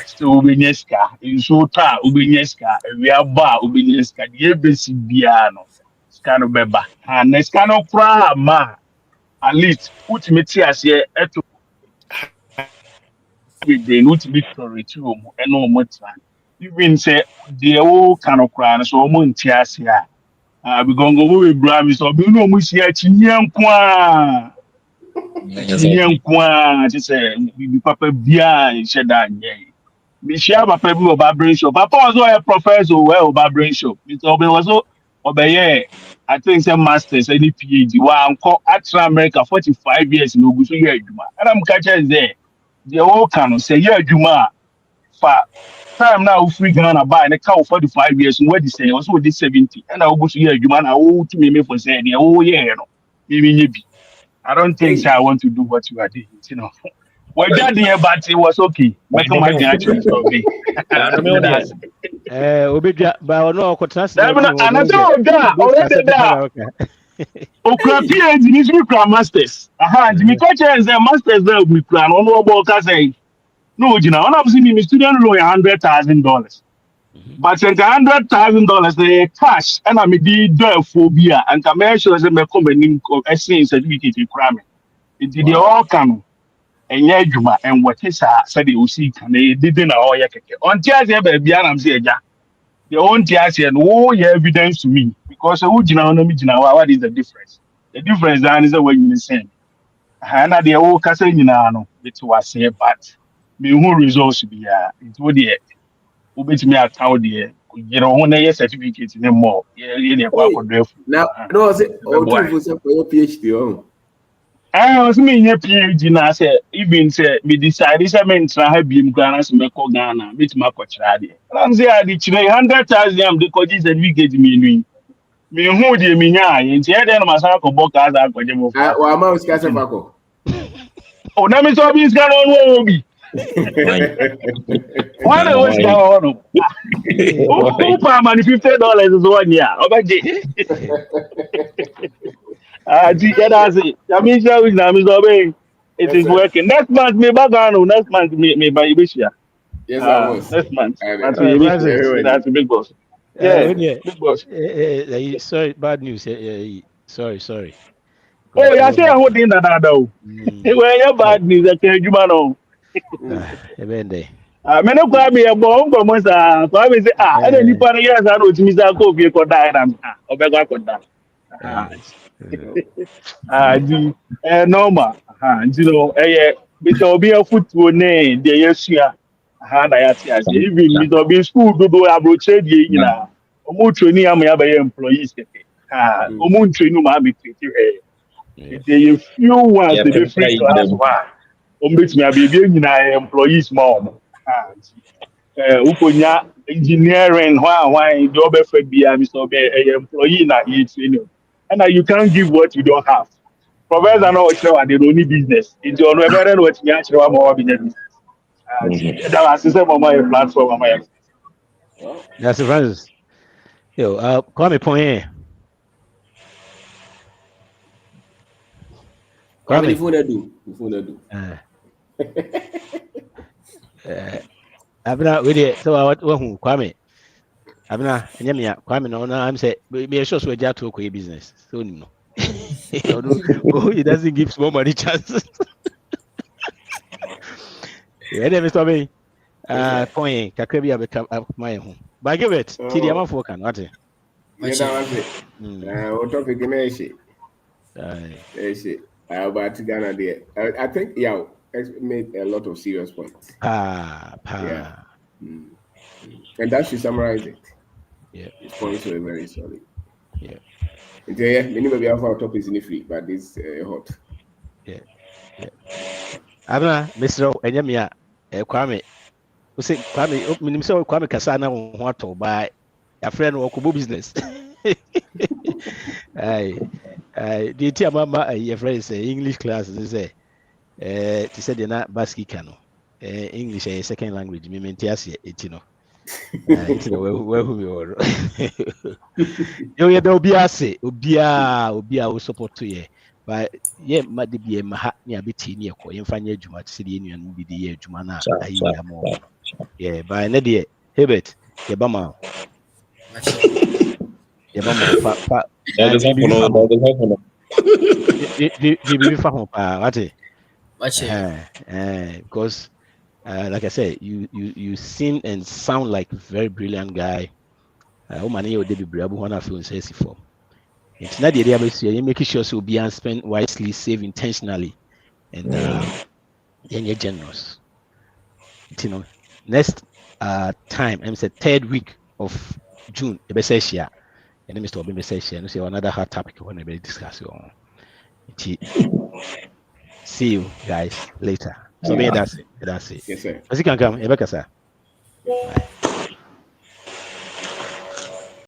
Speaker 17: so ubenyeska so ta ubenyeska we aba ubenyeska ye besi bia no ska no beba ha na ska no kra ma at least ultimate ase eto we dey ultimate priority omo eno omo tra even say the o kan kra no so omo nti ase a we gongo we bra mi so bi no omo si achi nyankwa ti say bi papa bia sheda nye Michelle Papa bi oba brain shop. Papa was a professor where oba brain shop. It obe was obeye. I think say masters any PhD. Wa anko atra America 45 years in Ogusu year adwuma. And I'm catching there. The whole can say year adwuma for time now free Ghana buy and count 45 years where they say also this 70. And I Ogusu year adwuma na o to me for say the whole year no. Maybe I don't think I want to do what you are doing, you know. Well, that year, but it was okay. Make my actually be.
Speaker 1: Obedja, but no, contrast.
Speaker 17: Another already there. Okra PhD, this we cram masters. Aha, Jimmy Kocha is a masters there with me cram. On no about say. No, you know, I'm seeing me student loan $100,000. But $100,000 the cash, and I'm a do phobia and commercial as a company essence certificate in cramming. It did all come. Enye adwuma en wote sa said you see kan e didi na o ye keke on tia se ba bia na mse eja the on tia se no wo ye evidence to me because who gina na me gina what is the difference that is what you saying na the wo kasa nyina no it was say but me who results bia it wo de wo betimi account de you know when ye certificate ni more ye ne kwa kodrefu
Speaker 3: now no say o tu for say for your PhD on
Speaker 17: I was me PhD na say even say me decide say me ntra ha biem Ghana so me ko Ghana me tuma ko kira de am say adi kire 100,000 am de ko ji certificate me nui me hu de me nya ye nti e de na masa ko boka za ko je mo fa
Speaker 3: wa ma uska se fa ko
Speaker 17: o na me so bi ska no wo bi why was that one who pa man $50 is 1 year obaje it is working. Next month, me bagano. Next month, me by Ibishia.
Speaker 3: Yes, I was.
Speaker 17: Next month.
Speaker 1: That's
Speaker 17: a big boss. Yeah,
Speaker 1: big boss. Sorry, bad news. Sorry.
Speaker 17: Oh, yeah, say I hold in that though. Well, you bad news. I tell you, man.
Speaker 1: Ebende.
Speaker 17: mene kwa me bo ngo sa kwa me say ene nipa no yes na otimi sa ko fie ko die na obekwa ko die di normal no Mr. Obi afutuo ne de yesua na ya ti ase even Mr. Obi school do abroche die nyina omo training am ya be employees keke omo training ma be treat they few ones they be free class one between a baby nyina employees more ukonya engineering why do be for bia Mr. Obi employee na e training and you can't give what you don't have. Professor no show they don't need business into on ever know what you actually want more business that was system on my platform on my
Speaker 1: that's Francis. Yo, call me point here.
Speaker 3: Kwame before they do.
Speaker 1: Abna we dey so what who Kwame. Abna nyamia Kwame no I'm say me sure so ja to ko business. So no. He doesn't give small money chances. Yeah, Mr. B. Point kakra bi abeka my home. But give it. Ti the amount for can what?
Speaker 3: Yeah, what topic na she? About Ghana there. I think made a lot of serious points. Yeah. And that should summarize it.
Speaker 1: Yeah.
Speaker 3: His points were very solid.
Speaker 1: Yeah.
Speaker 3: Many maybe have our topics in the free, but this hot.
Speaker 1: Yeah. Abna, Mr. Enyamia, Kwame. We say Kwame, minim say Kwame kasa na ho ato by your friend wo ko business. The tia mama your friend say English class say to say na baski kano. English is second language me menti ase etino. Etino where who you are. Yo ye da obi ase, obi a support to ye. But yeah, made be ma ne abeti ne ekọ yemfa nya adwuma te de enuanu bi de ye adwuma na ayi ya mo. Yeah, but ne de Hebert ye ba ma. Ye ba ma pa. Di bi fa ho pa, what? Because like I said, you seem and sound like a very brilliant guy. Many of the people who want to feel safe for. It's not the area where you make sure so be and spend wisely, save intentionally, and you're generous. You know, next time, I'm the 3rd week of June, the best year, and then Mr. Obi says, and say another hot topic when we discuss on. See you guys later. So that's it.
Speaker 3: Yes, sir.
Speaker 1: As you can come, Rebecca, sir. Bye.